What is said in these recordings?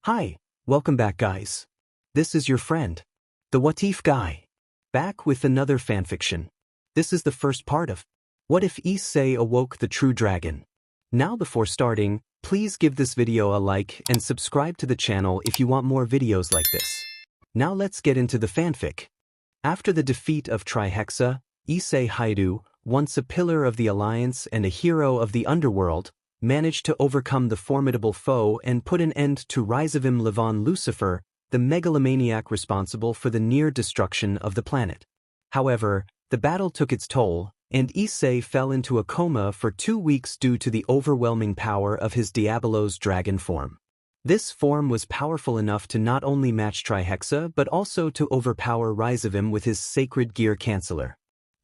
Hi, welcome back guys. This is your friend, the What If guy, back with another fanfiction. This is the first part of What If Issei Awoke the True Dragon. Now before starting, please give this video a like and subscribe to the channel if you want more videos like this. Now let's get into the fanfic. After the defeat of Trihexa, Issei Dxd, once a pillar of the Alliance and a hero of the underworld, managed to overcome the formidable foe and put an end to Risavim Levon Lucifer, the megalomaniac responsible for the near destruction of the planet. However, the battle took its toll, and Issei fell into a coma for 2 weeks due to the overwhelming power of his Diabolos dragon form. This form was powerful enough to not only match Trihexa but also to overpower Risavim with his sacred gear canceller.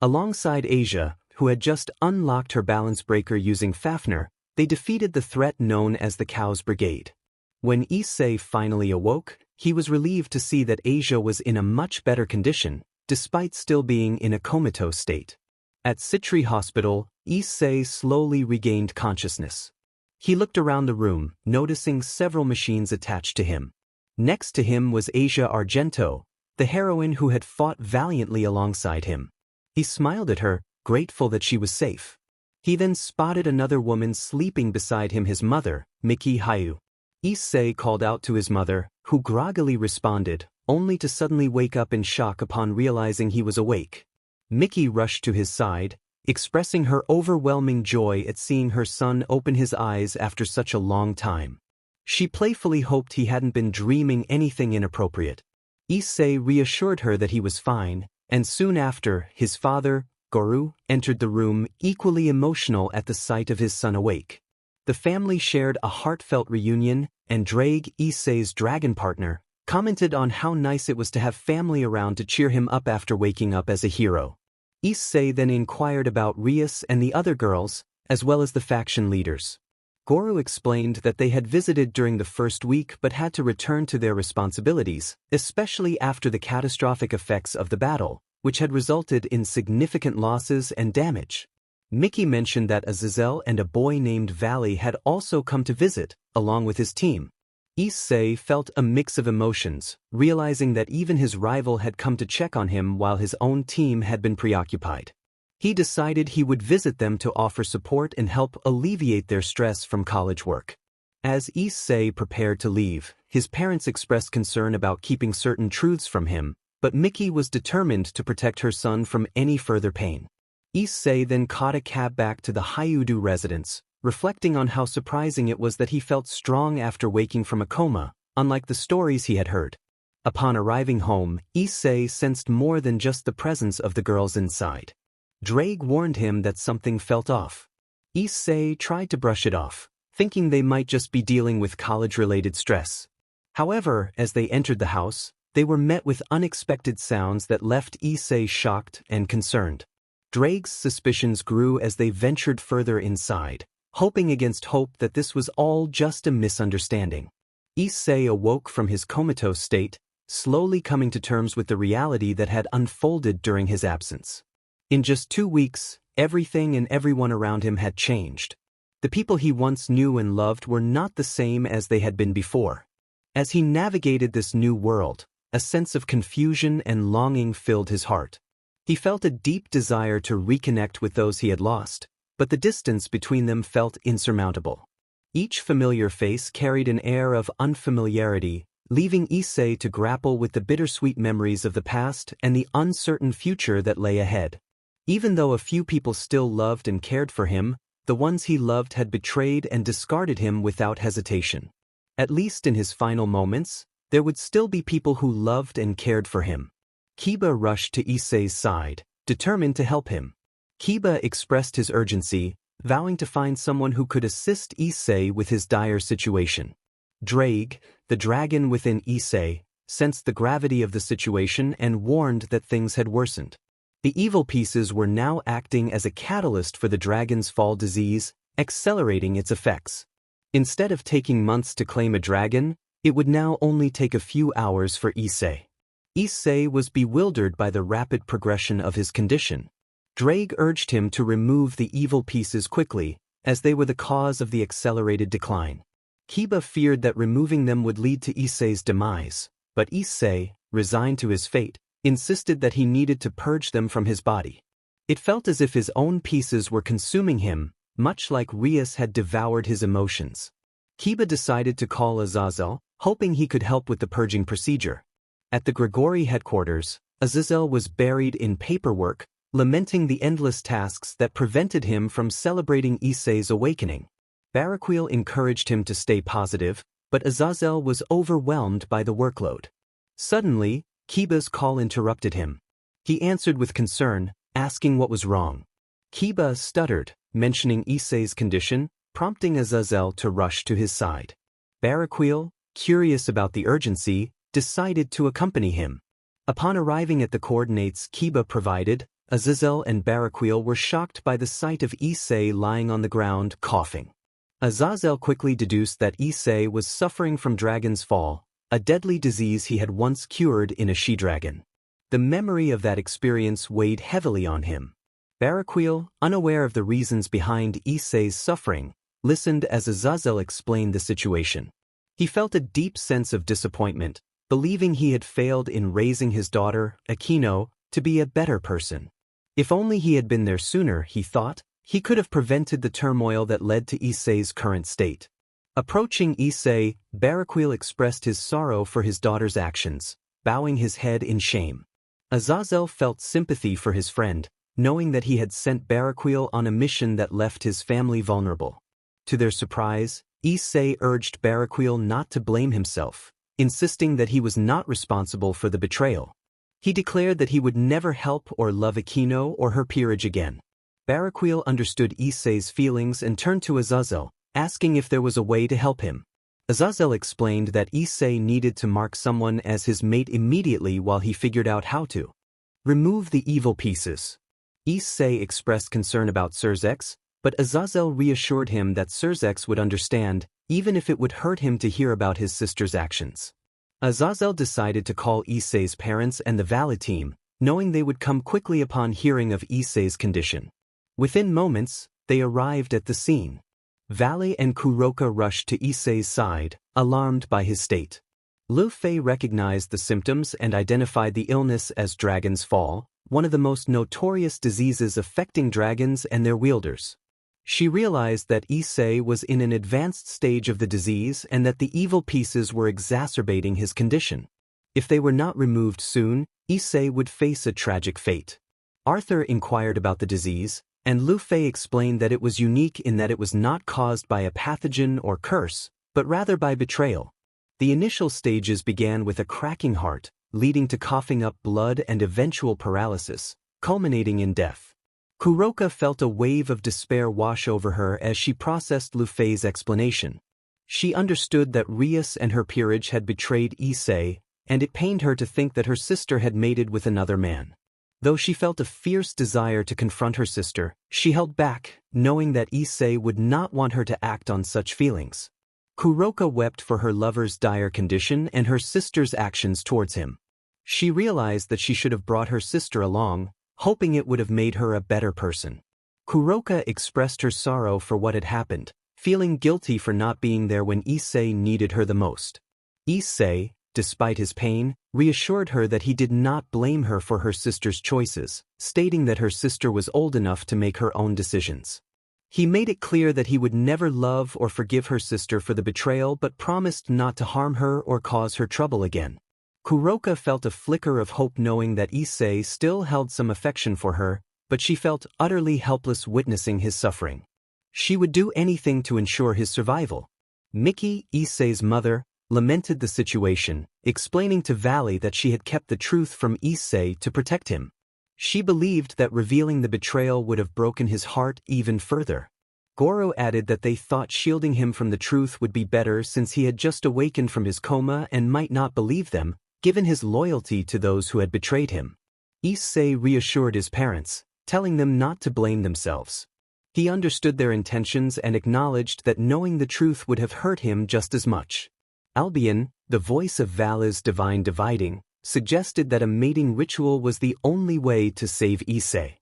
Alongside Asia, who had just unlocked her balance breaker using Fafnir, they defeated the threat known as the Cow's Brigade. When Issei finally awoke, he was relieved to see that Asia was in a much better condition, despite still being in a comatose state. At Citri Hospital, Issei slowly regained consciousness. He looked around the room, noticing several machines attached to him. Next to him was Asia Argento, the heroine who had fought valiantly alongside him. He smiled at her, grateful that she was safe. He then spotted another woman sleeping beside him, his mother, Miki Hayu. Issei called out to his mother, who groggily responded, only to suddenly wake up in shock upon realizing he was awake. Miki rushed to his side, expressing her overwhelming joy at seeing her son open his eyes after such a long time. She playfully hoped he hadn't been dreaming anything inappropriate. Issei reassured her that he was fine, and soon after, his father, Goru, entered the room, equally emotional at the sight of his son awake. The family shared a heartfelt reunion, and Draigg, Issei's dragon partner, commented on how nice it was to have family around to cheer him up after waking up as a hero. Issei then inquired about Rias and the other girls, as well as the faction leaders. Goru explained that they had visited during the first week but had to return to their responsibilities, especially after the catastrophic effects of the battle, which had resulted in significant losses and damage. Miki mentioned that Azazel and a boy named Valley had also come to visit, along with his team. Issei felt a mix of emotions, realizing that even his rival had come to check on him while his own team had been preoccupied. He decided he would visit them to offer support and help alleviate their stress from college work. As Issei prepared to leave, his parents expressed concern about keeping certain truths from him, but Miki was determined to protect her son from any further pain. Issei then caught a cab back to the Hyudu residence, reflecting on how surprising it was that he felt strong after waking from a coma, unlike the stories he had heard. Upon arriving home, Issei sensed more than just the presence of the girls inside. Draigg warned him that something felt off. Issei tried to brush it off, thinking they might just be dealing with college-related stress. However, as they entered the house, they were met with unexpected sounds that left Issei shocked and concerned. Draigg's suspicions grew as they ventured further inside, hoping against hope that this was all just a misunderstanding. Issei awoke from his comatose state, slowly coming to terms with the reality that had unfolded during his absence. In just 2 weeks, everything and everyone around him had changed. The people he once knew and loved were not the same as they had been before. As he navigated this new world, a sense of confusion and longing filled his heart. He felt a deep desire to reconnect with those he had lost, but the distance between them felt insurmountable. Each familiar face carried an air of unfamiliarity, leaving Issei to grapple with the bittersweet memories of the past and the uncertain future that lay ahead. Even though a few people still loved and cared for him, the ones he loved had betrayed and discarded him without hesitation. At least in his final moments, there would still be people who loved and cared for him. Kiba rushed to Issei's side, determined to help him. Kiba expressed his urgency, vowing to find someone who could assist Issei with his dire situation. Draigg, the dragon within Issei, sensed the gravity of the situation and warned that things had worsened. The evil pieces were now acting as a catalyst for the dragon's fall disease, accelerating its effects. Instead of taking months to claim a dragon, it would now only take a few hours for Issei. Issei was bewildered by the rapid progression of his condition. Draigg urged him to remove the evil pieces quickly, as they were the cause of the accelerated decline. Kiba feared that removing them would lead to Issei's demise, but Issei, resigned to his fate, insisted that he needed to purge them from his body. It felt as if his own pieces were consuming him, much like Rias had devoured his emotions. Kiba decided to call Azazel, hoping he could help with the purging procedure. At the Grigori headquarters, Azazel was buried in paperwork, lamenting the endless tasks that prevented him from celebrating Issei's awakening. Barakwil encouraged him to stay positive, but Azazel was overwhelmed by the workload. Suddenly, Kiba's call interrupted him. He answered with concern, asking what was wrong. Kiba stuttered, mentioning Issei's condition, prompting Azazel to rush to his side. Barakwil, curious about the urgency, decided to accompany him. Upon arriving at the coordinates Kiba provided, Azazel and Barakwil were shocked by the sight of Issei lying on the ground, coughing. Azazel quickly deduced that Issei was suffering from dragon's fall, a deadly disease he had once cured in a she-dragon. The memory of that experience weighed heavily on him. Barakwil, unaware of the reasons behind Issei's suffering, listened as Azazel explained the situation. He felt a deep sense of disappointment, believing he had failed in raising his daughter, Akino, to be a better person. If only he had been there sooner, he thought, he could have prevented the turmoil that led to Issei's current state. Approaching Issei, Barakwil expressed his sorrow for his daughter's actions, bowing his head in shame. Azazel felt sympathy for his friend, knowing that he had sent Barakwil on a mission that left his family vulnerable. To their surprise, Issei urged Barakwil not to blame himself, insisting that he was not responsible for the betrayal. He declared that he would never help or love Akino or her peerage again. Barakwil understood Issei's feelings and turned to Azazel, asking if there was a way to help him. Azazel explained that Issei needed to mark someone as his mate immediately while he figured out how to. Remove the evil pieces. Issei expressed concern about Surzex, but Azazel reassured him that Surzex would understand, even if it would hurt him to hear about his sister's actions. Azazel decided to call Issei's parents and the Valley team, knowing they would come quickly upon hearing of Issei's condition. Within moments, they arrived at the scene. Valley and Kuroka rushed to Issei's side, alarmed by his state. Lu Fei recognized the symptoms and identified the illness as Dragon's Fall, one of the most notorious diseases affecting dragons and their wielders. She realized that Issei was in an advanced stage of the disease and that the evil pieces were exacerbating his condition. If they were not removed soon, Issei would face a tragic fate. Arthur inquired about the disease, and Lu Fei explained that it was unique in that it was not caused by a pathogen or curse, but rather by betrayal. The initial stages began with a cracking heart, leading to coughing up blood and eventual paralysis, culminating in death. Kuroka felt a wave of despair wash over her as she processed Lu Fei's explanation. She understood that Rias and her peerage had betrayed Issei, and it pained her to think that her sister had mated with another man. Though she felt a fierce desire to confront her sister, she held back, knowing that Issei would not want her to act on such feelings. Kuroka wept for her lover's dire condition and her sister's actions towards him. She realized that she should have brought her sister along, hoping it would have made her a better person. Kuroka expressed her sorrow for what had happened, feeling guilty for not being there when Issei needed her the most. Issei, despite his pain, reassured her that he did not blame her for her sister's choices, stating that her sister was old enough to make her own decisions. He made it clear that he would never love or forgive her sister for the betrayal but promised not to harm her or cause her trouble again. Kuroka felt a flicker of hope knowing that Issei still held some affection for her, but she felt utterly helpless witnessing his suffering. She would do anything to ensure his survival. Miki, Issei's mother, lamented the situation, explaining to Valley that she had kept the truth from Issei to protect him. She believed that revealing the betrayal would have broken his heart even further. Goro added that they thought shielding him from the truth would be better since he had just awakened from his coma and might not believe them, given his loyalty to those who had betrayed him. Issei reassured his parents, telling them not to blame themselves. He understood their intentions and acknowledged that knowing the truth would have hurt him just as much. Albion, the voice of Vala's divine dividing, suggested that a mating ritual was the only way to save Issei.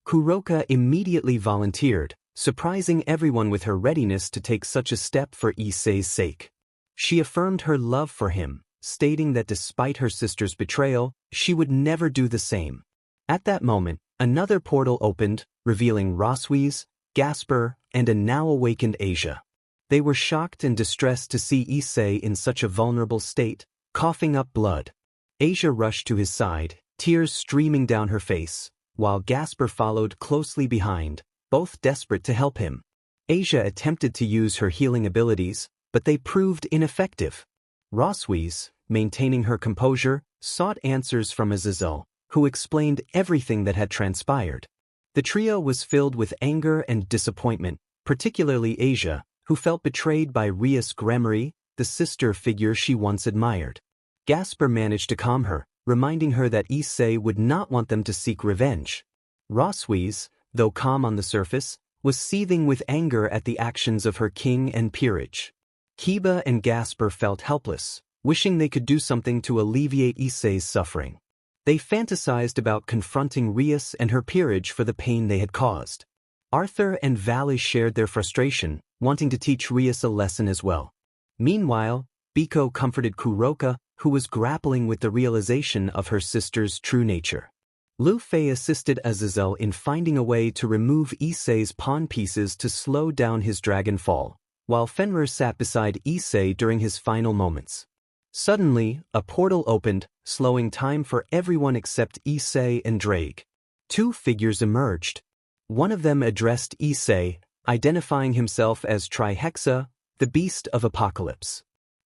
Kuroka immediately volunteered, surprising everyone with her readiness to take such a step for Issei's sake. She affirmed her love for him, stating that despite her sister's betrayal, she would never do the same. At that moment, another portal opened, revealing Rias, Gasper, and a now-awakened Asia. They were shocked and distressed to see Issei in such a vulnerable state, coughing up blood. Asia rushed to his side, tears streaming down her face, while Gasper followed closely behind, both desperate to help him. Asia attempted to use her healing abilities, but they proved ineffective. Rias, maintaining her composure, sought answers from Azazel, who explained everything that had transpired. The trio was filled with anger and disappointment, particularly Asia, who felt betrayed by Rias Gremory, the sister figure she once admired. Gasper managed to calm her, reminding her that Issei would not want them to seek revenge. Rias, though calm on the surface, was seething with anger at the actions of her king and peerage. Kiba and Gasper felt helpless, wishing they could do something to alleviate Issei's suffering. They fantasized about confronting Rias and her peerage for the pain they had caused. Arthur and Valley shared their frustration, wanting to teach Rias a lesson as well. Meanwhile, Biko comforted Kuroka, who was grappling with the realization of her sister's true nature. Lu Fei assisted Azazel in finding a way to remove Issei's pawn pieces to slow down his dragon fall, while Fenrir sat beside Issei during his final moments. Suddenly, a portal opened, slowing time for everyone except Issei and Draigg. Two figures emerged. One of them addressed Issei, identifying himself as Trihexa, the beast of apocalypse.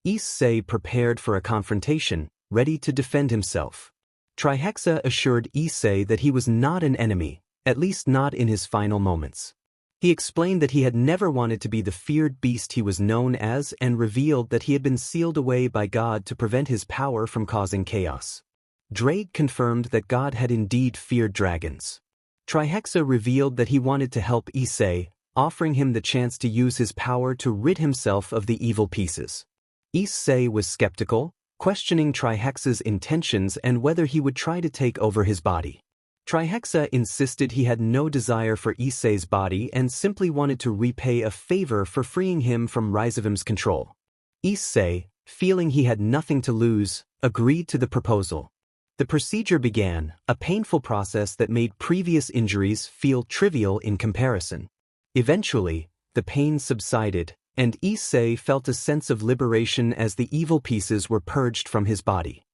Issei prepared for a confrontation, ready to defend himself. Trihexa assured Issei that he was not an enemy, at least not in his final moments. He explained that he had never wanted to be the feared beast he was known as and revealed that he had been sealed away by God to prevent his power from causing chaos. Draigg confirmed that God had indeed feared dragons. Trihexa revealed that he wanted to help Issei, offering him the chance to use his power to rid himself of the evil pieces. Issei was skeptical, questioning Trihexa's intentions and whether he would try to take over his body. Trihexa insisted he had no desire for Issei's body and simply wanted to repay a favor for freeing him from Rizavim's control. Issei, feeling he had nothing to lose, agreed to the proposal. The procedure began, a painful process that made previous injuries feel trivial in comparison. Eventually, the pain subsided, and Issei felt a sense of liberation as the evil pieces were purged from his body.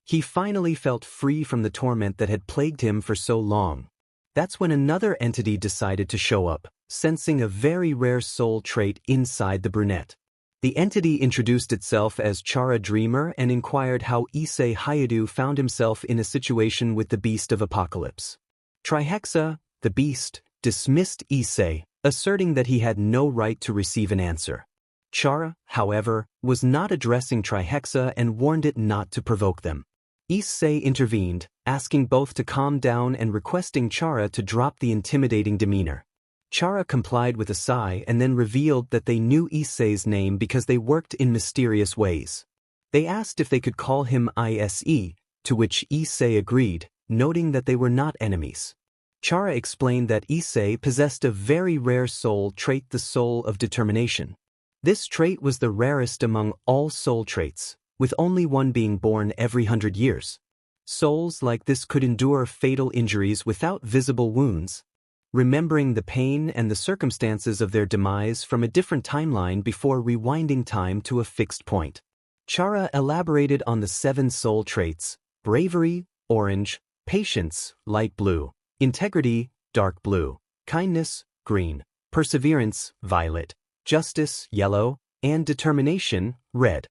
He finally felt free from the torment that had plagued him for so long. That's when another entity decided to show up, sensing a very rare soul trait inside the brunette. The entity introduced itself as Chara Dreamer and inquired how Issei Hayadu found himself in a situation with the Beast of Apocalypse. Trihexa, the beast, dismissed Issei, asserting that he had no right to receive an answer. Chara, however, was not addressing Trihexa and warned it not to provoke them. Issei intervened, asking both to calm down and requesting Chara to drop the intimidating demeanor. Chara complied with a sigh and then revealed that they knew Issei's name because they worked in mysterious ways. They asked if they could call him Ise, to which Issei agreed, noting that they were not enemies. Chara explained that Issei possessed a very rare soul trait, the soul of determination. This trait was the rarest among all soul traits, with only one being born every 100 years. Souls like this could endure fatal injuries without visible wounds, remembering the pain and the circumstances of their demise from a different timeline before rewinding time to a fixed point. Chara elaborated on the 7 soul traits: bravery, orange; patience, light blue; integrity, dark blue; kindness, green; perseverance, violet; justice, yellow; and determination, red.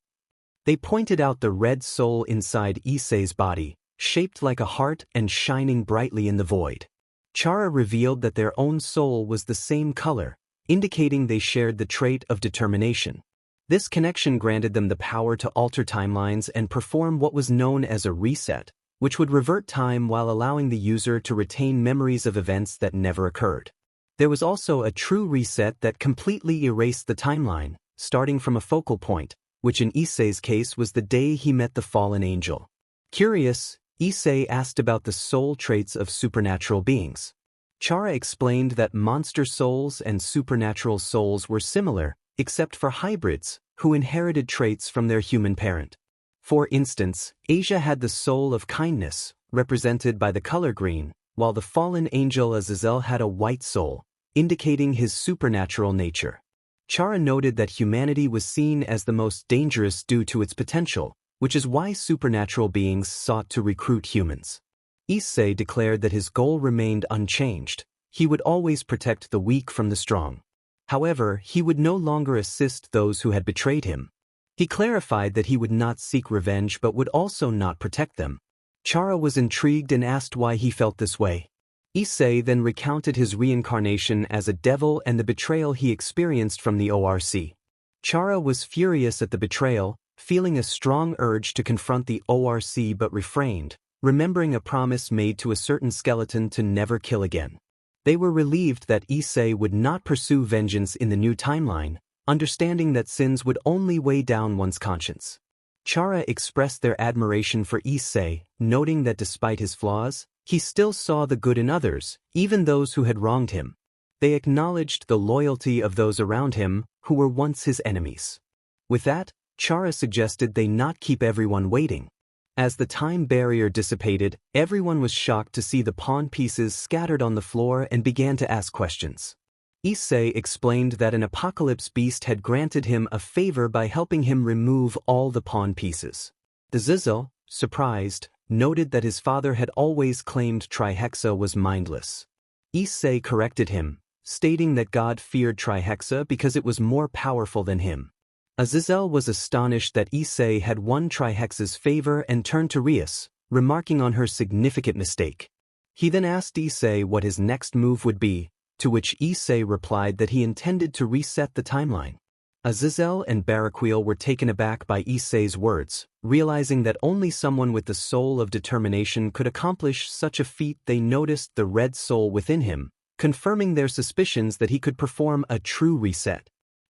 They pointed out the red soul inside Issei's body, shaped like a heart and shining brightly in the void. Chara revealed that their own soul was the same color, indicating they shared the trait of determination. This connection granted them the power to alter timelines and perform what was known as a reset, which would revert time while allowing the user to retain memories of events that never occurred. There was also a true reset that completely erased the timeline, starting from a focal point, which in Issei's case was the day he met the fallen angel. Curious, Issei asked about the soul traits of supernatural beings. Chara explained that monster souls and supernatural souls were similar, except for hybrids, who inherited traits from their human parent. For instance, Asia had the soul of kindness, represented by the color green, while the fallen angel Azazel had a white soul, indicating his supernatural nature. Chara noted that humanity was seen as the most dangerous due to its potential, which is why supernatural beings sought to recruit humans. Issei declared that his goal remained unchanged. He would always protect the weak from the strong. However, he would no longer assist those who had betrayed him. He clarified that he would not seek revenge but would also not protect them. Chara was intrigued and asked why he felt this way. Issei then recounted his reincarnation as a devil and the betrayal he experienced from the ORC. Chara was furious at the betrayal, feeling a strong urge to confront the ORC but refrained, remembering a promise made to a certain skeleton to never kill again. They were relieved that Issei would not pursue vengeance in the new timeline, understanding that sins would only weigh down one's conscience. Chara expressed their admiration for Issei, noting that despite his flaws, he still saw the good in others, even those who had wronged him. They acknowledged the loyalty of those around him, who were once his enemies. With that, Chara suggested they not keep everyone waiting. As the time barrier dissipated, everyone was shocked to see the pawn pieces scattered on the floor and began to ask questions. Issei explained that an apocalypse beast had granted him a favor by helping him remove all the pawn pieces. Azazel, surprised, noted that his father had always claimed Trihexa was mindless. Issei corrected him, stating that God feared Trihexa because it was more powerful than him. Azazel was astonished that Issei had won Trihexa's favor and turned to Rias, remarking on her significant mistake. He then asked Issei what his next move would be, to which Issei replied that he intended to reset the timeline. Azazel and Baraquil were taken aback by Issei's words, realizing that only someone with the soul of determination could accomplish such a feat. They noticed the red soul within him, confirming their suspicions that he could perform a true reset.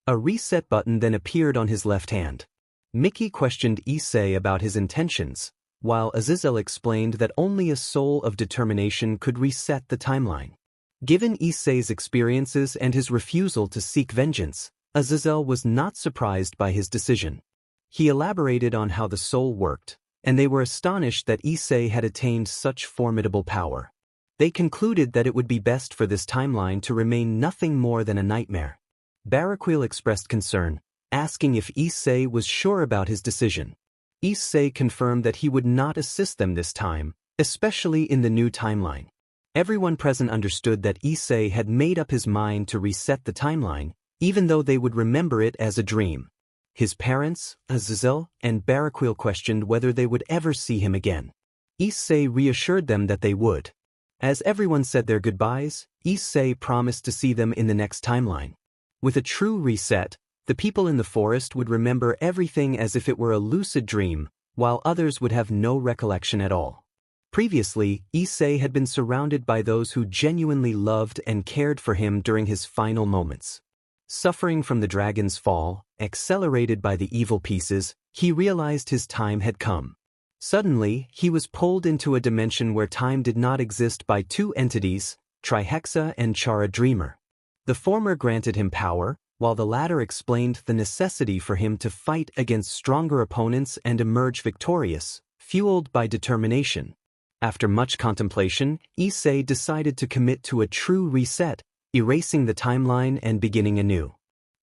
A reset button then appeared on his left hand. Mickey questioned Issei about his intentions, while Azazel explained that only a soul of determination could reset the timeline. Given Issei's experiences and his refusal to seek vengeance, Azazel was not surprised by his decision. He elaborated on how the soul worked, and they were astonished that Issei had attained such formidable power. They concluded that it would be best for this timeline to remain nothing more than a nightmare. Baraquil expressed concern, asking if Issei was sure about his decision. Issei confirmed that he would not assist them this time, especially in the new timeline. Everyone present understood that Issei had made up his mind to reset the timeline, even though they would remember it as a dream. His parents, Azazel, and Baraquil questioned whether they would ever see him again. Issei reassured them that they would. As everyone said their goodbyes, Issei promised to see them in the next timeline. With a true reset, the people in the forest would remember everything as if it were a lucid dream, while others would have no recollection at all. Previously, Issei had been surrounded by those who genuinely loved and cared for him during his final moments. Suffering from the dragon's fall, accelerated by the evil pieces, he realized his time had come. Suddenly, he was pulled into a dimension where time did not exist by two entities, Trihexa and Chara Dreamer. The former granted him power, while the latter explained the necessity for him to fight against stronger opponents and emerge victorious, fueled by determination. After much contemplation, Issei decided to commit to a true reset, erasing the timeline and beginning anew.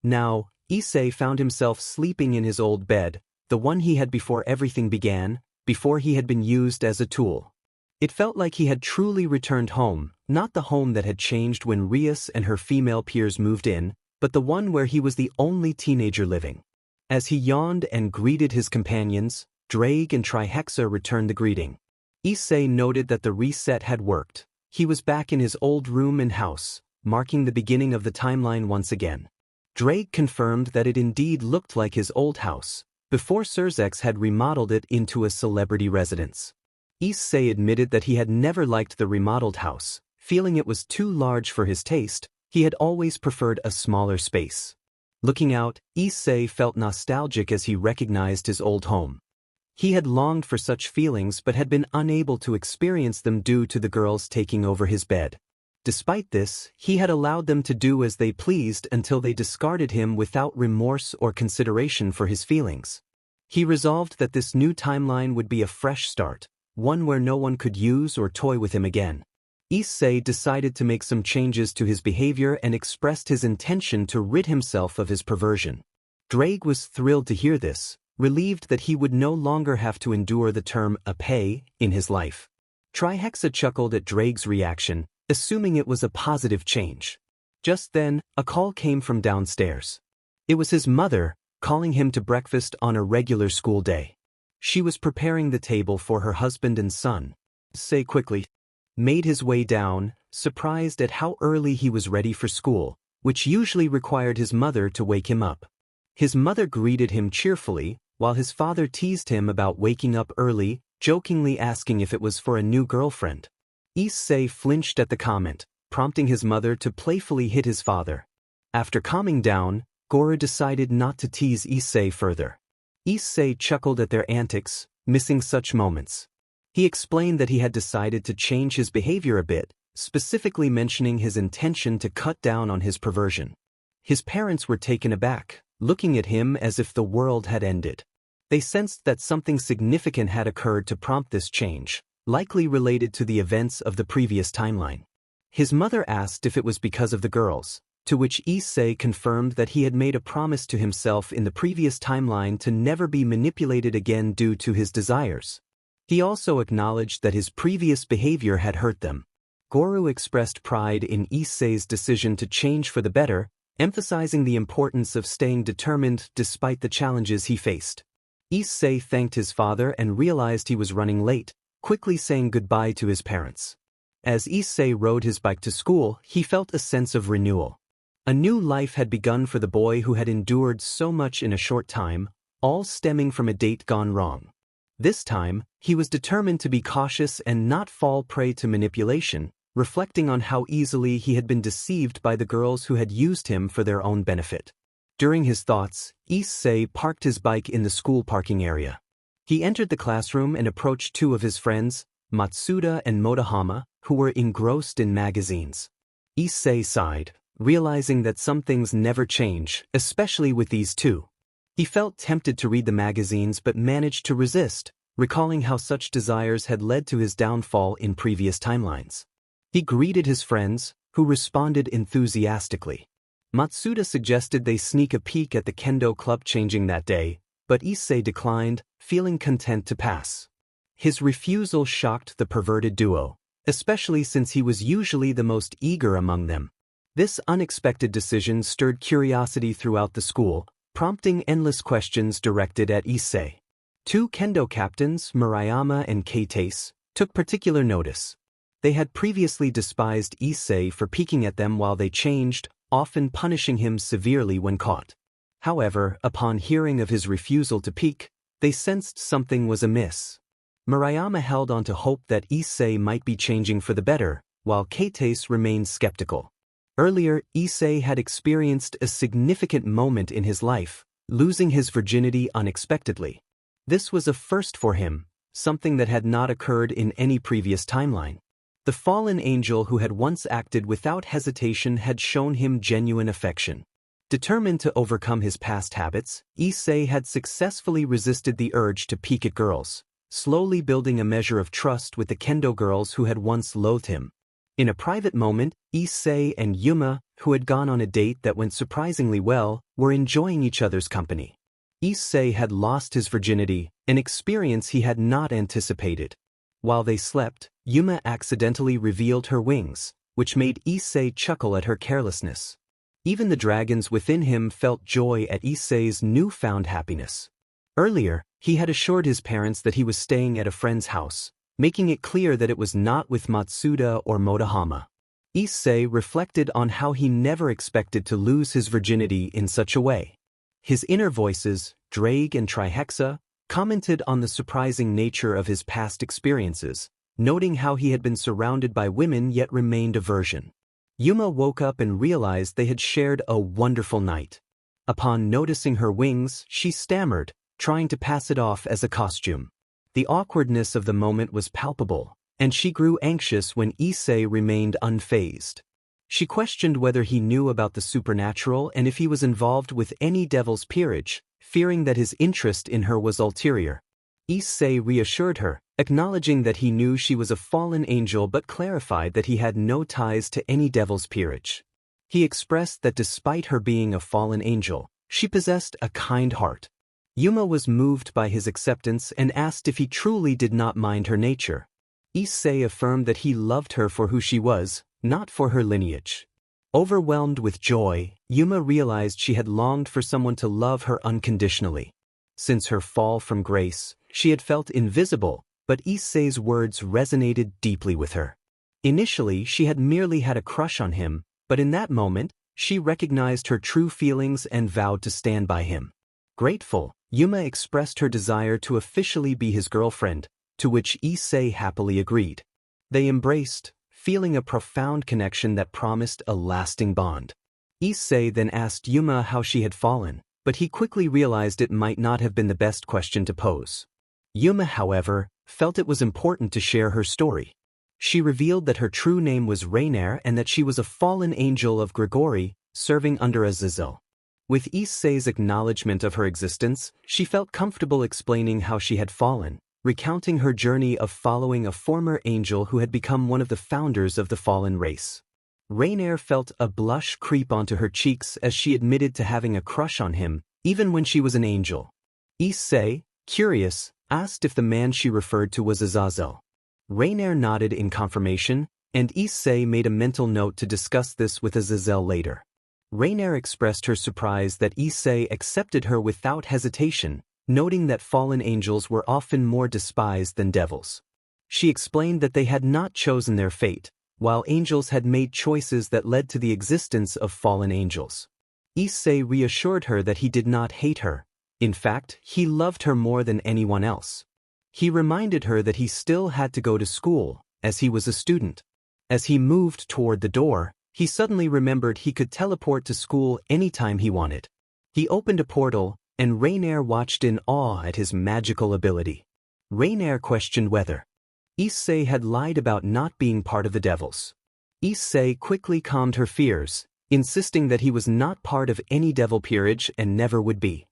Now, Issei found himself sleeping in his old bed, the one he had before everything began, before he had been used as a tool. It felt like he had truly returned home, not the home that had changed when Rias and her female peers moved in, but the one where he was the only teenager living. As he yawned and greeted his companions, Draigg and Trihexa returned the greeting. Issei noted that the reset had worked. He was back in his old room and house, marking the beginning of the timeline once again. Draigg confirmed that it indeed looked like his old house, before Surzex had remodeled it into a celebrity residence. Issei admitted that he had never liked the remodeled house, feeling it was too large for his taste. He had always preferred a smaller space. Looking out, Issei felt nostalgic as he recognized his old home. He had longed for such feelings but had been unable to experience them due to the girls taking over his bed. Despite this, he had allowed them to do as they pleased until they discarded him without remorse or consideration for his feelings. He resolved that this new timeline would be a fresh start, one where no one could use or toy with him again. Issei decided to make some changes to his behavior and expressed his intention to rid himself of his perversion. Draigg was thrilled to hear this, relieved that he would no longer have to endure the term "appay" in his life. Trihexa chuckled at Draigg's reaction, assuming it was a positive change. Just then, a call came from downstairs. It was his mother, calling him to breakfast on a regular school day. She was preparing the table for her husband and son. Issei quickly made his way down, surprised at how early he was ready for school, which usually required his mother to wake him up. His mother greeted him cheerfully, while his father teased him about waking up early, jokingly asking if it was for a new girlfriend. Issei flinched at the comment, prompting his mother to playfully hit his father. After calming down, Goro decided not to tease Issei further. Issei chuckled at their antics, missing such moments. He explained that he had decided to change his behavior a bit, specifically mentioning his intention to cut down on his perversion. His parents were taken aback, looking at him as if the world had ended. They sensed that something significant had occurred to prompt this change, likely related to the events of the previous timeline. His mother asked if it was because of the girls, to which Issei confirmed that he had made a promise to himself in the previous timeline to never be manipulated again due to his desires. He also acknowledged that his previous behavior had hurt them. Goro expressed pride in Issei's decision to change for the better, emphasizing the importance of staying determined despite the challenges he faced. Issei thanked his father and realized he was running late, quickly saying goodbye to his parents. As Issei rode his bike to school, he felt a sense of renewal. A new life had begun for the boy who had endured so much in a short time, all stemming from a date gone wrong. This time, he was determined to be cautious and not fall prey to manipulation, reflecting on how easily he had been deceived by the girls who had used him for their own benefit. During his thoughts, Issei parked his bike in the school parking area. He entered the classroom and approached two of his friends, Matsuda and Motohama, who were engrossed in magazines. Issei sighed, realizing that some things never change, especially with these two. He felt tempted to read the magazines but managed to resist, recalling how such desires had led to his downfall in previous timelines. He greeted his friends, who responded enthusiastically. Matsuda suggested they sneak a peek at the kendo club changing that day, but Issei declined, feeling content to pass. His refusal shocked the perverted duo, especially since he was usually the most eager among them. This unexpected decision stirred curiosity throughout the school, prompting endless questions directed at Issei. Two kendo captains, Murayama and Keitase, took particular notice. They had previously despised Issei for peeking at them while they changed, often punishing him severely when caught. However, upon hearing of his refusal to peek, they sensed something was amiss. Murayama held on to hope that Issei might be changing for the better, while Keitase remained skeptical. Earlier, Issei had experienced a significant moment in his life, losing his virginity unexpectedly. This was a first for him, something that had not occurred in any previous timeline. The fallen angel who had once acted without hesitation had shown him genuine affection. Determined to overcome his past habits, Issei had successfully resisted the urge to peek at girls, slowly building a measure of trust with the kendo girls who had once loathed him. In a private moment, Issei and Yuma, who had gone on a date that went surprisingly well, were enjoying each other's company. Issei had lost his virginity, an experience he had not anticipated. While they slept, Yuma accidentally revealed her wings, which made Issei chuckle at her carelessness. Even the dragons within him felt joy at Issei's newfound happiness. Earlier, he had assured his parents that he was staying at a friend's house, making it clear that it was not with Matsuda or Motohama. Issei reflected on how he never expected to lose his virginity in such a way. His inner voices, Draigg and Trihexa, commented on the surprising nature of his past experiences, noting how he had been surrounded by women yet remained a virgin. Yuma woke up and realized they had shared a wonderful night. Upon noticing her wings, she stammered, trying to pass it off as a costume. The awkwardness of the moment was palpable, and she grew anxious when Issei remained unfazed. She questioned whether he knew about the supernatural and if he was involved with any devil's peerage, fearing that his interest in her was ulterior. Issei reassured her, acknowledging that he knew she was a fallen angel but clarified that he had no ties to any devil's peerage. He expressed that despite her being a fallen angel, she possessed a kind heart. Yuma was moved by his acceptance and asked if he truly did not mind her nature. Issei affirmed that he loved her for who she was, not for her lineage. Overwhelmed with joy, Yuma realized she had longed for someone to love her unconditionally. Since her fall from grace, she had felt invisible, but Issei's words resonated deeply with her. Initially, she had merely had a crush on him, but in that moment, she recognized her true feelings and vowed to stand by him. Grateful, Yuma expressed her desire to officially be his girlfriend, to which Issei happily agreed. They embraced, feeling a profound connection that promised a lasting bond. Issei then asked Yuma how she had fallen, but he quickly realized it might not have been the best question to pose. Yuma, however, felt it was important to share her story. She revealed that her true name was Raynare and that she was a fallen angel of Grigori, serving under Azazel. With Issei's acknowledgement of her existence, she felt comfortable explaining how she had fallen, recounting her journey of following a former angel who had become one of the founders of the fallen race. Raynare felt a blush creep onto her cheeks as she admitted to having a crush on him, even when she was an angel. Issei, curious, asked if the man she referred to was Azazel. Raynare nodded in confirmation, and Issei made a mental note to discuss this with Azazel later. Raynare expressed her surprise that Issei accepted her without hesitation, noting that fallen angels were often more despised than devils. She explained that they had not chosen their fate, while angels had made choices that led to the existence of fallen angels. Issei reassured her that he did not hate her. In fact, he loved her more than anyone else. He reminded her that he still had to go to school, as he was a student. As he moved toward the door, he suddenly remembered he could teleport to school anytime he wanted. He opened a portal, and Raynare watched in awe at his magical ability. Raynare questioned whether Issei had lied about not being part of the devils. Issei quickly calmed her fears, insisting that he was not part of any devil peerage and never would be.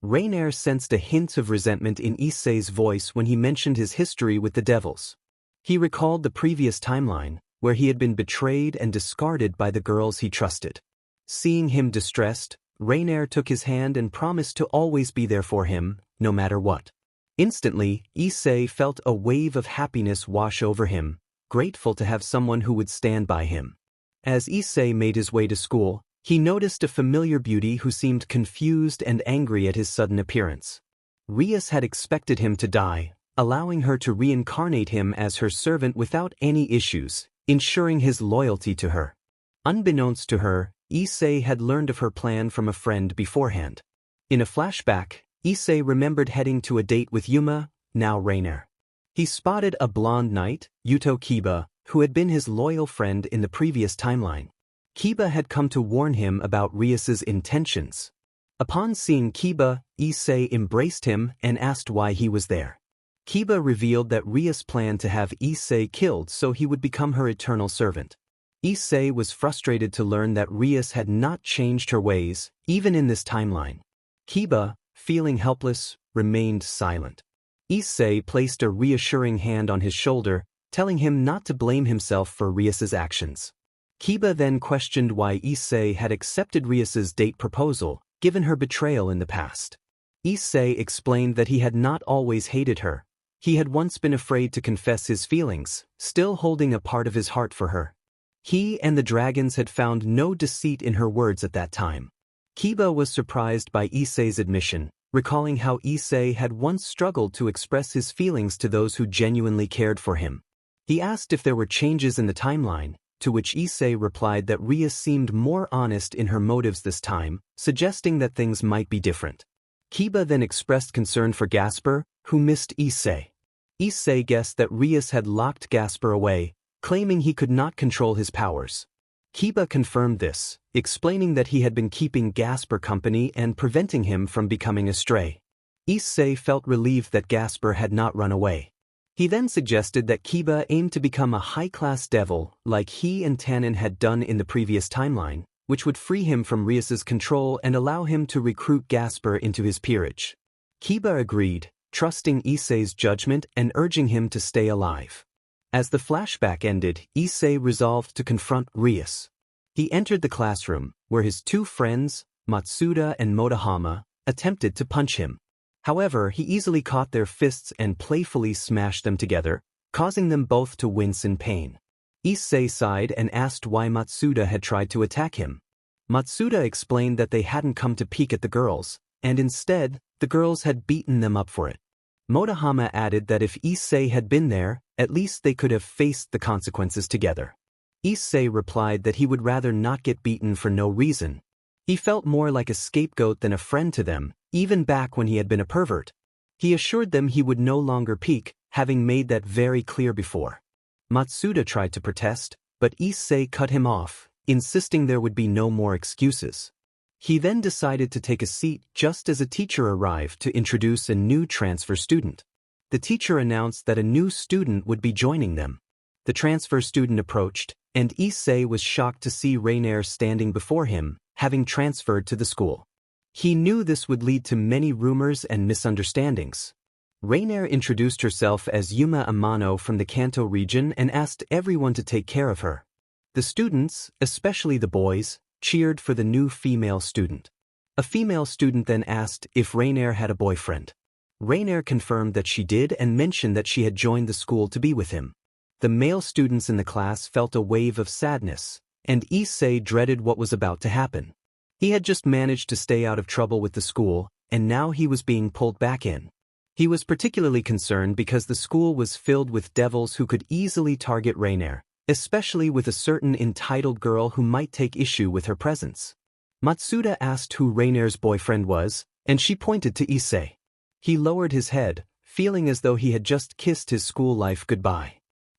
Raynare sensed a hint of resentment in Issei's voice when he mentioned his history with the devils. He recalled the previous timeline, where he had been betrayed and discarded by the girls he trusted. Seeing him distressed, Raynare took his hand and promised to always be there for him, no matter what. Instantly, Issei felt a wave of happiness wash over him, grateful to have someone who would stand by him. As Issei made his way to school, he noticed a familiar beauty who seemed confused and angry at his sudden appearance. Rias had expected him to die, allowing her to reincarnate him as her servant without any issues, ensuring his loyalty to her. Unbeknownst to her, Issei had learned of her plan from a friend beforehand. In a flashback, Issei remembered heading to a date with Yuma, now Raynare. He spotted a blonde knight, Yuto Kiba, who had been his loyal friend in the previous timeline. Kiba had come to warn him about Rias's intentions. Upon seeing Kiba, Issei embraced him and asked why he was there. Kiba revealed that Rias planned to have Issei killed so he would become her eternal servant. Issei was frustrated to learn that Rias had not changed her ways, even in this timeline. Kiba, feeling helpless, remained silent. Issei placed a reassuring hand on his shoulder, telling him not to blame himself for Rias's actions. Kiba then questioned why Issei had accepted Rias's date proposal, given her betrayal in the past. Issei explained that he had not always hated her. He had once been afraid to confess his feelings, still holding a part of his heart for her. He and the dragons had found no deceit in her words at that time. Kiba was surprised by Issei's admission, recalling how Issei had once struggled to express his feelings to those who genuinely cared for him. He asked if there were changes in the timeline, to which Issei replied that Rias seemed more honest in her motives this time, suggesting that things might be different. Kiba then expressed concern for Gasper, who missed Issei. Issei guessed that Rias had locked Gasper away, claiming he could not control his powers. Kiba confirmed this, explaining that he had been keeping Gasper company and preventing him from becoming a stray. Issei felt relieved that Gasper had not run away. He then suggested that Kiba aim to become a high-class devil like he and Tannen had done in the previous timeline, which would free him from Rias's control and allow him to recruit Gasper into his peerage. Kiba agreed, trusting Issei's judgment and urging him to stay alive. As the flashback ended, Issei resolved to confront Rias. He entered the classroom, where his two friends, Matsuda and Motohama, attempted to punch him. However, he easily caught their fists and playfully smashed them together, causing them both to wince in pain. Issei sighed and asked why Matsuda had tried to attack him. Matsuda explained that they hadn't come to peek at the girls, and instead, the girls had beaten them up for it. Motohama added that if Issei had been there, at least they could have faced the consequences together. Issei replied that he would rather not get beaten for no reason. He felt more like a scapegoat than a friend to them, even back when he had been a pervert. He assured them he would no longer peek, having made that very clear before. Matsuda tried to protest, but Issei cut him off, insisting there would be no more excuses. He then decided to take a seat just as a teacher arrived to introduce a new transfer student. The teacher announced that a new student would be joining them. The transfer student approached, and Issei was shocked to see Raynare standing before him, having transferred to the school. He knew this would lead to many rumors and misunderstandings. Raynare introduced herself as Yuma Amano from the Kanto region and asked everyone to take care of her. The students, especially the boys, cheered for the new female student. A female student then asked if Raynare had a boyfriend. Raynare confirmed that she did and mentioned that she had joined the school to be with him. The male students in the class felt a wave of sadness, and Issei dreaded what was about to happen. He had just managed to stay out of trouble with the school, and now he was being pulled back in. He was particularly concerned because the school was filled with devils who could easily target Raynare, especially with a certain entitled girl who might take issue with her presence. Matsuda asked who Raynare's boyfriend was, and she pointed to Issei. He lowered his head, feeling as though he had just kissed his school life goodbye.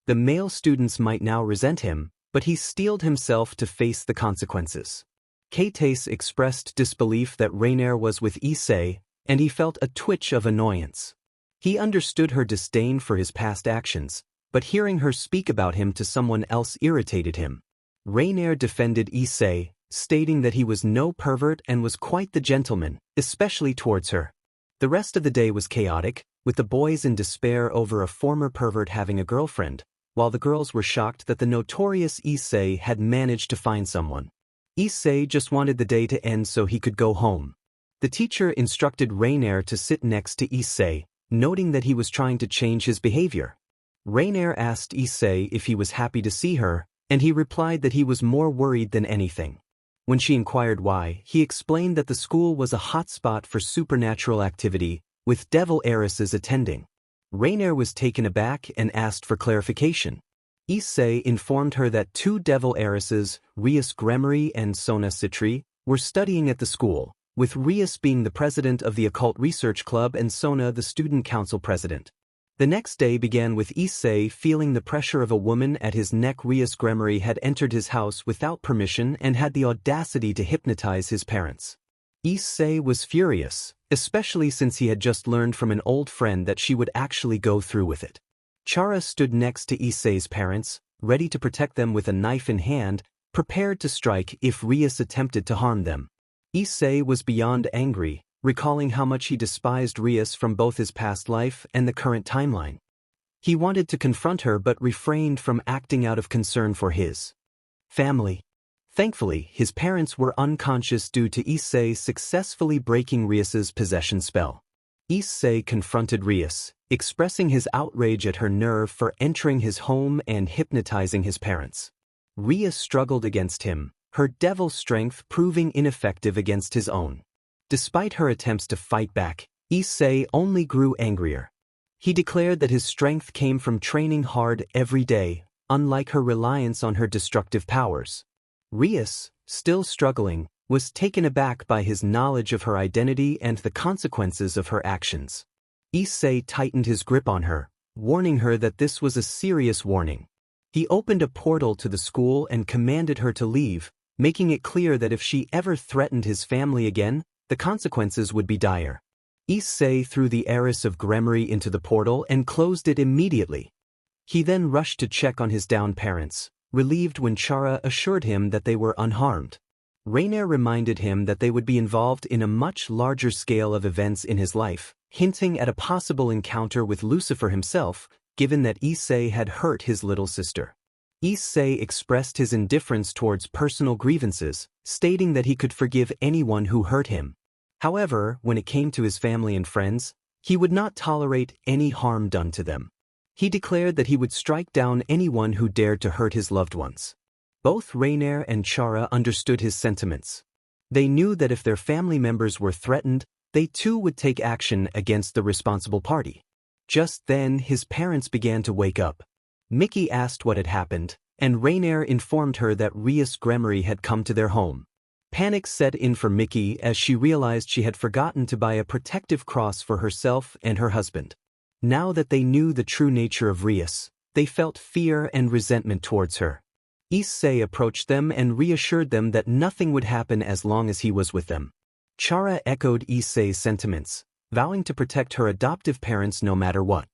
The male students might now resent him, but he steeled himself to face the consequences. Keitase expressed disbelief that Raynare was with Issei, and he felt a twitch of annoyance. He understood her disdain for his past actions, but hearing her speak about him to someone else irritated him. Raynare defended Issei, stating that he was no pervert and was quite the gentleman, especially towards her. The rest of the day was chaotic, with the boys in despair over a former pervert having a girlfriend, while the girls were shocked that the notorious Issei had managed to find someone. Issei just wanted the day to end so he could go home. The teacher instructed Raynare to sit next to Issei, noting that he was trying to change his behavior. Raynare asked Issei if he was happy to see her, and he replied that he was more worried than anything. When she inquired why, he explained that the school was a hotspot for supernatural activity, with devil heiresses attending. Raynare was taken aback and asked for clarification. Issei informed her that two devil heiresses, Rias Gremory and Sona Citri, were studying at the school, with Rias being the president of the Occult Research Club and Sona the student council president. The next day began with Issei feeling the pressure of a woman at his neck. Rias Gremory had entered his house without permission and had the audacity to hypnotize his parents. Issei was furious, especially since he had just learned from an old friend that she would actually go through with it. Chara stood next to Issei's parents, ready to protect them with a knife in hand, prepared to strike if Rias attempted to harm them. Issei was beyond angry, recalling how much he despised Rias from both his past life and the current timeline. He wanted to confront her but refrained from acting out of concern for his family. Thankfully, his parents were unconscious due to Issei successfully breaking Rias's possession spell. Issei confronted Rias, expressing his outrage at her nerve for entering his home and hypnotizing his parents. Rias struggled against him, her devil strength proving ineffective against his own. Despite her attempts to fight back, Issei only grew angrier. He declared that his strength came from training hard every day, unlike her reliance on her destructive powers. Rias, still struggling, was taken aback by his knowledge of her identity and the consequences of her actions. Issei tightened his grip on her, warning her that this was a serious warning. He opened a portal to the school and commanded her to leave, making it clear that if she ever threatened his family again, the consequences would be dire. Issei threw the heiress of Gremory into the portal and closed it immediately. He then rushed to check on his downed parents, relieved when Chara assured him that they were unharmed. Raynare reminded him that they would be involved in a much larger scale of events in his life, hinting at a possible encounter with Lucifer himself, given that Issei had hurt his little sister. Issei expressed his indifference towards personal grievances, stating that he could forgive anyone who hurt him. However, when it came to his family and friends, he would not tolerate any harm done to them. He declared that he would strike down anyone who dared to hurt his loved ones. Both Raynare and Chara understood his sentiments. They knew that if their family members were threatened, they too would take action against the responsible party. Just then, his parents began to wake up. Mickey asked what had happened, and Raynare informed her that Rias Gremory had come to their home. Panic set in for Mickey as she realized she had forgotten to buy a protective cross for herself and her husband. Now that they knew the true nature of Rias, they felt fear and resentment towards her. Issei approached them and reassured them that nothing would happen as long as he was with them. Chara echoed Issei's sentiments, vowing to protect her adoptive parents no matter what.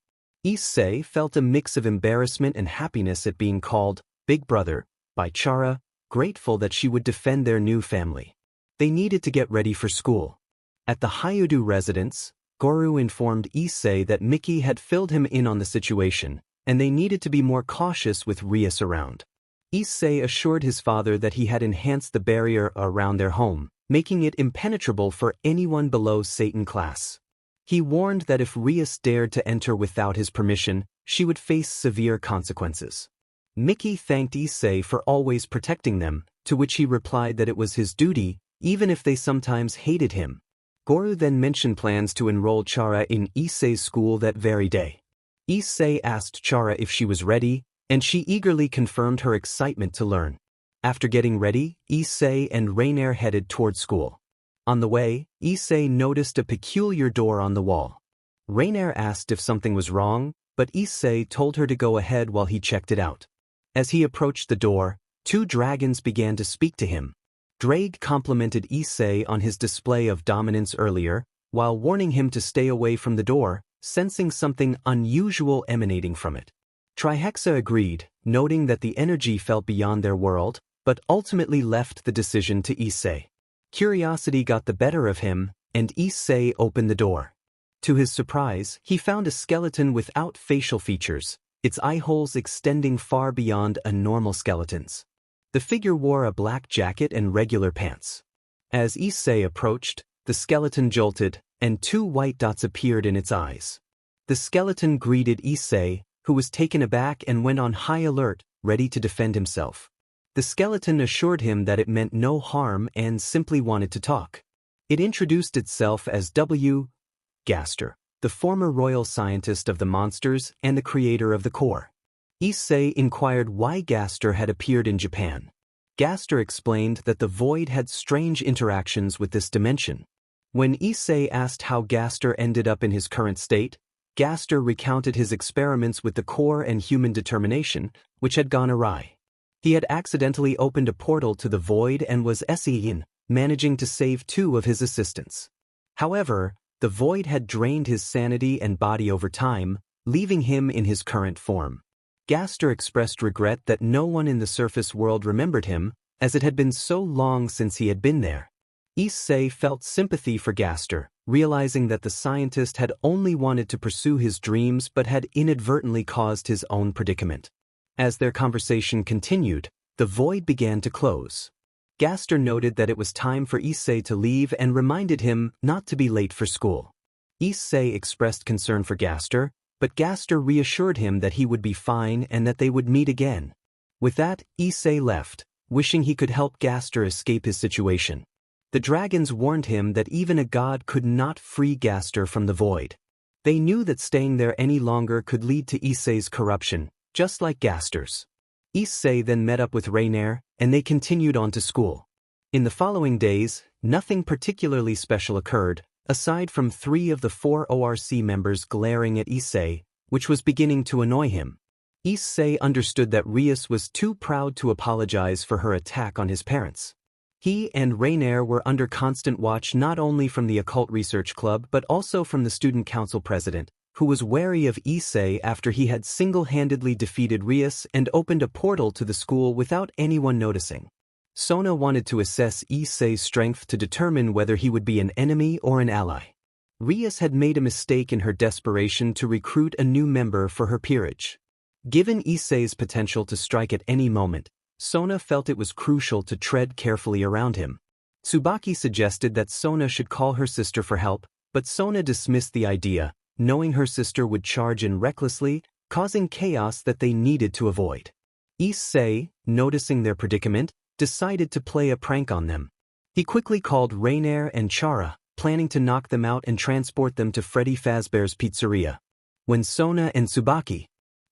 Issei felt a mix of embarrassment and happiness at being called Big Brother by Chara, grateful that she would defend their new family. They needed to get ready for school. At the Hyudu residence, Goru informed Issei that Mickey had filled him in on the situation, and they needed to be more cautious with Rias around. Issei assured his father that he had enhanced the barrier around their home, making it impenetrable for anyone below Satan class. He warned that if Rias dared to enter without his permission, she would face severe consequences. Mickey thanked Issei for always protecting them, to which he replied that it was his duty, even if they sometimes hated him. Goru then mentioned plans to enroll Chara in Issei's school that very day. Issei asked Chara if she was ready, and she eagerly confirmed her excitement to learn. After getting ready, Issei and Raynare headed toward school. On the way, Issei noticed a peculiar door on the wall. Raynare asked if something was wrong, but Issei told her to go ahead while he checked it out. As he approached the door, two dragons began to speak to him. Draigg complimented Issei on his display of dominance earlier, while warning him to stay away from the door, sensing something unusual emanating from it. Trihexa agreed, noting that the energy felt beyond their world, but ultimately left the decision to Issei. Curiosity got the better of him, and Issei opened the door. To his surprise, he found a skeleton without facial features, its eye holes extending far beyond a normal skeleton's. The figure wore a black jacket and regular pants. As Issei approached, the skeleton jolted, and two white dots appeared in its eyes. The skeleton greeted Issei, who was taken aback and went on high alert, ready to defend himself. The skeleton assured him that it meant no harm and simply wanted to talk. It introduced itself as Dxd, the former royal scientist of the monsters and the creator of the core. Issei inquired why Gaster had appeared in Japan. Gaster explained that the void had strange interactions with this dimension. When Issei asked how Gaster ended up in his current state, Gaster recounted his experiments with the core and human determination, which had gone awry. He had accidentally opened a portal to the void and was managing to save two of his assistants. However, the void had drained his sanity and body over time, leaving him in his current form. Gaster expressed regret that no one in the surface world remembered him, as it had been so long since he had been there. Issei felt sympathy for Gaster, realizing that the scientist had only wanted to pursue his dreams but had inadvertently caused his own predicament. As their conversation continued, the void began to close. Gaster noted that it was time for Issei to leave and reminded him not to be late for school. Issei expressed concern for Gaster, but Gaster reassured him that he would be fine and that they would meet again. With that, Issei left, wishing he could help Gaster escape his situation. The dragons warned him that even a god could not free Gaster from the void. They knew that staying there any longer could lead to Issei's corruption, just like Gaster's. Issei then met up with Raynare, and they continued on to school. In the following days, nothing particularly special occurred, aside from 3 of the 4 ORC members glaring at Issei, which was beginning to annoy him. Issei understood that Rias was too proud to apologize for her attack on his parents. He and Raynare were under constant watch not only from the Occult Research Club but also from the Student Council president, who was wary of Issei after he had single-handedly defeated Rias and opened a portal to the school without anyone noticing. Sona wanted to assess Issei's strength to determine whether he would be an enemy or an ally. Rias had made a mistake in her desperation to recruit a new member for her peerage. Given Issei's potential to strike at any moment, Sona felt it was crucial to tread carefully around him. Tsubaki suggested that Sona should call her sister for help, but Sona dismissed the idea, knowing her sister would charge in recklessly, causing chaos that they needed to avoid. Issei, noticing their predicament, decided to play a prank on them. He quickly called Raynare and Chara, planning to knock them out and transport them to Freddy Fazbear's pizzeria. When Sona and Tsubaki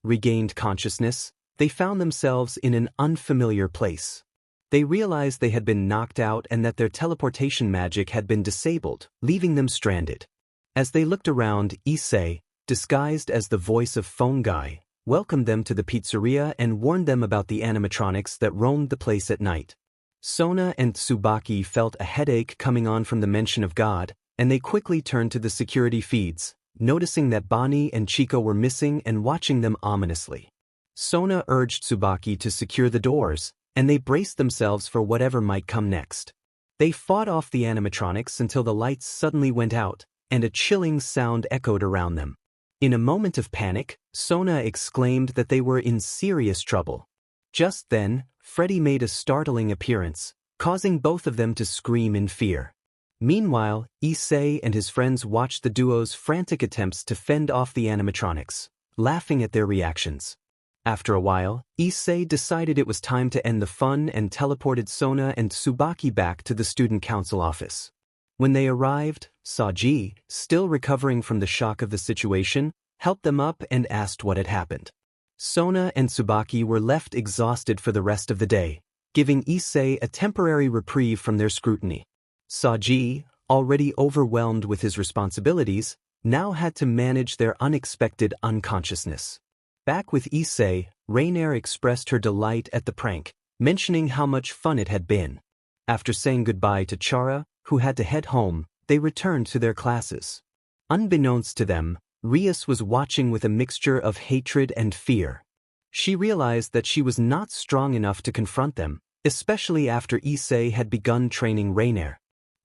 regained consciousness, they found themselves in an unfamiliar place. They realized they had been knocked out and that their teleportation magic had been disabled, leaving them stranded. As they looked around, Issei, disguised as the voice of Phone Guy, welcomed them to the pizzeria and warned them about the animatronics that roamed the place at night. Sona and Tsubaki felt a headache coming on from the mention of God, and they quickly turned to the security feeds, noticing that Bonnie and Chico were missing and watching them ominously. Sona urged Tsubaki to secure the doors, and they braced themselves for whatever might come next. They fought off the animatronics until the lights suddenly went out, and a chilling sound echoed around them. In a moment of panic, Sona exclaimed that they were in serious trouble. Just then, Freddy made a startling appearance, causing both of them to scream in fear. Meanwhile, Issei and his friends watched the duo's frantic attempts to fend off the animatronics, laughing at their reactions. After a while, Issei decided it was time to end the fun and teleported Sona and Tsubaki back to the student council office. When they arrived, Saji, still recovering from the shock of the situation, helped them up and asked what had happened. Sona and Tsubaki were left exhausted for the rest of the day, giving Issei a temporary reprieve from their scrutiny. Saji, already overwhelmed with his responsibilities, now had to manage their unexpected unconsciousness. Back with Issei, Raynare expressed her delight at the prank, mentioning how much fun it had been. After saying goodbye to Chara, who had to head home, they returned to their classes. Unbeknownst to them, Rias was watching with a mixture of hatred and fear. She realized that she was not strong enough to confront them, especially after Issei had begun training Raynare.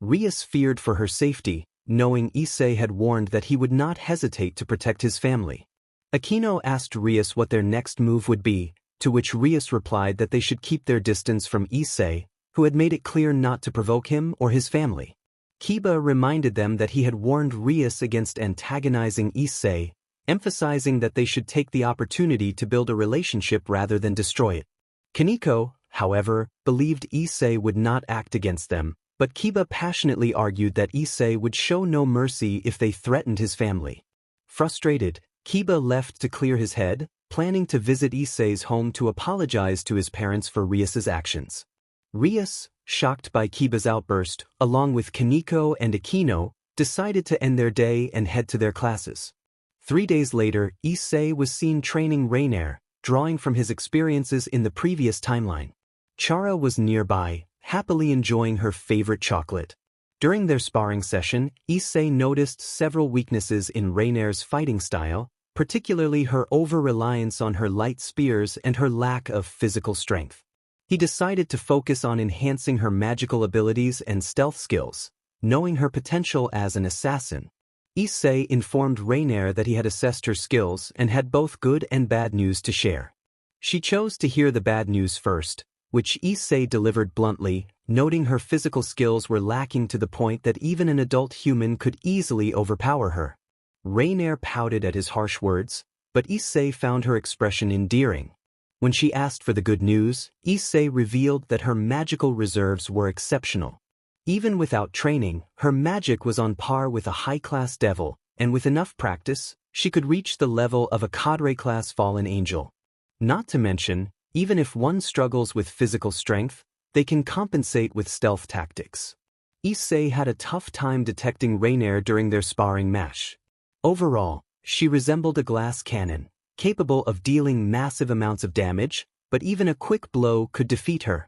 Rias feared for her safety, knowing Issei had warned that he would not hesitate to protect his family. Aquino asked Rias what their next move would be, to which Rias replied that they should keep their distance from Issei, who had made it clear not to provoke him or his family. Kiba reminded them that he had warned Rias against antagonizing Issei, emphasizing that they should take the opportunity to build a relationship rather than destroy it. Kaneko, however, believed Issei would not act against them, but Kiba passionately argued that Issei would show no mercy if they threatened his family. Frustrated, Kiba left to clear his head, planning to visit Issei's home to apologize to his parents for Rias's actions. Rias, shocked by Kiba's outburst, along with Kaneko and Aquino, decided to end their day and head to their classes. 3 days later, Issei was seen training Raynare, drawing from his experiences in the previous timeline. Chara was nearby, happily enjoying her favorite chocolate. During their sparring session, Issei noticed several weaknesses in Raynare's fighting style, particularly her over-reliance on her light spears and her lack of physical strength. He decided to focus on enhancing her magical abilities and stealth skills, knowing her potential as an assassin. Issei informed Raynare that he had assessed her skills and had both good and bad news to share. She chose to hear the bad news first, which Issei delivered bluntly, noting her physical skills were lacking to the point that even an adult human could easily overpower her. Raynare pouted at his harsh words, but Issei found her expression endearing. When she asked for the good news, Issei revealed that her magical reserves were exceptional. Even without training, her magic was on par with a high-class devil, and with enough practice, she could reach the level of a cadre-class fallen angel. Not to mention, even if one struggles with physical strength, they can compensate with stealth tactics. Issei had a tough time detecting Raynare during their sparring match. Overall, she resembled a glass cannon, capable of dealing massive amounts of damage, but even a quick blow could defeat her.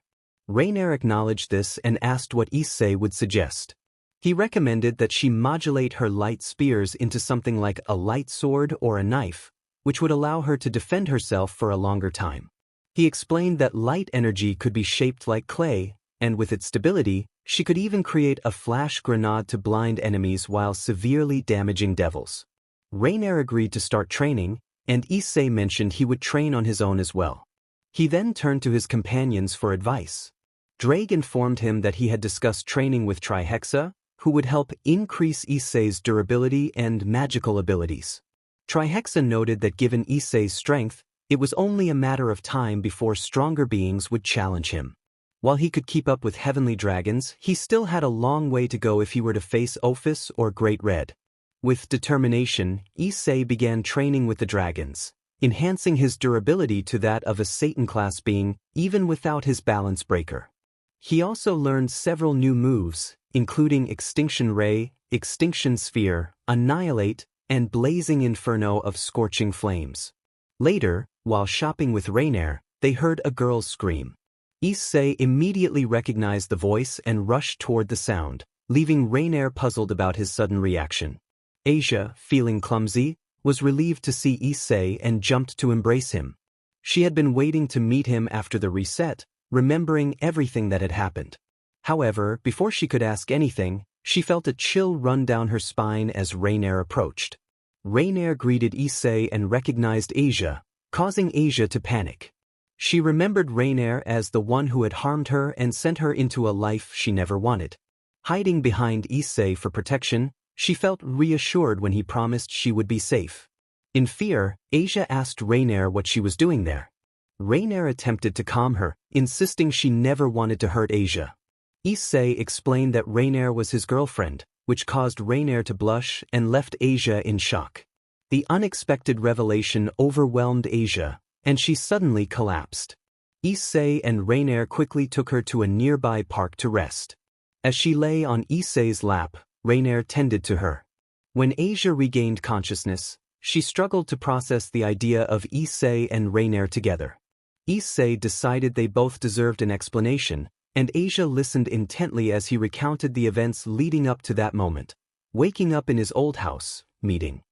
Raynare acknowledged this and asked what Issei would suggest. He recommended that she modulate her light spears into something like a light sword or a knife, which would allow her to defend herself for a longer time. He explained that light energy could be shaped like clay, and with its stability, she could even create a flash grenade to blind enemies while severely damaging devils. Raynare agreed to start training, and Issei mentioned he would train on his own as well. He then turned to his companions for advice. Draigg informed him that he had discussed training with Trihexa, who would help increase Issei's durability and magical abilities. Trihexa noted that given Issei's strength, it was only a matter of time before stronger beings would challenge him. While he could keep up with heavenly dragons, he still had a long way to go if he were to face Ophis or Great Red. With determination, Issei began training with the dragons, enhancing his durability to that of a Satan-class being even without his balance breaker. He also learned several new moves, including Extinction Ray, Extinction Sphere, Annihilate, and Blazing Inferno of Scorching Flames. Later, while shopping with Raynare, they heard a girl's scream. Issei immediately recognized the voice and rushed toward the sound, leaving Raynare puzzled about his sudden reaction. Asia, feeling clumsy, was relieved to see Issei and jumped to embrace him. She had been waiting to meet him after the reset, remembering everything that had happened. However, before she could ask anything, she felt a chill run down her spine as Raynare approached. Raynare greeted Issei and recognized Asia, causing Asia to panic. She remembered Raynare as the one who had harmed her and sent her into a life she never wanted. Hiding behind Issei for protection, she felt reassured when he promised she would be safe. In fear, Asia asked Raynare what she was doing there. Raynare attempted to calm her, insisting she never wanted to hurt Asia. Issei explained that Raynare was his girlfriend, which caused Raynare to blush and left Asia in shock. The unexpected revelation overwhelmed Asia, and she suddenly collapsed. Issei and Raynare quickly took her to a nearby park to rest. As she lay on Issei's lap, Raynare tended to her. When Asia regained consciousness, she struggled to process the idea of Issei and Raynare together. Issei decided they both deserved an explanation, and Asia listened intently as he recounted the events leading up to that moment. Waking up in his old house, meeting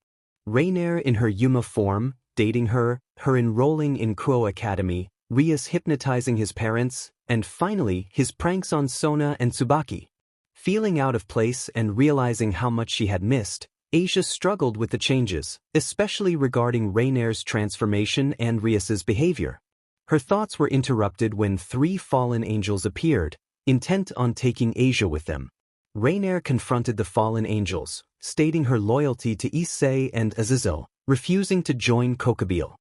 Raynare in her Yuma form, dating her enrolling in Kuo Academy, Rias hypnotizing his parents, and finally his pranks on Sona and Tsubaki. Feeling out of place and realizing how much she had missed, Asia struggled with the changes, especially regarding Raynare's transformation and Rias's behavior. Her thoughts were interrupted when 3 fallen angels appeared, intent on taking Asia with them. Raynare confronted the fallen angels, stating her loyalty to Issei and Azazel, refusing to join Kokabeel.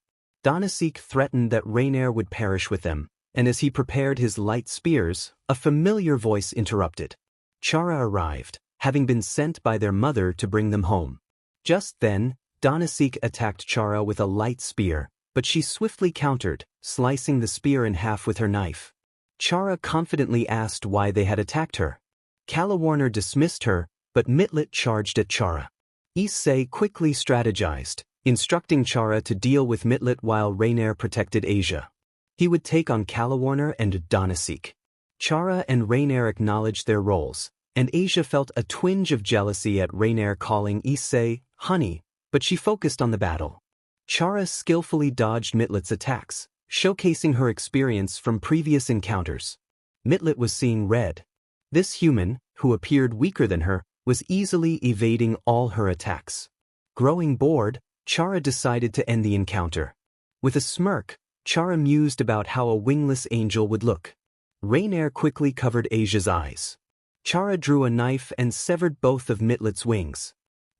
Donasik threatened that Raynare would perish with them, and as he prepared his light spears, a familiar voice interrupted. Chara arrived, having been sent by their mother to bring them home. Just then, Donasik attacked Chara with a light spear, but she swiftly countered, slicing the spear in half with her knife. Chara confidently asked why they had attacked her. Calawarner dismissed her, but Mitlet charged at Chara. Issei quickly strategized, instructing Chara to deal with Mitlet while Raynare protected Asia. He would take on Calawarner and Donasik. Chara and Raynare acknowledged their roles, and Asia felt a twinge of jealousy at Raynare calling Issei honey, but she focused on the battle. Chara skillfully dodged Mitlet's attacks, showcasing her experience from previous encounters. Mitlet was seeing red. This human, who appeared weaker than her, was easily evading all her attacks. Growing bored, Chara decided to end the encounter. With a smirk, Chara mused about how a wingless angel would look. Raynare quickly covered Asia's eyes. Chara drew a knife and severed both of Mitlet's wings.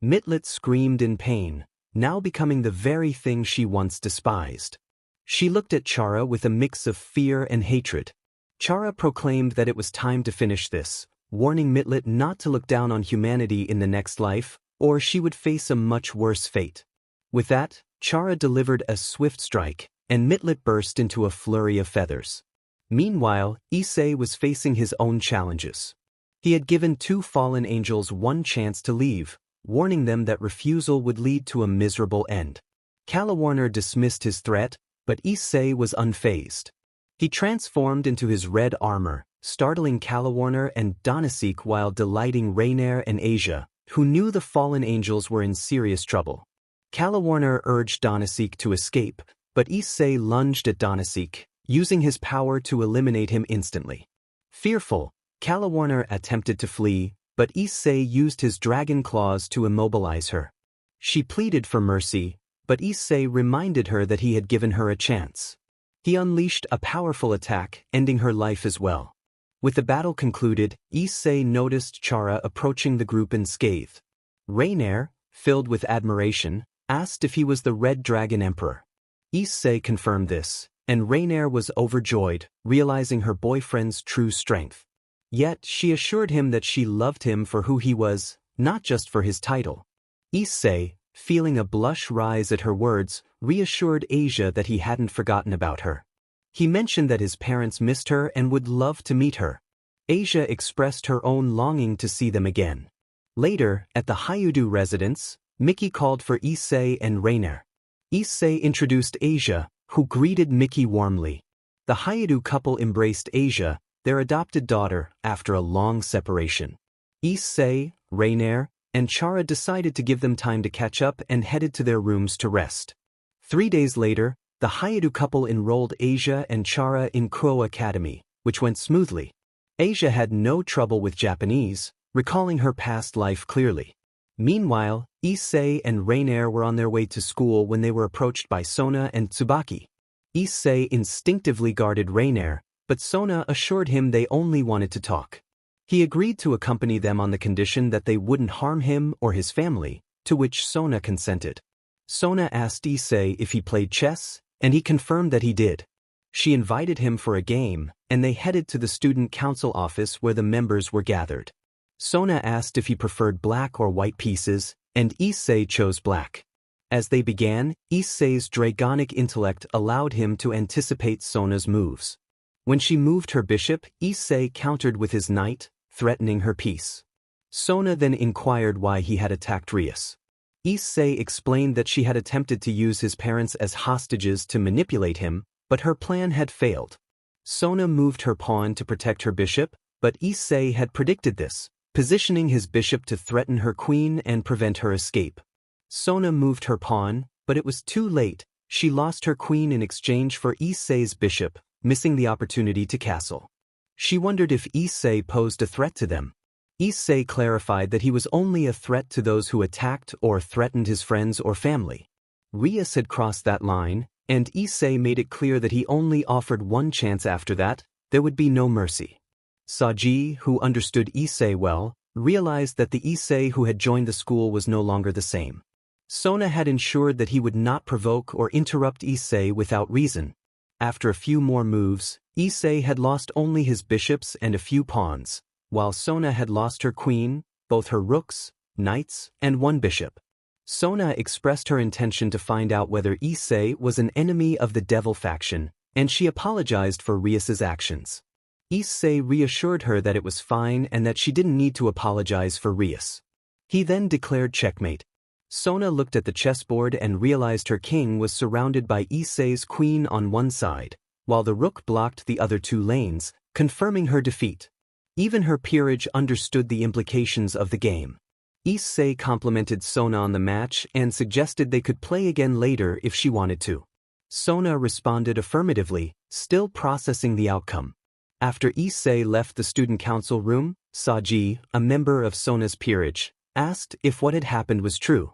Mitlet screamed in pain, now becoming the very thing she once despised. She looked at Chara with a mix of fear and hatred. Chara proclaimed that it was time to finish this, warning Mitlet not to look down on humanity in the next life, or she would face a much worse fate. With that, Chara delivered a swift strike, and Mitlet burst into a flurry of feathers. Meanwhile, Issei was facing his own challenges. He had given 2 fallen angels one chance to leave, warning them that refusal would lead to a miserable end. Calawarner dismissed his threat, but Issei was unfazed. He transformed into his red armor, startling Calawarner and Donaseek while delighting Raynare and Asia, who knew the fallen angels were in serious trouble. Calawarner urged Donaseek to escape, but Issei lunged at Donaseek, using his power to eliminate him instantly. Fearful, Calawarner attempted to flee, but Issei used his dragon claws to immobilize her. She pleaded for mercy, but Issei reminded her that he had given her a chance. He unleashed a powerful attack, ending her life as well. With the battle concluded, Issei noticed Chara approaching the group unscathed. Raynare, filled with admiration, asked if he was the Red Dragon Emperor. Issei confirmed this, and Raynare was overjoyed, realizing her boyfriend's true strength. Yet she assured him that she loved him for who he was, not just for his title. Issei, feeling a blush rise at her words, reassured Asia that he hadn't forgotten about her. He mentioned that his parents missed her and would love to meet her. Asia expressed her own longing to see them again. Later, at the Hyudu residence, Mickey called for Issei and Raynare. Issei introduced Asia, who greeted Mickey warmly. The Hyudu couple embraced Asia, their adopted daughter, after a long separation. Issei, Raynare, and Chara decided to give them time to catch up and headed to their rooms to rest. 3 days later, the Hyudu couple enrolled Asia and Chara in Kuo Academy, which went smoothly. Asia had no trouble with Japanese, recalling her past life clearly. Meanwhile, Issei and Raynare were on their way to school when they were approached by Sona and Tsubaki. Issei instinctively guarded Raynare, but Sona assured him they only wanted to talk. He agreed to accompany them on the condition that they wouldn't harm him or his family, to which Sona consented. Sona asked Issei if he played chess, and he confirmed that he did. She invited him for a game, and they headed to the student council office where the members were gathered. Sona asked if he preferred black or white pieces, and Issei chose black. As they began, Issei's dragonic intellect allowed him to anticipate Sona's moves. When she moved her bishop, Issei countered with his knight, threatening her peace. Sona then inquired why he had attacked Rias. Issei explained that she had attempted to use his parents as hostages to manipulate him, but her plan had failed. Sona moved her pawn to protect her bishop, but Issei had predicted this, positioning his bishop to threaten her queen and prevent her escape. Sona moved her pawn, but it was too late. She lost her queen in exchange for Issei's bishop, missing the opportunity to castle. She wondered if Issei posed a threat to them. Issei clarified that he was only a threat to those who attacked or threatened his friends or family. Rias had crossed that line, and Issei made it clear that he only offered one chance after that. There would be no mercy. Saji, who understood Issei well, realized that the Issei who had joined the school was no longer the same. Sona had ensured that he would not provoke or interrupt Issei without reason. After a few more moves, Issei had lost only his bishops and a few pawns, while Sona had lost her queen, both her rooks, knights, and one bishop. Sona expressed her intention to find out whether Issei was an enemy of the devil faction, and she apologized for Rias's actions. Issei reassured her that it was fine and that she didn't need to apologize for Rias. He then declared checkmate. Sona looked at the chessboard and realized her king was surrounded by Issei's queen on one side, while the rook blocked the other 2 lanes, confirming her defeat. Even her peerage understood the implications of the game. Issei complimented Sona on the match and suggested they could play again later if she wanted to. Sona responded affirmatively, still processing the outcome. After Issei left the student council room, Saji, a member of Sona's peerage, asked if what had happened was true.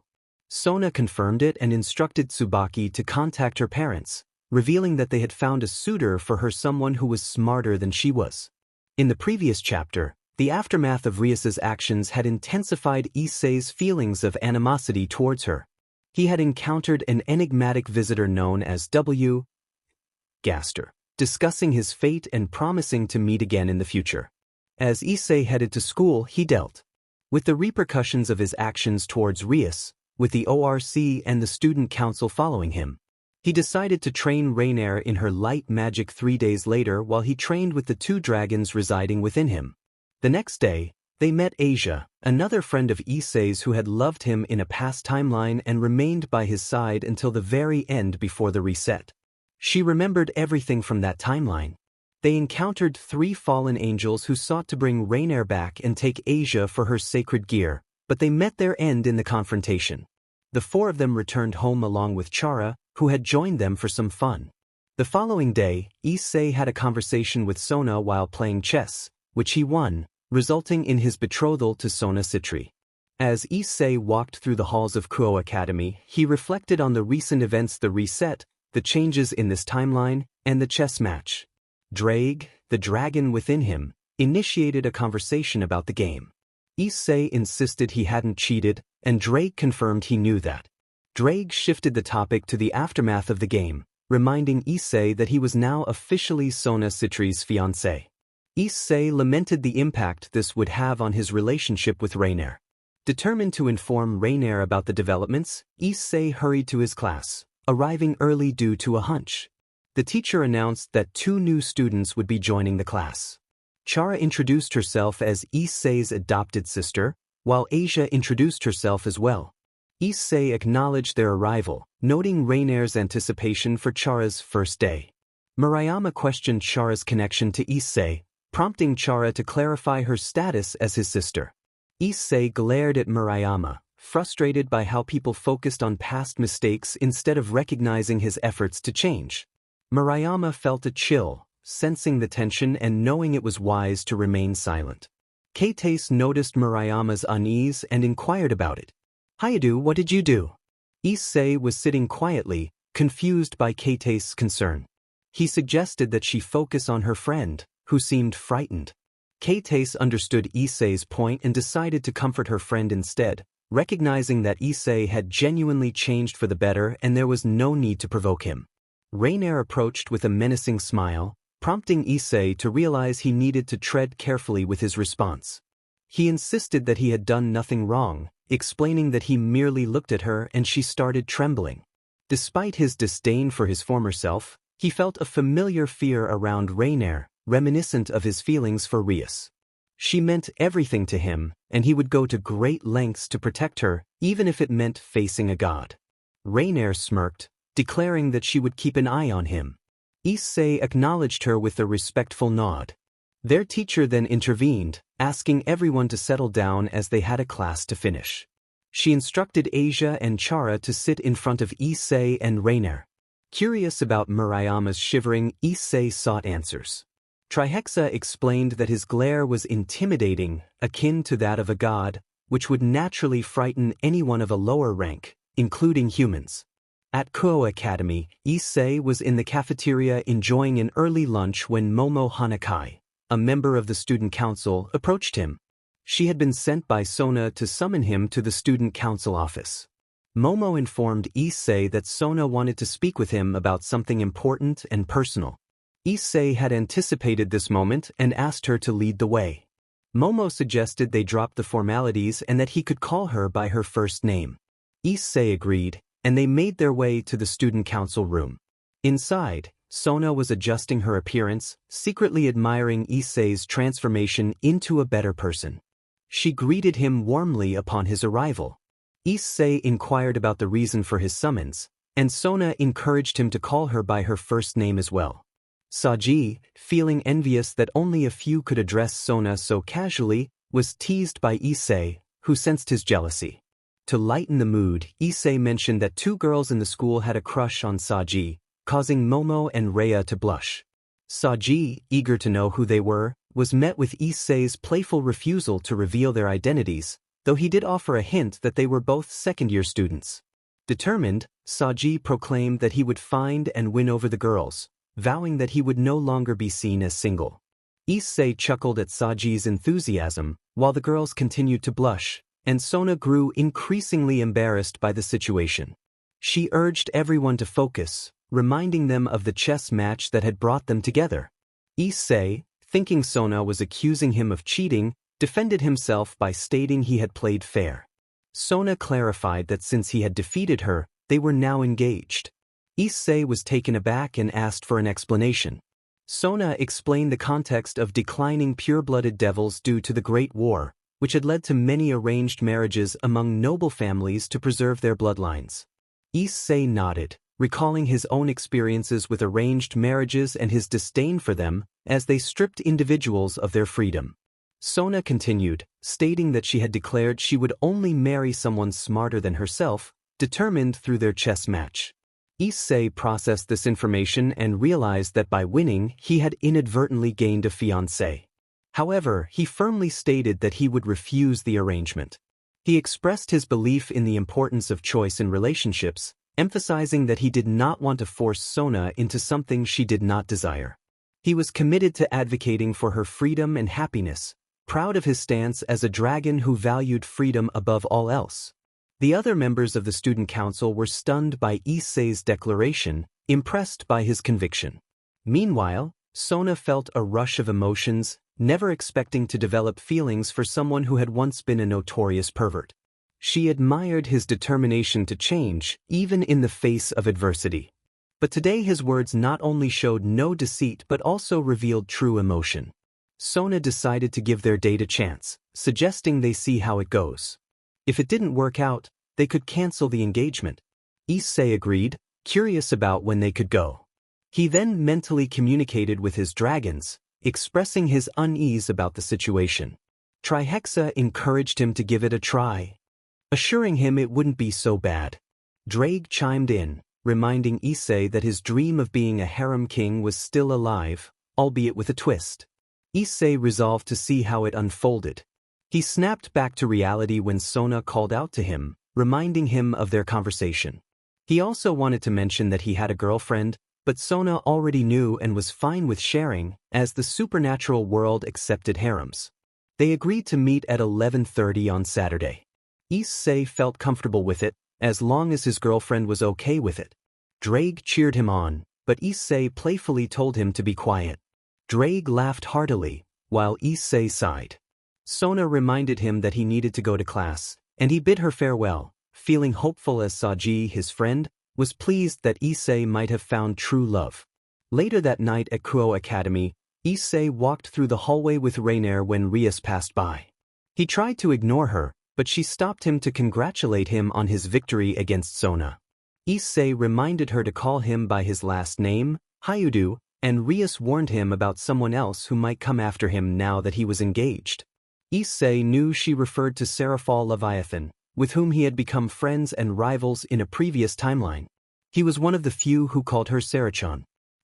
Sona confirmed it and instructed Tsubaki to contact her parents, revealing that they had found a suitor for her, someone who was smarter than she was. In the previous chapter, the aftermath of Rias's actions had intensified Issei's feelings of animosity towards her. He had encountered an enigmatic visitor known as W. Gaster, discussing his fate and promising to meet again in the future. As Issei headed to school, he dealt with the repercussions of his actions towards Rias, with the ORC and the student council following him. He decided to train Raynare in her light magic 3 days later while he trained with the 2 dragons residing within him. The next day, they met Asia, another friend of Issei's who had loved him in a past timeline and remained by his side until the very end before the reset. She remembered everything from that timeline. They encountered 3 fallen angels who sought to bring Raynare back and take Asia for her sacred gear, but they met their end in the confrontation. The 4 of them returned home along with Chara, who had joined them for some fun. The following day, Issei had a conversation with Sona while playing chess, which he won, resulting in his betrothal to Sona Citri. As Issei walked through the halls of Kuo Academy, he reflected on the recent events, the reset, the changes in this timeline, and the chess match. Draigg, the dragon within him, initiated a conversation about the game. Issei insisted he hadn't cheated, and Draigg confirmed he knew that. Draigg shifted the topic to the aftermath of the game, reminding Issei that he was now officially Sona Citri's fiancé. Issei lamented the impact this would have on his relationship with Raynare. Determined to inform Raynare about the developments, Issei hurried to his class, arriving early due to a hunch. The teacher announced that 2 new students would be joining the class. Chara introduced herself as Issei's adopted sister, while Asia introduced herself as well. Issei acknowledged their arrival, noting Raynare's anticipation for Chara's first day. Murayama questioned Chara's connection to Issei, prompting Chara to clarify her status as his sister. Issei glared at Murayama, frustrated by how people focused on past mistakes instead of recognizing his efforts to change. Murayama felt a chill, sensing the tension and knowing it was wise to remain silent. Keitase noticed Murayama's unease and inquired about it. "Hayadu, what did you do?" Issei was sitting quietly, confused by Keitase's concern. He suggested that she focus on her friend, who seemed frightened. Keitase understood Issei's point and decided to comfort her friend instead, recognizing that Issei had genuinely changed for the better and there was no need to provoke him. Raynare approached with a menacing smile, prompting Issei to realize he needed to tread carefully with his response. He insisted that he had done nothing wrong, explaining that he merely looked at her and she started trembling. Despite his disdain for his former self, he felt a familiar fear around Raynare, reminiscent of his feelings for Rias. She meant everything to him, and he would go to great lengths to protect her, even if it meant facing a god. Raynare smirked, declaring that she would keep an eye on him. Issei acknowledged her with a respectful nod. Their teacher then intervened, asking everyone to settle down as they had a class to finish. She instructed Asia and Chara to sit in front of Issei and Raynare. Curious about Murayama's shivering, Issei sought answers. Trihexa explained that his glare was intimidating, akin to that of a god, which would naturally frighten anyone of a lower rank, including humans. At Kuo Academy, Issei was in the cafeteria enjoying an early lunch when Momo Hanakai, a member of the student council, approached him. She had been sent by Sona to summon him to the student council office. Momo informed Issei that Sona wanted to speak with him about something important and personal. Issei had anticipated this moment and asked her to lead the way. Momo suggested they drop the formalities and that he could call her by her first name. Issei agreed, and they made their way to the student council room. Inside, Sona was adjusting her appearance, secretly admiring Issei's transformation into a better person. She greeted him warmly upon his arrival. Issei inquired about the reason for his summons, and Sona encouraged him to call her by her first name as well. Saji, feeling envious that only a few could address Sona so casually, was teased by Issei, who sensed his jealousy. To lighten the mood, Issei mentioned that 2 girls in the school had a crush on Saji, causing Momo and Rhea to blush. Saji, eager to know who they were, was met with Issei's playful refusal to reveal their identities, though he did offer a hint that they were both second-year students. Determined, Saji proclaimed that he would find and win over the girls, vowing that he would no longer be seen as single. Issei chuckled at Saji's enthusiasm, while the girls continued to blush, and Sona grew increasingly embarrassed by the situation. She urged everyone to focus, reminding them of the chess match that had brought them together. Issei, thinking Sona was accusing him of cheating, defended himself by stating he had played fair. Sona clarified that since he had defeated her, they were now engaged. Issei was taken aback and asked for an explanation. Sona explained the context of declining pure-blooded devils due to the Great War, which had led to many arranged marriages among noble families to preserve their bloodlines. Issei nodded, recalling his own experiences with arranged marriages and his disdain for them as they stripped individuals of their freedom. Sona continued, stating that she had declared she would only marry someone smarter than herself, determined through their chess match. Issei processed this information and realized that by winning he had inadvertently gained a fiancée. However, he firmly stated that he would refuse the arrangement. He expressed his belief in the importance of choice in relationships, emphasizing that he did not want to force Sona into something she did not desire. He was committed to advocating for her freedom and happiness, proud of his stance as a dragon who valued freedom above all else. The other members of the student council were stunned by Issei's declaration, impressed by his conviction. Meanwhile, Sona felt a rush of emotions, never expecting to develop feelings for someone who had once been a notorious pervert. She admired his determination to change, even in the face of adversity. But today his words not only showed no deceit but also revealed true emotion. Sona decided to give their date a chance, suggesting they see how it goes. If it didn't work out, they could cancel the engagement. Issei agreed, curious about when they could go. He then mentally communicated with his dragons, expressing his unease about the situation. Trihexa encouraged him to give it a try, assuring him it wouldn't be so bad. Draigg chimed in, reminding Issei that his dream of being a harem king was still alive, albeit with a twist. Issei resolved to see how it unfolded. He snapped back to reality when Sona called out to him, reminding him of their conversation. He also wanted to mention that he had a girlfriend, but Sona already knew and was fine with sharing, as the supernatural world accepted harems. They agreed to meet at 11:30 on Saturday. Issei felt comfortable with it, as long as his girlfriend was okay with it. Draigg cheered him on, but Issei playfully told him to be quiet. Draigg laughed heartily, while Issei sighed. Sona reminded him that he needed to go to class, and he bid her farewell, feeling hopeful as Saji, his friend, was pleased that Issei might have found true love. Later that night at Kuo Academy, Issei walked through the hallway with Raynare when Rias passed by. He tried to ignore her, but she stopped him to congratulate him on his victory against Sona. Issei reminded her to call him by his last name, Hyudu, and Rias warned him about someone else who might come after him now that he was engaged. Issei knew she referred to Seraphal Leviathan, with whom he had become friends and rivals in a previous timeline. He was one of the few who called her Sarachan.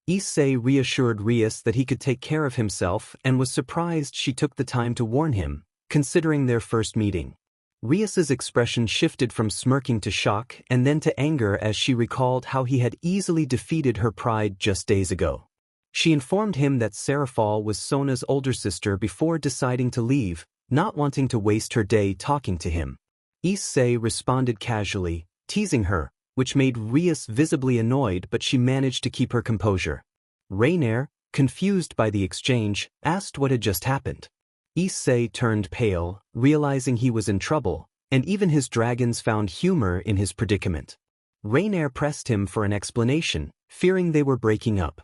Issei reassured Rias that he could take care of himself and was surprised she took the time to warn him, considering their first meeting. Rias's expression shifted from smirking to shock and then to anger as she recalled how he had easily defeated her pride just days ago. She informed him that Seraphal was Sona's older sister before deciding to leave, not wanting to waste her day talking to him. Issei responded casually, teasing her, which made Rias visibly annoyed, but she managed to keep her composure. Raynare, confused by the exchange, asked what had just happened. Issei turned pale, realizing he was in trouble, and even his dragons found humor in his predicament. Raynare pressed him for an explanation, fearing they were breaking up.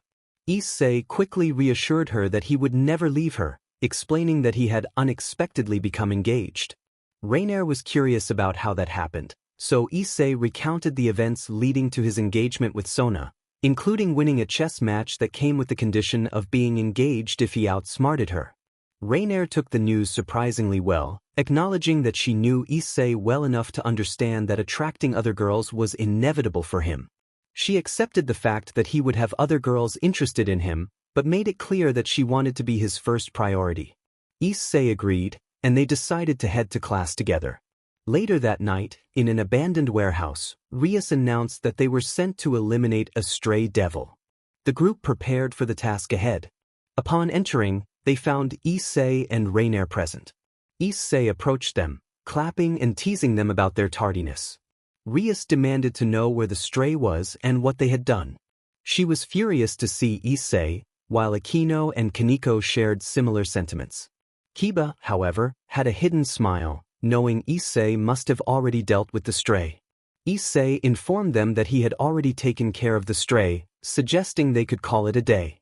Issei quickly reassured her that he would never leave her, explaining that he had unexpectedly become engaged. Raynare was curious about how that happened, so Issei recounted the events leading to his engagement with Sona, including winning a chess match that came with the condition of being engaged if he outsmarted her. Raynare took the news surprisingly well, acknowledging that she knew Issei well enough to understand that attracting other girls was inevitable for him. She accepted the fact that he would have other girls interested in him, but made it clear that she wanted to be his first priority. Issei agreed, and they decided to head to class together. Later that night, in an abandoned warehouse, Rias announced that they were sent to eliminate a stray devil. The group prepared for the task ahead. Upon entering, they found Issei and Raynare present. Issei approached them, clapping and teasing them about their tardiness. Rias demanded to know where the stray was and what they had done. She was furious to see Issei, while Akino and Kaneko shared similar sentiments. Kiba, however, had a hidden smile, knowing Issei must have already dealt with the stray. Issei informed them that he had already taken care of the stray, suggesting they could call it a day.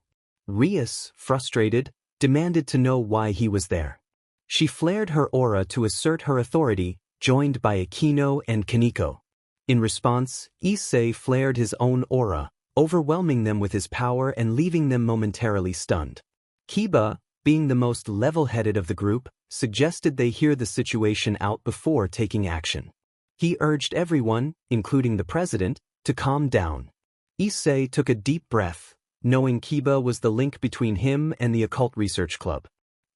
Rias, frustrated, demanded to know why he was there. She flared her aura to assert her authority, joined by Akino and Kaneko. In response, Issei flared his own aura, overwhelming them with his power and leaving them momentarily stunned. Kiba, being the most level-headed of the group, suggested they hear the situation out before taking action. He urged everyone, including the president, to calm down. Issei took a deep breath, knowing Kiba was the link between him and the occult research club.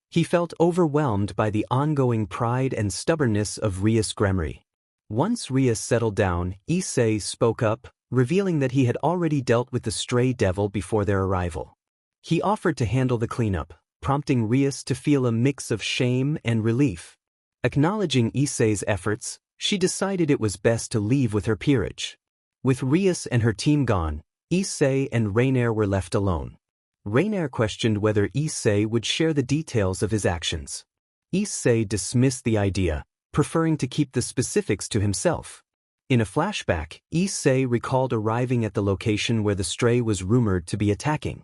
He felt overwhelmed by the ongoing pride and stubbornness of Rias Gremory. Once Rias settled down, Issei spoke up, revealing that he had already dealt with the stray devil before their arrival. He offered to handle the cleanup, prompting Rias to feel a mix of shame and relief. Acknowledging Issei's efforts, she decided it was best to leave with her peerage. With Rias and her team gone, Issei and Raynare were left alone. Raynare questioned whether Issei would share the details of his actions. Issei dismissed the idea, preferring to keep the specifics to himself. In a flashback, Issei recalled arriving at the location where the stray was rumored to be attacking.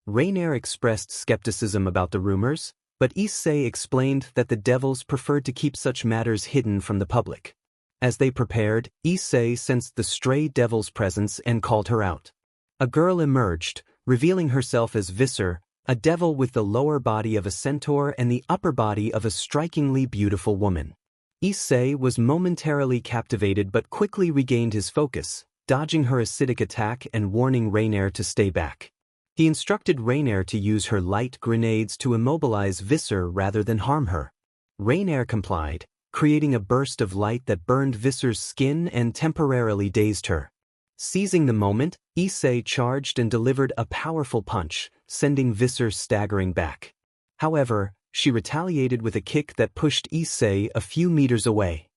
Raynare expressed skepticism about the rumors, but Issei explained that the devils preferred to keep such matters hidden from the public. As they prepared, Issei sensed the stray devil's presence and called her out. A girl emerged, revealing herself as Visser, a devil with the lower body of a centaur and the upper body of a strikingly beautiful woman. Issei was momentarily captivated but quickly regained his focus, dodging her acidic attack and warning Raynare to stay back. He instructed Raynare to use her light grenades to immobilize Visser rather than harm her. Raynare complied, creating a burst of light that burned Visser's skin and temporarily dazed her. Seizing the moment, Issei charged and delivered a powerful punch, sending Visser staggering back. However, she retaliated with a kick that pushed Issei a few meters away.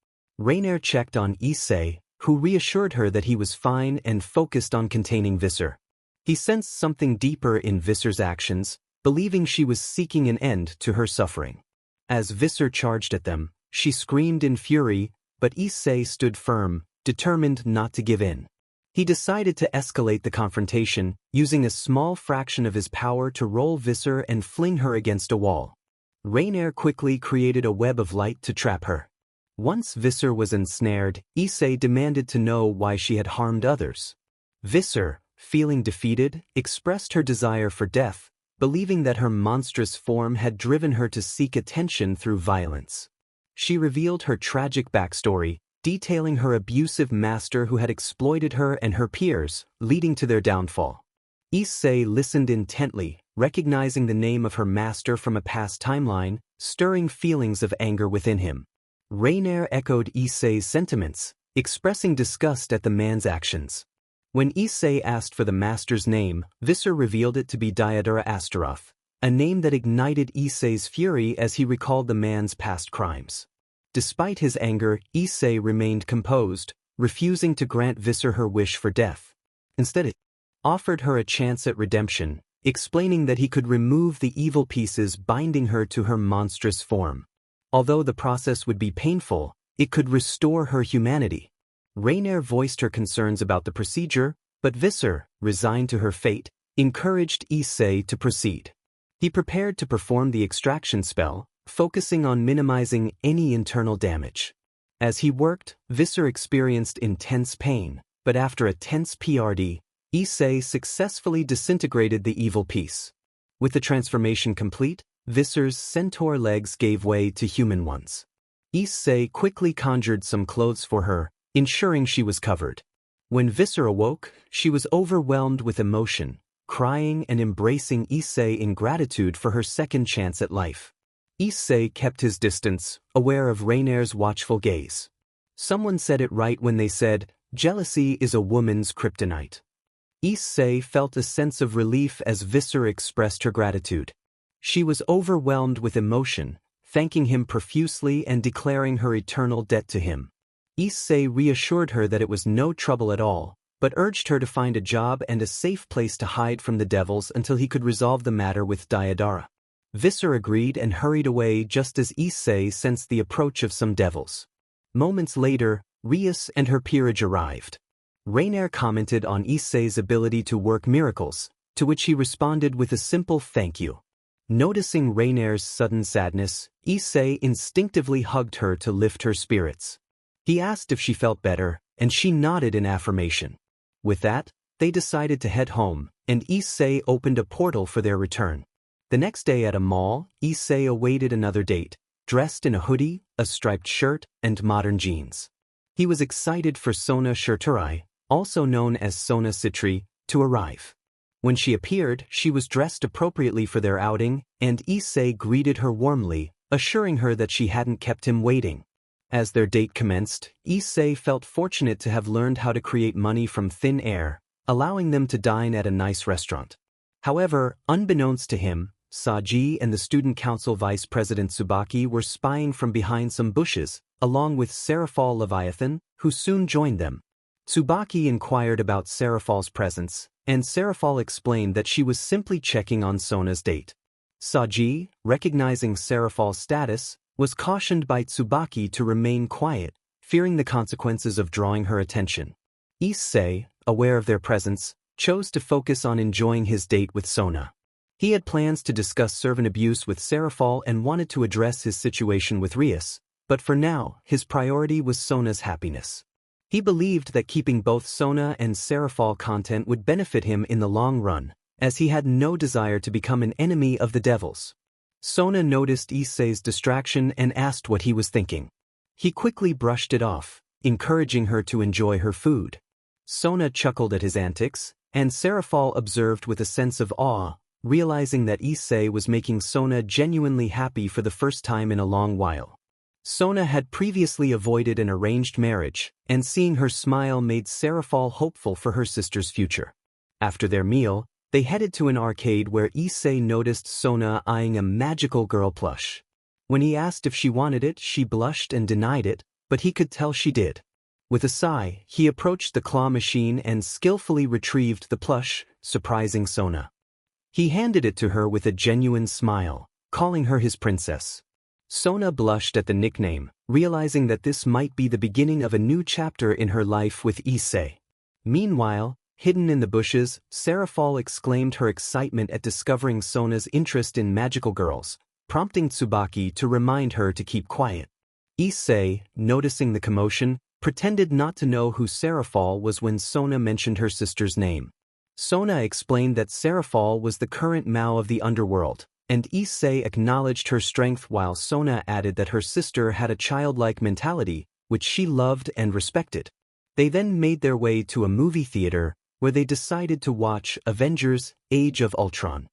Raynare checked on Issei, who reassured her that he was fine and focused on containing Visser. He sensed something deeper in Visser's actions, believing she was seeking an end to her suffering. As Visser charged at them, she screamed in fury, but Issei stood firm, determined not to give in. He decided to escalate the confrontation, using a small fraction of his power to roll Visser and fling her against a wall. Raynare quickly created a web of light to trap her. Once Visser was ensnared, Issei demanded to know why she had harmed others. Visser, feeling defeated, expressed her desire for death, believing that her monstrous form had driven her to seek attention through violence. She revealed her tragic backstory, detailing her abusive master who had exploited her and her peers, leading to their downfall. Issei listened intently, recognizing the name of her master from a past timeline, stirring feelings of anger within him. Raynare echoed Issei's sentiments, expressing disgust at the man's actions. When Issei asked for the master's name, Visser revealed it to be Diodora Astaroth, a name that ignited Issei's fury as he recalled the man's past crimes. Despite his anger, Issei remained composed, refusing to grant Visser her wish for death. Instead, he offered her a chance at redemption, explaining that he could remove the evil pieces binding her to her monstrous form. Although the process would be painful, it could restore her humanity. Raynare voiced her concerns about the procedure, but Visser, resigned to her fate, encouraged Issei to proceed. He prepared to perform the extraction spell, focusing on minimizing any internal damage. As he worked, Visser experienced intense pain, but after a tense PRD, Issei successfully disintegrated the evil piece. With the transformation complete, Visser's centaur legs gave way to human ones. Issei quickly conjured some clothes for her, ensuring she was covered. When Visser awoke, she was overwhelmed with emotion, crying and embracing Issei in gratitude for her second chance at life. Issei kept his distance, aware of Raynare's watchful gaze. Someone said it right when they said, "Jealousy is a woman's kryptonite." Issei felt a sense of relief as Visser expressed her gratitude. She was overwhelmed with emotion, thanking him profusely and declaring her eternal debt to him. Issei reassured her that it was no trouble at all, but urged her to find a job and a safe place to hide from the devils until he could resolve the matter with Diodora. Visser agreed and hurried away just as Issei sensed the approach of some devils. Moments later, Rias and her peerage arrived. Raynare commented on Issei's ability to work miracles, to which he responded with a simple thank you. Noticing Raynare's sudden sadness, Issei instinctively hugged her to lift her spirits. He asked if she felt better, and she nodded in affirmation. With that, they decided to head home, and Issei opened a portal for their return. The next day at a mall, Issei awaited another date, dressed in a hoodie, a striped shirt, and modern jeans. He was excited for Sona Shirturai, also known as Sona Citri, to arrive. When she appeared, she was dressed appropriately for their outing, and Issei greeted her warmly, assuring her that she hadn't kept him waiting. As their date commenced, Issei felt fortunate to have learned how to create money from thin air, allowing them to dine at a nice restaurant. However, unbeknownst to him, Saji and the student council vice president Tsubaki were spying from behind some bushes, along with Serafal Leviathan, who soon joined them. Tsubaki inquired about Serafal's presence, and Serafal explained that she was simply checking on Sona's date. Saji, recognizing Serafal's status, was cautioned by Tsubaki to remain quiet, fearing the consequences of drawing her attention. Issei, aware of their presence, chose to focus on enjoying his date with Sona. He had plans to discuss servant abuse with Serafal and wanted to address his situation with Rias, but for now, his priority was Sona's happiness. He believed that keeping both Sona and Serafal content would benefit him in the long run, as he had no desire to become an enemy of the devils. Sona noticed Issei's distraction and asked what he was thinking. He quickly brushed it off, encouraging her to enjoy her food. Sona chuckled at his antics, and Serafal observed with a sense of awe, realizing that Issei was making Sona genuinely happy for the first time in a long while. Sona had previously avoided an arranged marriage, and seeing her smile made Serafal hopeful for her sister's future. After their meal, they headed to an arcade where Issei noticed Sona eyeing a magical girl plush. When he asked if she wanted it, she blushed and denied it, but he could tell she did. With a sigh, he approached the claw machine and skillfully retrieved the plush, surprising Sona. He handed it to her with a genuine smile, calling her his princess. Sona blushed at the nickname, realizing that this might be the beginning of a new chapter in her life with Issei. Meanwhile, hidden in the bushes, Serafal exclaimed her excitement at discovering Sona's interest in magical girls, prompting Tsubaki to remind her to keep quiet. Issei, noticing the commotion, pretended not to know who Serafal was when Sona mentioned her sister's name. Sona explained that Serafal was the current Mao of the underworld, and Issei acknowledged her strength while Sona added that her sister had a childlike mentality, which she loved and respected. They then made their way to a movie theater, where they decided to watch Avengers: Age of Ultron.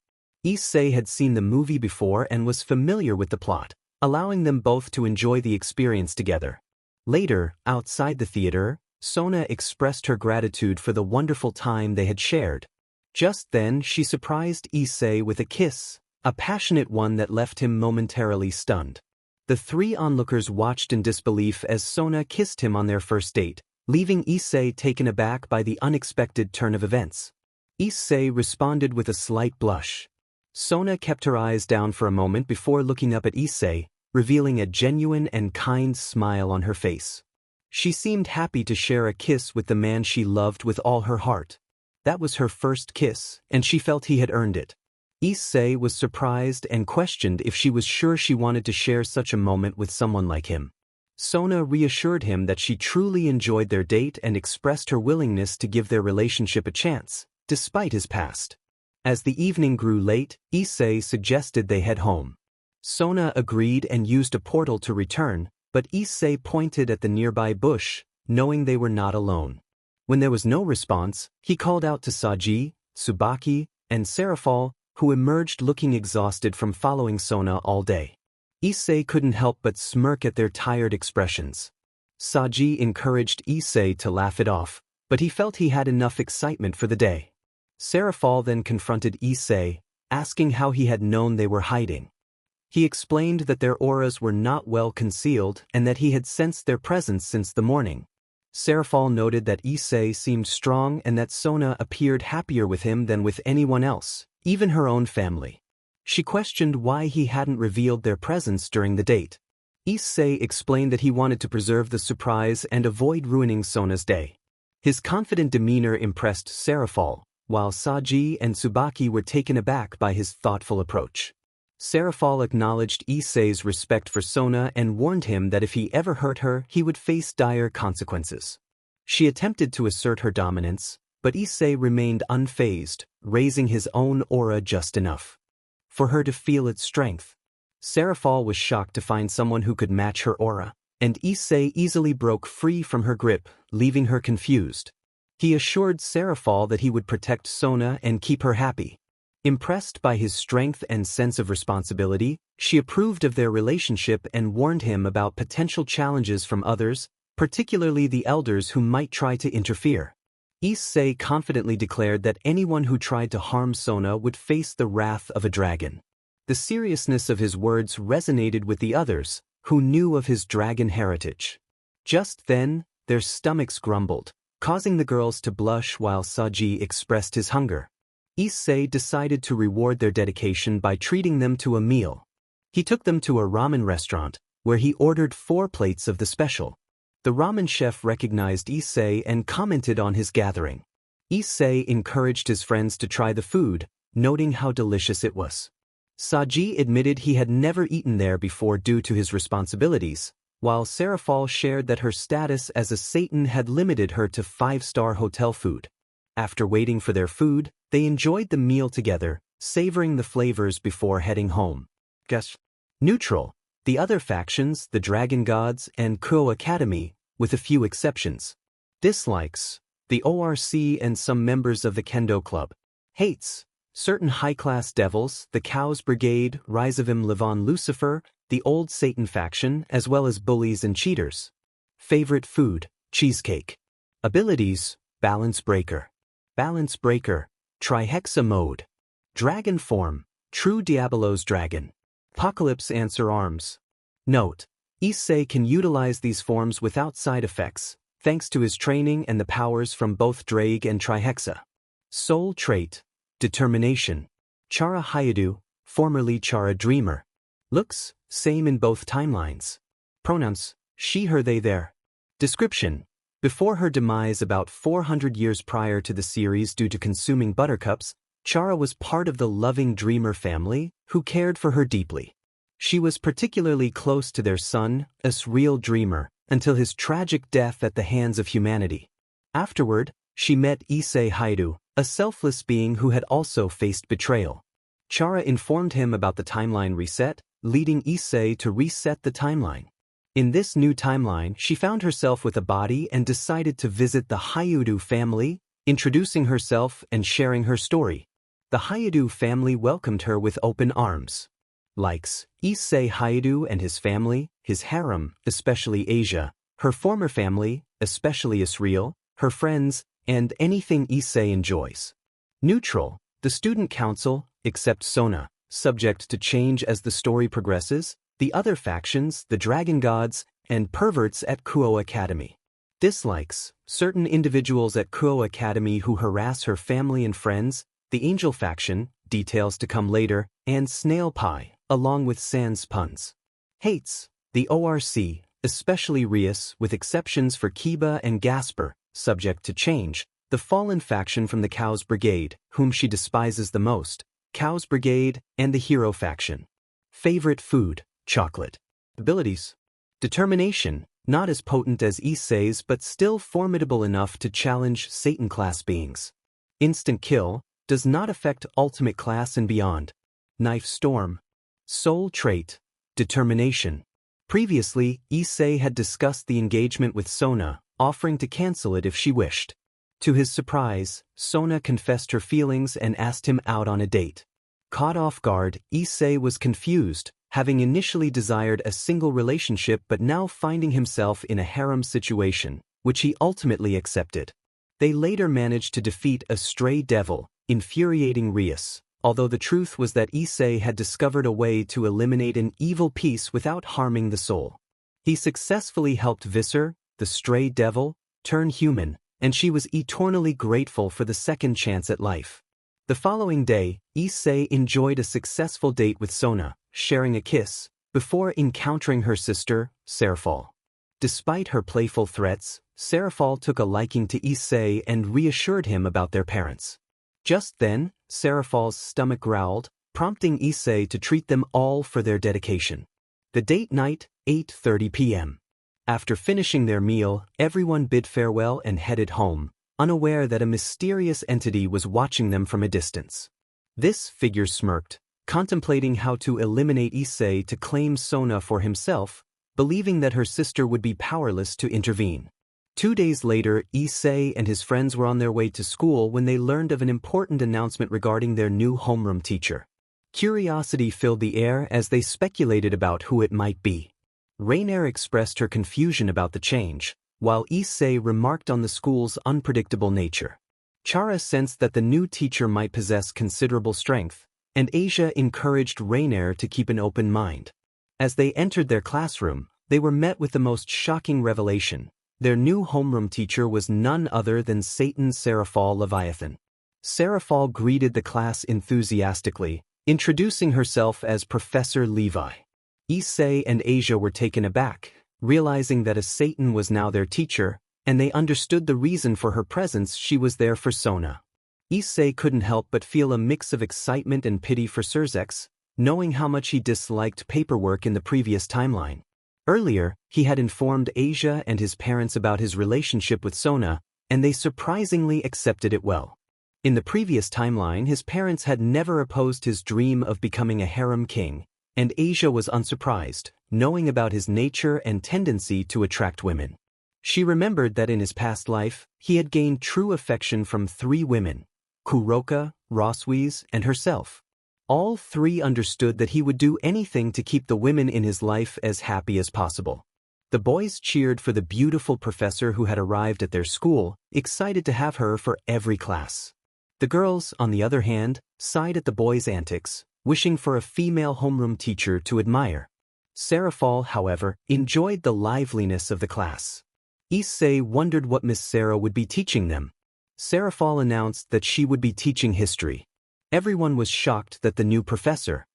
Issei had seen the movie before and was familiar with the plot, allowing them both to enjoy the experience together. Later, outside the theater, Sona expressed her gratitude for the wonderful time they had shared. Just then she surprised Issei with a kiss, a passionate one that left him momentarily stunned. The three onlookers watched in disbelief as Sona kissed him on their first date, leaving Issei taken aback by the unexpected turn of events. Issei responded with a slight blush. Sona kept her eyes down for a moment before looking up at Issei, revealing a genuine and kind smile on her face. She seemed happy to share a kiss with the man she loved with all her heart. That was her first kiss, and she felt he had earned it. Issei was surprised and questioned if she was sure she wanted to share such a moment with someone like him. Sona reassured him that she truly enjoyed their date and expressed her willingness to give their relationship a chance, despite his past. As the evening grew late, Issei suggested they head home. Sona agreed and used a portal to return, but Issei pointed at the nearby bush, knowing they were not alone. When there was no response, he called out to Saji, Tsubaki, and Serafal, who emerged looking exhausted from following Sona all day. Issei couldn't help but smirk at their tired expressions. Saji encouraged Issei to laugh it off, but he felt he had enough excitement for the day. Serafal then confronted Issei, asking how he had known they were hiding. He explained that their auras were not well concealed and that he had sensed their presence since the morning. Serafal noted that Issei seemed strong and that Sona appeared happier with him than with anyone else, even her own family. She questioned why he hadn't revealed their presence during the date. Issei explained that he wanted to preserve the surprise and avoid ruining Sona's day. His confident demeanor impressed Serafal, while Saji and Tsubaki were taken aback by his thoughtful approach. Seraphol acknowledged Issei's respect for Sona and warned him that if he ever hurt her, he would face dire consequences. She attempted to assert her dominance, but Issei remained unfazed, raising his own aura just enough for her to feel its strength. Seraphol was shocked to find someone who could match her aura, and Issei easily broke free from her grip, leaving her confused. He assured Seraphol that he would protect Sona and keep her happy. Impressed by his strength and sense of responsibility, she approved of their relationship and warned him about potential challenges from others, particularly the elders who might try to interfere. Issei confidently declared that anyone who tried to harm Sona would face the wrath of a dragon. The seriousness of his words resonated with the others, who knew of his dragon heritage. Just then, their stomachs grumbled, causing the girls to blush while Saji expressed his hunger. Issei decided to reward their dedication by treating them to a meal. He took them to a ramen restaurant, where he ordered 4 plates of the special. The ramen chef recognized Issei and commented on his gathering. Issei encouraged his friends to try the food, noting how delicious it was. Saji admitted he had never eaten there before due to his responsibilities, while Seraphol shared that her status as a Satan had limited her to 5-star hotel food. After waiting for their food, they enjoyed the meal together, savoring the flavors before heading home. Neutral. The other factions, the Dragon Gods and Kuo Academy, with a few exceptions. Dislikes. The ORC and some members of the Kendo Club. Hates. Certain high-class devils, the Cows Brigade, Rizavim Levon Lucifer, the Old Satan faction, as well as bullies and cheaters. Favorite food, cheesecake. Abilities, Balance Breaker. Balance Breaker, Trihexa Mode. Dragon Form, True Diabolos Dragon. Apocalypse Answer Arms. Note: Issei can utilize these forms without side effects, thanks to his training and the powers from both Draigg and Trihexa. Soul Trait, Determination. Chara Hayadu, formerly Chara Dreamer. Looks, same in both timelines. Pronouns, she, her, they, their. Description: before her demise about 400 years prior to the series due to consuming buttercups, Chara was part of the loving Dreamer family, who cared for her deeply. She was particularly close to their son, Asriel Dreamer, until his tragic death at the hands of humanity. Afterward, she met Issei Haidu, a selfless being who had also faced betrayal. Chara informed him about the timeline reset, leading Issei to reset the timeline. In this new timeline, she found herself with a body and decided to visit the Hayudu family, introducing herself and sharing her story. The Hayudu family welcomed her with open arms. Likes: Issei Hayudu and his family, his harem, especially Asia, her former family, especially Asriel, her friends, and anything Issei enjoys. Neutral: the student council, except Sona, subject to change as the story progresses, the other factions, the Dragon Gods, and perverts at Kuo Academy. Dislikes: certain individuals at Kuo Academy who harass her family and friends, the Angel faction, details to come later, and Snail Pie, along with sans puns. Hates: the ORC, especially Rias, with exceptions for Kiba and Gasper, subject to change, the fallen faction from the Cows Brigade, whom she despises the most, Cows Brigade, and the Hero faction. Favorite food, chocolate. Abilities: Determination, not as potent as Issei's but still formidable enough to challenge Satan-class beings. Instant Kill, does not affect Ultimate Class and beyond. Knife Storm. Soul Trait, Determination. Previously, Issei had discussed the engagement with Sona, offering to cancel it if she wished. To his surprise, Sona confessed her feelings and asked him out on a date. Caught off guard, Issei was confused, having initially desired a single relationship but now finding himself in a harem situation, which he ultimately accepted. They later managed to defeat a stray devil, infuriating Rias, although the truth was that Issei had discovered a way to eliminate an evil piece without harming the soul. He successfully helped Visser, the stray devil, turn human, and she was eternally grateful for the second chance at life. The following day, Issei enjoyed a successful date with Sona, sharing a kiss, before encountering her sister, Seraphol. Despite her playful threats, Seraphol took a liking to Issei and reassured him about their parents. Just then, Seraphol's stomach growled, prompting Issei to treat them all for their dedication. The date night, 8:30 p.m. After finishing their meal, everyone bid farewell and headed home, unaware that a mysterious entity was watching them from a distance. This figure smirked, contemplating how to eliminate Issei to claim Sona for himself, believing that her sister would be powerless to intervene. 2 days later, Issei and his friends were on their way to school when they learned of an important announcement regarding their new homeroom teacher. Curiosity filled the air as they speculated about who it might be. Raynare expressed her confusion about the change, while Issei remarked on the school's unpredictable nature. Chara sensed that the new teacher might possess considerable strength, and Asia encouraged Raynare to keep an open mind. As they entered their classroom, they were met with the most shocking revelation. Their new homeroom teacher was none other than Satan Seraphal Leviathan. Seraphal greeted the class enthusiastically, introducing herself as Professor Levi. Issei and Asia were taken aback, realizing that a Satan was now their teacher, and they understood the reason for her presence. She was there for Sona. Issei couldn't help but feel a mix of excitement and pity for Sensei, knowing how much he disliked paperwork in the previous timeline. Earlier, he had informed Asia and his parents about his relationship with Sona, and they surprisingly accepted it well. In the previous timeline, his parents had never opposed his dream of becoming a harem king, and Asia was unsurprised, knowing about his nature and tendency to attract women. She remembered that in his past life, he had gained true affection from 3 women, Kuroka, Roswies, and herself. All 3 understood that he would do anything to keep the women in his life as happy as possible. The boys cheered for the beautiful professor who had arrived at their school, excited to have her for every class. The girls, on the other hand, sighed at the boys' antics, wishing for a female homeroom teacher to admire. Seraphal, however, enjoyed the liveliness of the class. Issei wondered what Miss Sarah would be teaching them. Seraphal announced that she would be teaching history. Everyone was shocked that the new professor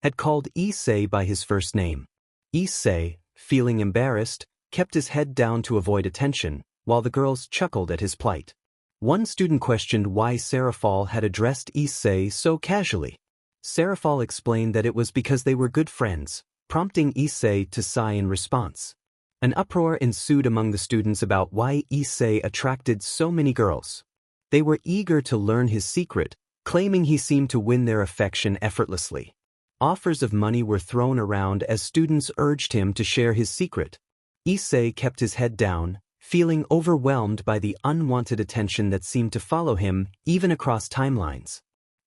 had called Issei by his first name. Issei, feeling embarrassed, kept his head down to avoid attention, while the girls chuckled at his plight. One student questioned why Seraphal had addressed Issei so casually. Seraphal explained that it was because they were good friends, prompting Issei to sigh in response. An uproar ensued among the students about why Issei attracted so many girls. They were eager to learn his secret, claiming he seemed to win their affection effortlessly. Offers of money were thrown around as students urged him to share his secret. Issei kept his head down, feeling overwhelmed by the unwanted attention that seemed to follow him, even across timelines.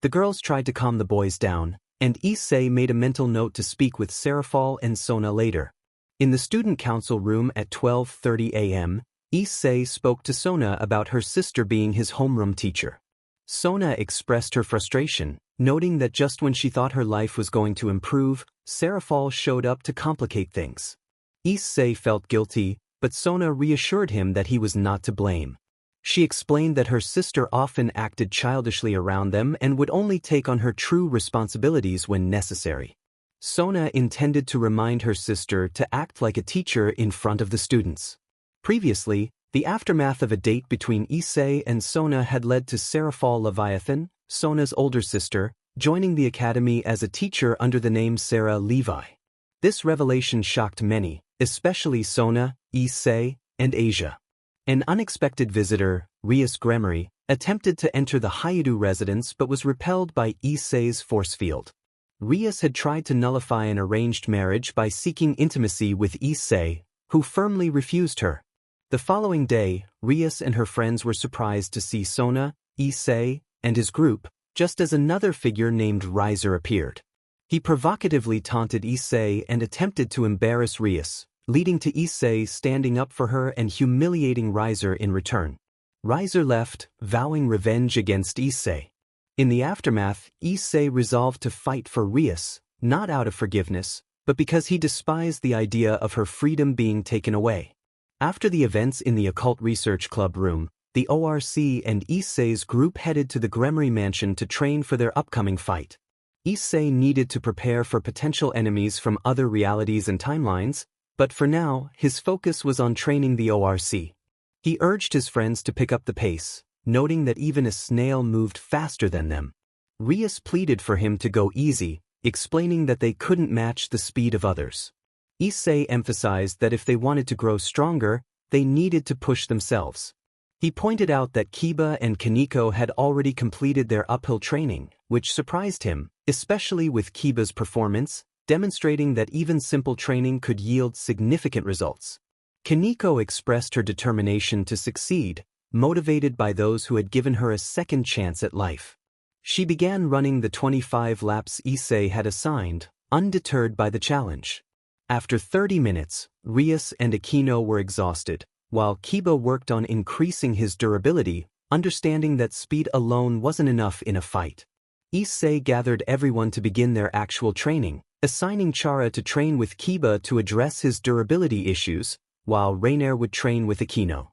The girls tried to calm the boys down, and Issei made a mental note to speak with Seraphal and Sona later. In the student council room at 12:30 a.m., Issei spoke to Sona about her sister being his homeroom teacher. Sona expressed her frustration, noting that just when she thought her life was going to improve, Seraphal showed up to complicate things. Issei felt guilty, but Sona reassured him that he was not to blame. She explained that her sister often acted childishly around them and would only take on her true responsibilities when necessary. Sona intended to remind her sister to act like a teacher in front of the students. Previously, the aftermath of a date between Issei and Sona had led to Seraphal Leviathan, Sona's older sister, joining the academy as a teacher under the name Sarah Levi. This revelation shocked many, especially Sona, Issei, and Asia. An unexpected visitor, Rias Gremory, attempted to enter the Hayadu residence but was repelled by Issei's force field. Rias had tried to nullify an arranged marriage by seeking intimacy with Issei, who firmly refused her. The following day, Rias and her friends were surprised to see Sona, Issei, and his group, just as another figure named Riser appeared. He provocatively taunted Issei and attempted to embarrass Rias, leading to Issei standing up for her and humiliating Riser in return. Riser left, vowing revenge against Issei. In the aftermath, Issei resolved to fight for Rias, not out of forgiveness, but because he despised the idea of her freedom being taken away. After the events in the Occult Research Club room, the ORC and Issei's group headed to the Gremory mansion to train for their upcoming fight. Issei needed to prepare for potential enemies from other realities and timelines, but for now, his focus was on training the ORC. He urged his friends to pick up the pace, noting that even a snail moved faster than them. Rias pleaded for him to go easy, explaining that they couldn't match the speed of others. Issei emphasized that if they wanted to grow stronger, they needed to push themselves. He pointed out that Kiba and Kaneko had already completed their uphill training, which surprised him, especially with Kiba's performance, demonstrating that even simple training could yield significant results. Kaneko expressed her determination to succeed, motivated by those who had given her a second chance at life. She began running the 25 laps Issei had assigned, undeterred by the challenge. After 30 minutes, Rias and Akino were exhausted, while Kiba worked on increasing his durability, understanding that speed alone wasn't enough in a fight. Issei gathered everyone to begin their actual training, assigning Chara to train with Kiba to address his durability issues, while Raynare would train with Akino.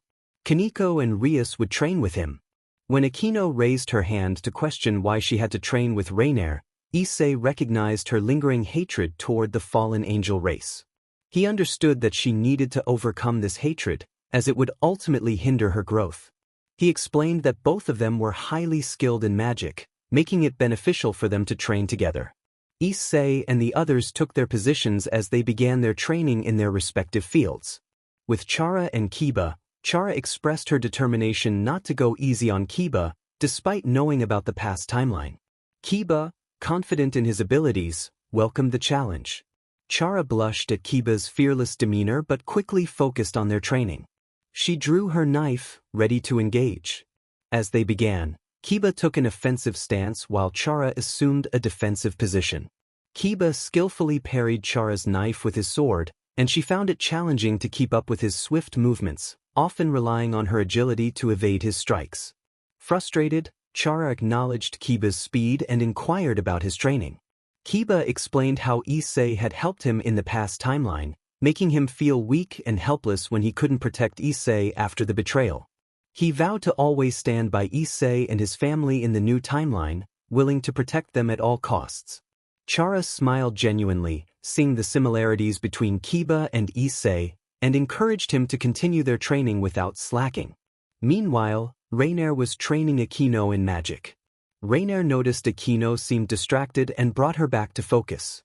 Kaneko and Rias would train with him. When Akino raised her hand to question why she had to train with Raynare, Issei recognized her lingering hatred toward the fallen angel race. He understood that she needed to overcome this hatred, as it would ultimately hinder her growth. He explained that both of them were highly skilled in magic, making it beneficial for them to train together. Issei and the others took their positions as they began their training in their respective fields. With Chara and Kiba, Chara expressed her determination not to go easy on Kiba, despite knowing about the past timeline. Kiba, confident in his abilities, welcomed the challenge. Chara blushed at Kiba's fearless demeanor but quickly focused on their training. She drew her knife, ready to engage. As they began, Kiba took an offensive stance while Chara assumed a defensive position. Kiba skillfully parried Chara's knife with his sword, and she found it challenging to keep up with his swift movements, often relying on her agility to evade his strikes. Frustrated, Chara acknowledged Kiba's speed and inquired about his training. Kiba explained how Issei had helped him in the past timeline, making him feel weak and helpless when he couldn't protect Issei after the betrayal. He vowed to always stand by Issei and his family in the new timeline, willing to protect them at all costs. Chara smiled genuinely, seeing the similarities between Kiba and Issei, and encouraged him to continue their training without slacking. Meanwhile, Raynare was training Akino in magic. Raynare noticed Akino seemed distracted and brought her back to focus.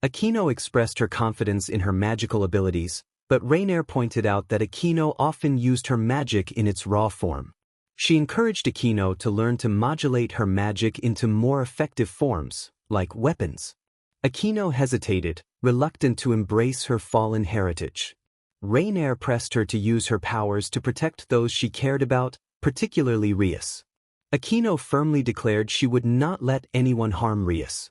Akino expressed her confidence in her magical abilities, but Raynare pointed out that Akino often used her magic in its raw form. She encouraged Akino to learn to modulate her magic into more effective forms, like weapons. Akino hesitated, reluctant to embrace her fallen heritage. Raynare pressed her to use her powers to protect those she cared about, particularly Rias. Akino firmly declared she would not let anyone harm Rias.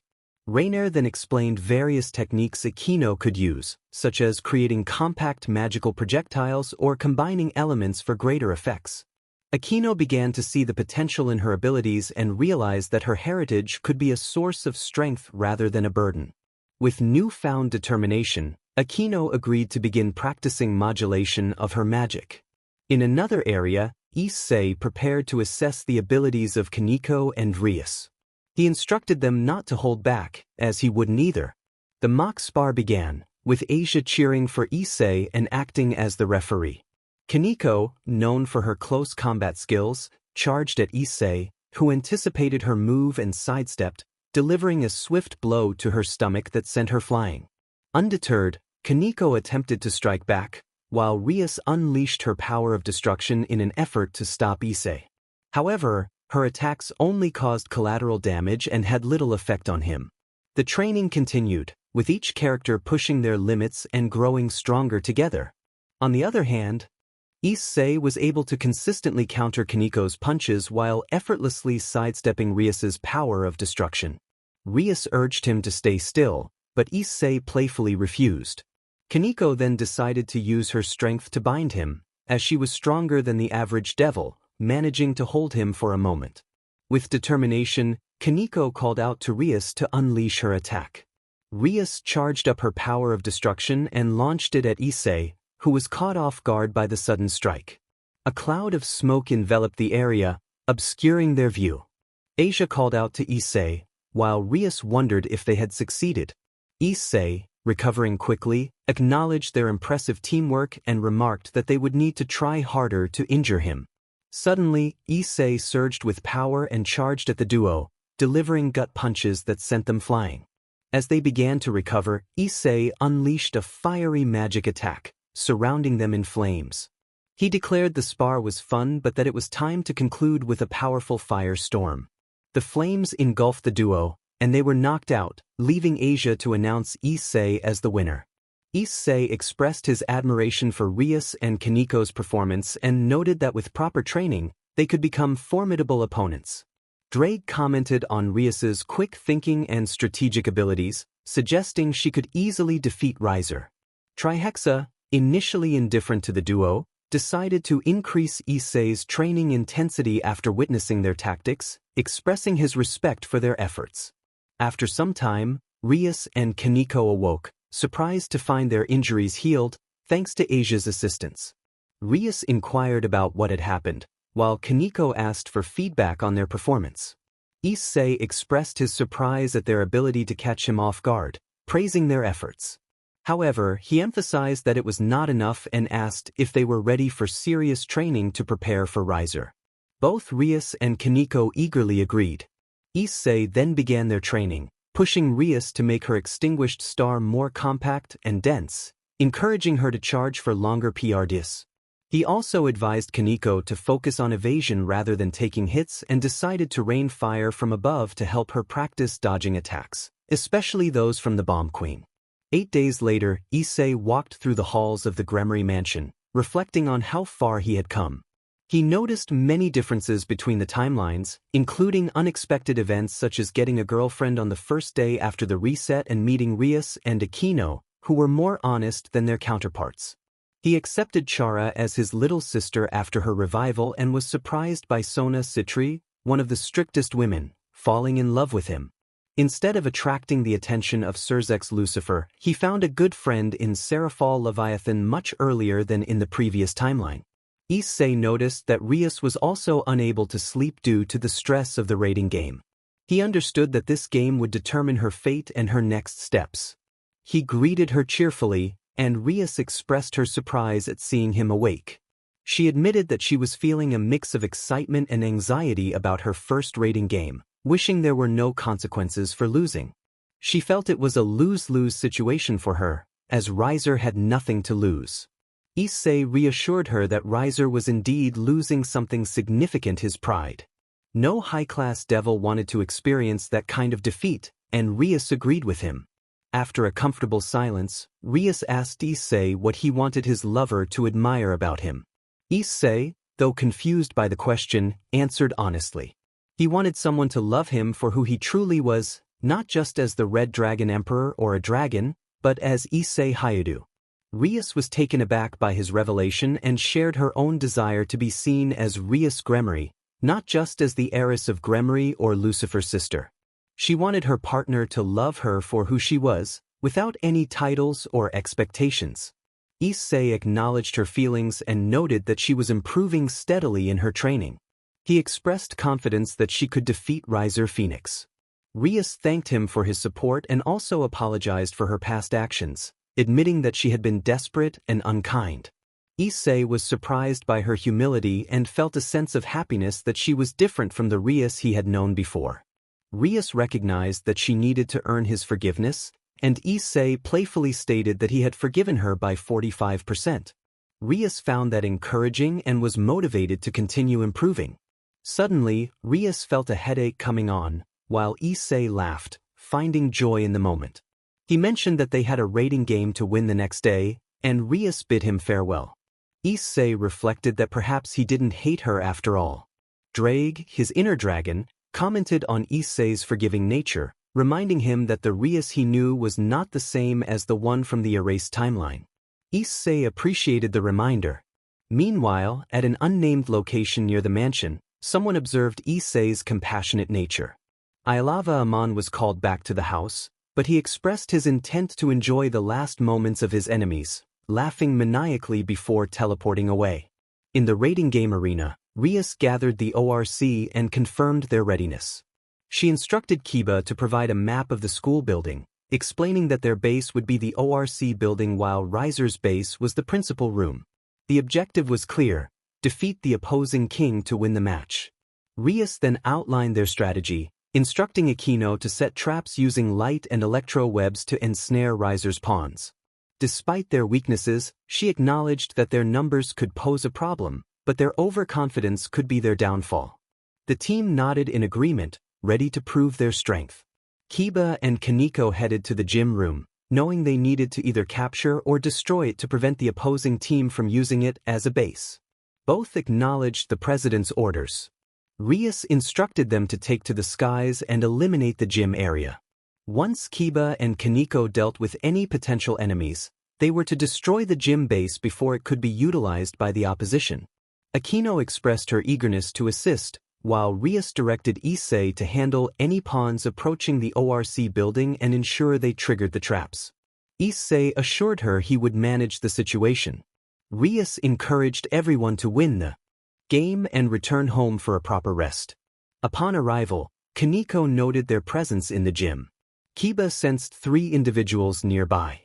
Raynare then explained various techniques Akino could use, such as creating compact magical projectiles or combining elements for greater effects. Akino began to see the potential in her abilities and realized that her heritage could be a source of strength rather than a burden. With newfound determination, Akino agreed to begin practicing modulation of her magic. In another area, Issei prepared to assess the abilities of Kaneko and Rias. He instructed them not to hold back, as he wouldn't either. The mock spar began, with Asia cheering for Issei and acting as the referee. Kaneko, known for her close combat skills, charged at Issei, who anticipated her move and sidestepped, delivering a swift blow to her stomach that sent her flying. Undeterred, Kaneko attempted to strike back, while Rias unleashed her power of destruction in an effort to stop Issei. However, her attacks only caused collateral damage and had little effect on him. The training continued, with each character pushing their limits and growing stronger together. On the other hand, Issei was able to consistently counter Kaneko's punches while effortlessly sidestepping Rias's power of destruction. Rias urged him to stay still, but Issei playfully refused. Kaneko then decided to use her strength to bind him, as she was stronger than the average devil, managing to hold him for a moment. With determination, Kaneko called out to Rias to unleash her attack. Rias charged up her power of destruction and launched it at Issei, who was caught off guard by the sudden strike. A cloud of smoke enveloped the area, obscuring their view. Asia called out to Issei, while Rias wondered if they had succeeded. Issei, recovering quickly, acknowledged their impressive teamwork and remarked that they would need to try harder to injure him. Suddenly, Issei surged with power and charged at the duo, delivering gut punches that sent them flying. As they began to recover, Issei unleashed a fiery magic attack, surrounding them in flames. He declared the spar was fun but that it was time to conclude with a powerful firestorm. The flames engulfed the duo, and they were knocked out, leaving Asia to announce Issei as the winner. Issei expressed his admiration for Rias and Kaniko's performance and noted that with proper training, they could become formidable opponents. Draigg commented on Rias's quick thinking and strategic abilities, suggesting she could easily defeat Raynare. Trihexa, initially indifferent to the duo, decided to increase Issei's training intensity after witnessing their tactics, expressing his respect for their efforts. After some time, Rias and Kaniko awoke, surprised to find their injuries healed, thanks to Asia's assistance. Rias inquired about what had happened, while Kaniko asked for feedback on their performance. Issei expressed his surprise at their ability to catch him off guard, praising their efforts. However, he emphasized that it was not enough and asked if they were ready for serious training to prepare for Raynare. Both Rias and Kaniko eagerly agreed. Issei then began their training, pushing Rias to make her extinguished star more compact and dense, encouraging her to charge for longer peerage. He also advised Kaniko to focus on evasion rather than taking hits and decided to rain fire from above to help her practice dodging attacks, especially those from the Bomb Queen. 8 days later, Issei walked through the halls of the Gremory mansion, reflecting on how far he had come. He noticed many differences between the timelines, including unexpected events such as getting a girlfriend on the first day after the reset and meeting Rias and Akino, who were more honest than their counterparts. He accepted Chara as his little sister after her revival and was surprised by Sona Citri, one of the strictest women, falling in love with him. Instead of attracting the attention of Surzek's Lucifer, he found a good friend in Seraphal Leviathan much earlier than in the previous timeline. Issei noticed that Rias was also unable to sleep due to the stress of the raiding game. He understood that this game would determine her fate and her next steps. He greeted her cheerfully, and Rias expressed her surprise at seeing him awake. She admitted that she was feeling a mix of excitement and anxiety about her first raiding game, wishing there were no consequences for losing. She felt it was a lose-lose situation for her, as Raynare had nothing to lose. Issei reassured her that Raynare was indeed losing something significant: his pride. No high-class devil wanted to experience that kind of defeat, and Rias agreed with him. After a comfortable silence, Rias asked Issei what he wanted his lover to admire about him. Issei, though confused by the question, answered honestly. He wanted someone to love him for who he truly was, not just as the Red Dragon Emperor or a dragon, but as Issei Hayadu. Rias was taken aback by his revelation and shared her own desire to be seen as Rias Gremory, not just as the heiress of Gremory or Lucifer's sister. She wanted her partner to love her for who she was, without any titles or expectations. Issei acknowledged her feelings and noted that she was improving steadily in her training. He expressed confidence that she could defeat Raynare Phoenix. Rias thanked him for his support and also apologized for her past actions, admitting that she had been desperate and unkind. Issei was surprised by her humility and felt a sense of happiness that she was different from the Rias he had known before. Rias recognized that she needed to earn his forgiveness, and Issei playfully stated that he had forgiven her by 45%. Rias found that encouraging and was motivated to continue improving. Suddenly, Rias felt a headache coming on, while Issei laughed, finding joy in the moment. He mentioned that they had a raiding game to win the next day, and Rias bid him farewell. Issei reflected that perhaps he didn't hate her after all. Draigg, his inner dragon, commented on Issei's forgiving nature, reminding him that the Rias he knew was not the same as the one from the erased timeline. Issei appreciated the reminder. Meanwhile, at an unnamed location near the mansion, someone observed Issei's compassionate nature. Ilava Aman was called back to the house, but he expressed his intent to enjoy the last moments of his enemies, laughing maniacally before teleporting away. In the raiding game arena, Rias gathered the ORC and confirmed their readiness. She instructed Kiba to provide a map of the school building, explaining that their base would be the ORC building while Raynare's base was the principal room. The objective was clear: defeat the opposing king to win the match. Rias then outlined their strategy, instructing Akino to set traps using light and electro webs to ensnare Riser's pawns. Despite their weaknesses, she acknowledged that their numbers could pose a problem, but their overconfidence could be their downfall. The team nodded in agreement, ready to prove their strength. Kiba and Kaneko headed to the gym room, knowing they needed to either capture or destroy it to prevent the opposing team from using it as a base. Both acknowledged the president's orders. Rias instructed them to take to the skies and eliminate the gym area. Once Kiba and Kaneko dealt with any potential enemies, they were to destroy the gym base before it could be utilized by the opposition. Akino expressed her eagerness to assist, while Rias directed Issei to handle any pawns approaching the ORC building and ensure they triggered the traps. Issei assured her he would manage the situation. Rias encouraged everyone to win the game and return home for a proper rest. Upon arrival, Kaneko noted their presence in the gym. Kiba sensed 3 individuals nearby.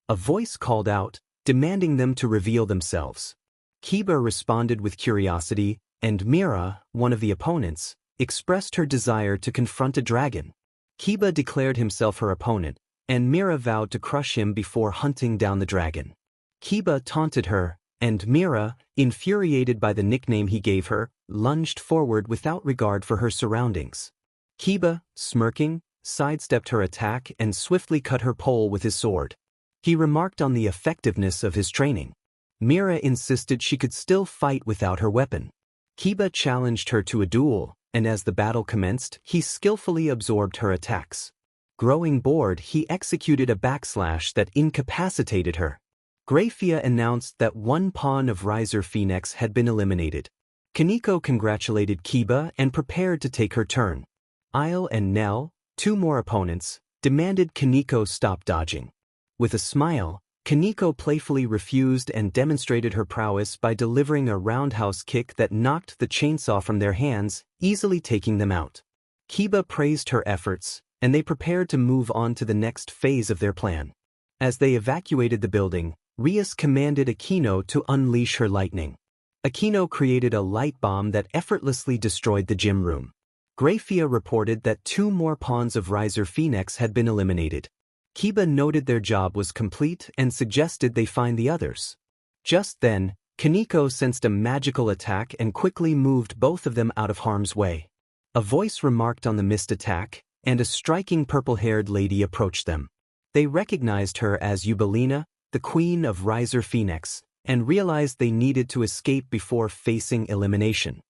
A voice called out, demanding them to reveal themselves. Kiba responded with curiosity, and Mira, one of the opponents, expressed her desire to confront a dragon. Kiba declared himself her opponent, and Mira vowed to crush him before hunting down the dragon. Kiba taunted her, and Mira, infuriated by the nickname he gave her, lunged forward without regard for her surroundings. Kiba, smirking, sidestepped her attack and swiftly cut her pole with his sword. He remarked on the effectiveness of his training. Mira insisted she could still fight without her weapon. Kiba challenged her to a duel, and as the battle commenced, he skillfully absorbed her attacks. Growing bored, he executed a backslash that incapacitated her. Grayfia announced that 1 pawn of Riser Phoenix had been eliminated. Kaneko congratulated Kiba and prepared to take her turn. Isle and Nell, 2 more opponents, demanded Kaneko stop dodging. With a smile, Kaneko playfully refused and demonstrated her prowess by delivering a roundhouse kick that knocked the chainsaw from their hands, easily taking them out. Kiba praised her efforts, and they prepared to move on to the next phase of their plan. As they evacuated the building, Rias commanded Akino to unleash her lightning. Akino created a light bomb that effortlessly destroyed the gym room. Grayfia reported that 2 more pawns of Riser Phoenix had been eliminated. Kiba noted their job was complete and suggested they find the others. Just then, Kaneko sensed a magical attack and quickly moved both of them out of harm's way. A voice remarked on the missed attack, and a striking purple-haired lady approached them. They recognized her as Eubelina, the queen of Riser Phoenix, and realized they needed to escape before facing elimination.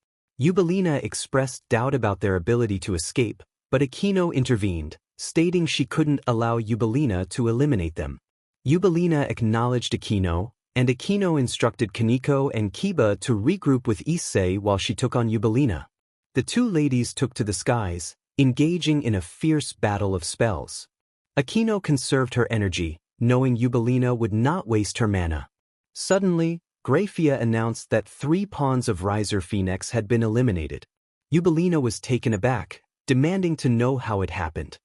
Eubelina expressed doubt about their ability to escape, but Akino intervened, stating she couldn't allow Eubelina to eliminate them. Eubelina acknowledged Akino, and Akino instructed Kaneko and Kiba to regroup with Issei while she took on Eubelina. The 2 ladies took to the skies, engaging in a fierce battle of spells. Akino conserved her energy, knowing Eubelina would not waste her mana. Suddenly, Grayfia announced that 3 pawns of Riser Phoenix had been eliminated. Eubelina was taken aback, demanding to know how it happened.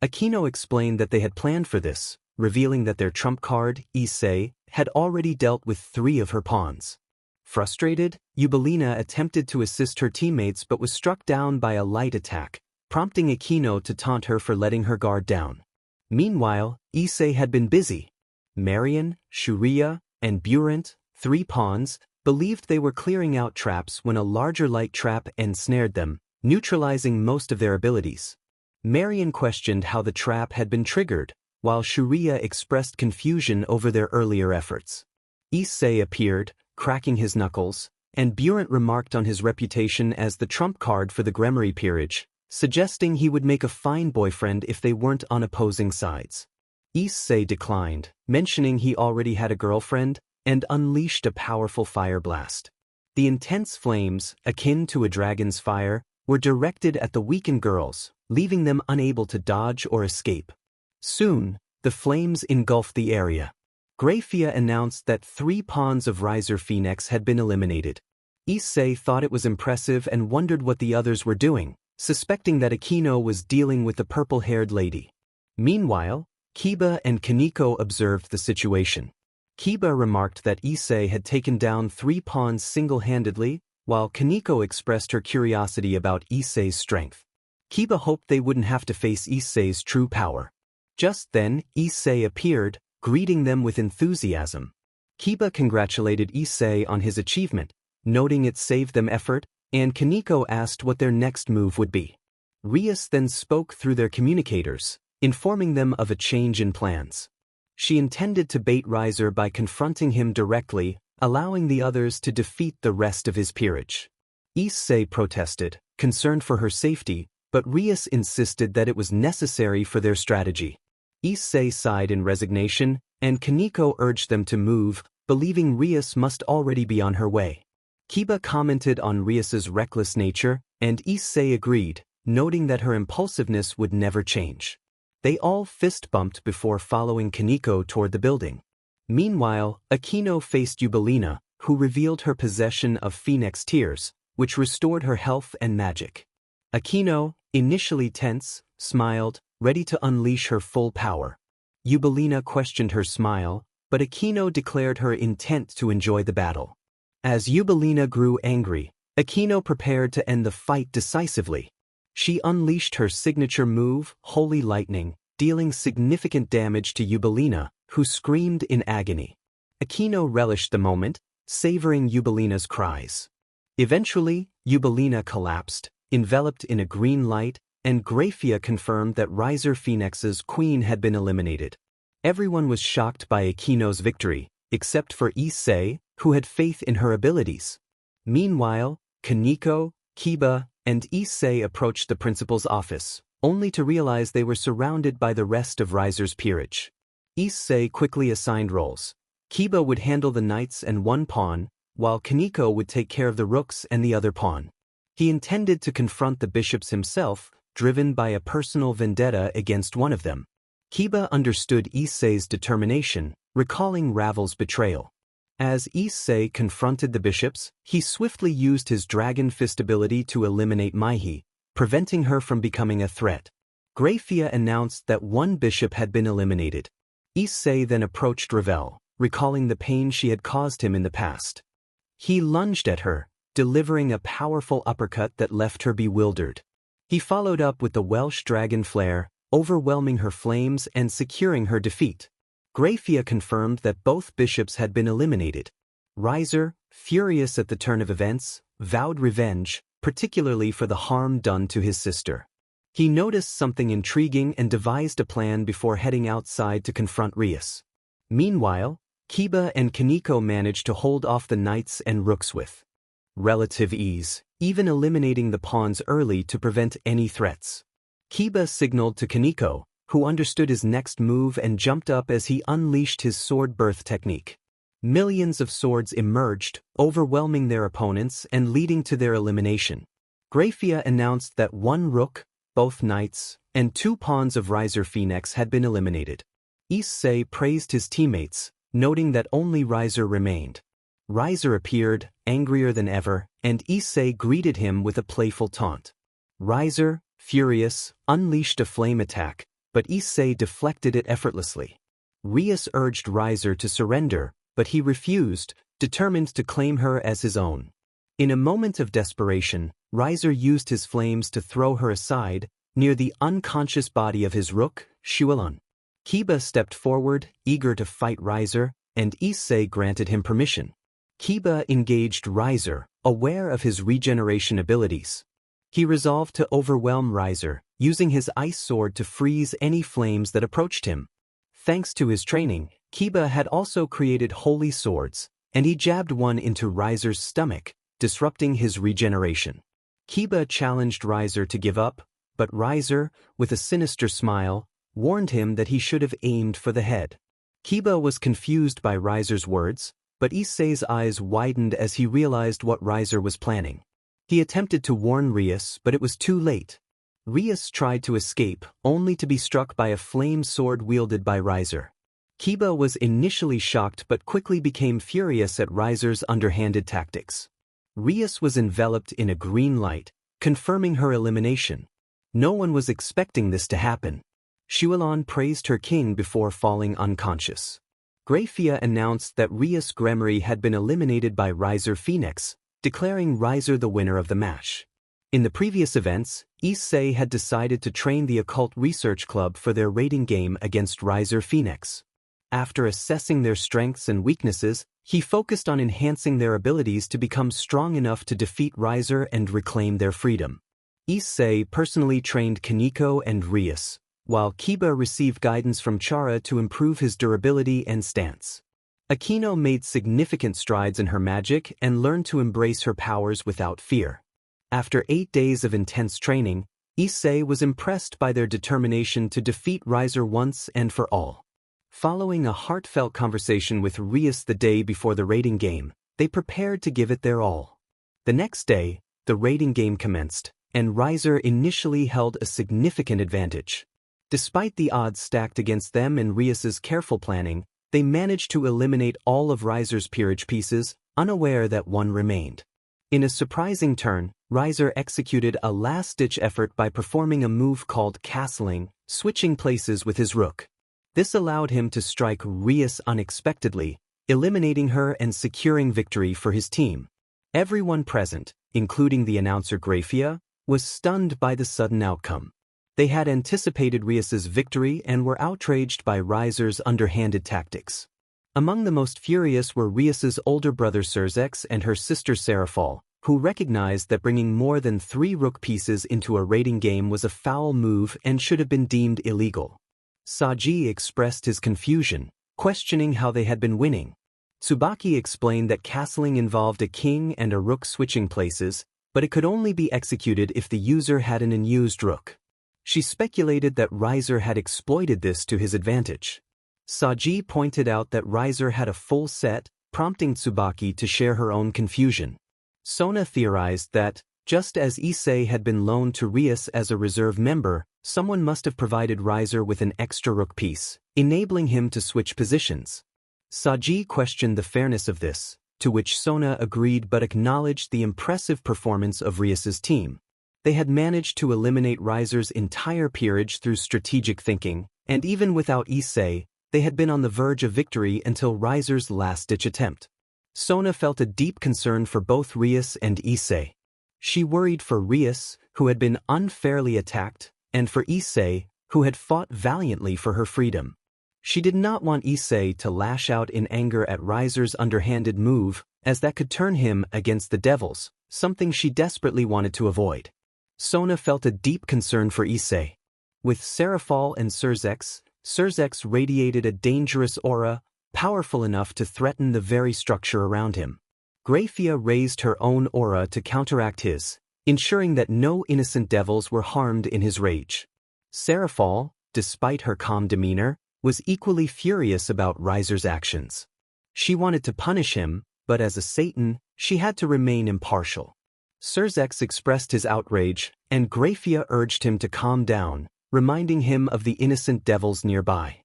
Akino explained that they had planned for this, revealing that their trump card, Issei, had already dealt with 3 of her pawns. Frustrated, Eubelina attempted to assist her teammates but was struck down by a light attack, prompting Akino to taunt her for letting her guard down. Meanwhile, Issei had been busy. Marion, Shuria, and Burent, 3 pawns, believed they were clearing out traps when a larger light trap ensnared them, neutralizing most of their abilities. Marion questioned how the trap had been triggered, while Shuria expressed confusion over their earlier efforts. Issei appeared, cracking his knuckles, and Burent remarked on his reputation as the trump card for the Gremory peerage, suggesting he would make a fine boyfriend if they weren't on opposing sides. Issei declined, mentioning he already had a girlfriend, and unleashed a powerful fire blast. The intense flames, akin to a dragon's fire, were directed at the weakened girls, leaving them unable to dodge or escape. Soon, the flames engulfed the area. Grayfia announced that 3 pawns of Riser Phoenix had been eliminated. Issei thought it was impressive and wondered what the others were doing, suspecting that Akino was dealing with the purple-haired lady. Meanwhile, Kiba and Kaneko observed the situation. Kiba remarked that Issei had taken down 3 pawns single-handedly, while Kaneko expressed her curiosity about Issei's strength. Kiba hoped they wouldn't have to face Issei's true power. Just then, Issei appeared, greeting them with enthusiasm. Kiba congratulated Issei on his achievement, noting it saved them effort, and Kaneko asked what their next move would be. Rias then spoke through their communicators, informing them of a change in plans. She intended to bait Riser by confronting him directly, allowing the others to defeat the rest of his peerage. Issei protested, concerned for her safety, but Rias insisted that it was necessary for their strategy. Issei sighed in resignation, and Kaneko urged them to move, believing Rias must already be on her way. Kiba commented on Rias's reckless nature, and Issei agreed, noting that her impulsiveness would never change. They all fist-bumped before following Kaneko toward the building. Meanwhile, Akino faced Yubelina, who revealed her possession of Phoenix Tears, which restored her health and magic. Akino, initially tense, smiled, ready to unleash her full power. Yubelina questioned her smile, but Akino declared her intent to enjoy the battle. As Yubelina grew angry, Akino prepared to end the fight decisively. She unleashed her signature move, Holy Lightning, dealing significant damage to Yubelina, who screamed in agony. Akino relished the moment, savoring Yubelina's cries. Eventually, Yubelina collapsed, enveloped in a green light, and Graphia confirmed that Riser Phoenix's queen had been eliminated. Everyone was shocked by Akino's victory, except for Issei, who had faith in her abilities. Meanwhile, Kaneko, Kiba, and Issei approached the principal's office, only to realize they were surrounded by the rest of Riser's peerage. Issei quickly assigned roles. Kiba would handle the knights and one pawn, while Kaneko would take care of the rooks and the other pawn. He intended to confront the bishops himself, driven by a personal vendetta against one of them. Kiba understood Issei's determination, recalling Ravel's betrayal. As Issei confronted the bishops, he swiftly used his Dragon Fist ability to eliminate Maihi, preventing her from becoming a threat. Graphia announced that one bishop had been eliminated. Issei then approached Ravel, recalling the pain she had caused him in the past. He lunged at her, delivering a powerful uppercut that left her bewildered. He followed up with the Welsh Dragon Flare, overwhelming her flames and securing her defeat. Graphia confirmed that both bishops had been eliminated. Riser, furious at the turn of events, vowed revenge, particularly for the harm done to his sister. He noticed something intriguing and devised a plan before heading outside to confront Rias. Meanwhile, Kiba and Kaneko managed to hold off the knights and rooks with relative ease, even eliminating the pawns early to prevent any threats. Kiba signaled to Kaneko, who understood his next move and jumped up as he unleashed his sword birth technique. Millions of swords emerged, overwhelming their opponents and leading to their elimination. Graphia announced that one rook, both knights, and two pawns of Riser Phoenix had been eliminated. Issei praised his teammates, noting that only Riser remained. Riser appeared, angrier than ever, and Issei greeted him with a playful taunt. Riser, furious, unleashed a flame attack, but Issei deflected it effortlessly. Rias urged Riser to surrender, but he refused, determined to claim her as his own. In a moment of desperation, Riser used his flames to throw her aside, near the unconscious body of his rook, Shuelun. Kiba stepped forward, eager to fight Riser, and Issei granted him permission. Kiba engaged Riser, aware of his regeneration abilities. He resolved to overwhelm Riser, using his ice sword to freeze any flames that approached him. Thanks to his training, Kiba had also created holy swords, and he jabbed one into Riser's stomach, disrupting his regeneration. Kiba challenged Riser to give up, but Riser, with a sinister smile, warned him that he should have aimed for the head. Kiba was confused by Riser's words, but Issei's eyes widened as he realized what Riser was planning. He attempted to warn Rias, but it was too late. Rias tried to escape, only to be struck by a flame sword wielded by Riser. Kiba was initially shocked but quickly became furious at Riser's underhanded tactics. Rias was enveloped in a green light, confirming her elimination. No one was expecting this to happen. Shuelun praised her king before falling unconscious. Graphia announced that Rias Gremory had been eliminated by Riser Phoenix, declaring Riser the winner of the match. In the previous events, Issei had decided to train the Occult Research Club for their raiding game against Riser Phoenix. After assessing their strengths and weaknesses, he focused on enhancing their abilities to become strong enough to defeat Riser and reclaim their freedom. Issei personally trained Kaneko and Rias, while Kiba received guidance from Chara to improve his durability and stance. Akino made significant strides in her magic and learned to embrace her powers without fear. After 8 days of intense training, Issei was impressed by their determination to defeat Riser once and for all. Following a heartfelt conversation with Rias the day before the raiding game, they prepared to give it their all. The next day, the raiding game commenced, and Riser initially held a significant advantage. Despite the odds stacked against them and Rias's careful planning, they managed to eliminate all of Riser's peerage pieces, unaware that one remained. In a surprising turn, Riser executed a last-ditch effort by performing a move called castling, switching places with his rook. This allowed him to strike Rias unexpectedly, eliminating her and securing victory for his team. Everyone present, including the announcer Grafia, was stunned by the sudden outcome. They had anticipated Rias's victory and were outraged by Riser's underhanded tactics. Among the most furious were Rias's older brother Sensei and her sister Seraphal, who recognized that bringing more than 3 rook pieces into a raiding game was a foul move and should have been deemed illegal. Saji expressed his confusion, questioning how they had been winning. Tsubaki explained that castling involved a king and a rook switching places, but it could only be executed if the user had an unused rook. She speculated that Riser had exploited this to his advantage. Saji pointed out that Riser had a full set, prompting Tsubaki to share her own confusion. Sona theorized that, just as Issei had been loaned to Rias as a reserve member, someone must have provided Riser with an extra rook piece, enabling him to switch positions. Saji questioned the fairness of this, to which Sona agreed but acknowledged the impressive performance of Rias's team. They had managed to eliminate Riser's entire peerage through strategic thinking, and even without Issei, they had been on the verge of victory until Riser's last-ditch attempt. Sona felt a deep concern for both Rias and Issei. She worried for Rias, who had been unfairly attacked, and for Issei, who had fought valiantly for her freedom. She did not want Issei to lash out in anger at Riser's underhanded move, as that could turn him against the devils, something she desperately wanted to avoid. Sona felt a deep concern for Issei. With Seraphal and Sensei radiated a dangerous aura, powerful enough to threaten the very structure around him. Grafia raised her own aura to counteract his, ensuring that no innocent devils were harmed in his rage. Seraphal, despite her calm demeanor, was equally furious about Riser's actions. She wanted to punish him, but as a Satan, she had to remain impartial. Sensei expressed his outrage, and Grafia urged him to calm down, reminding him of the innocent devils nearby.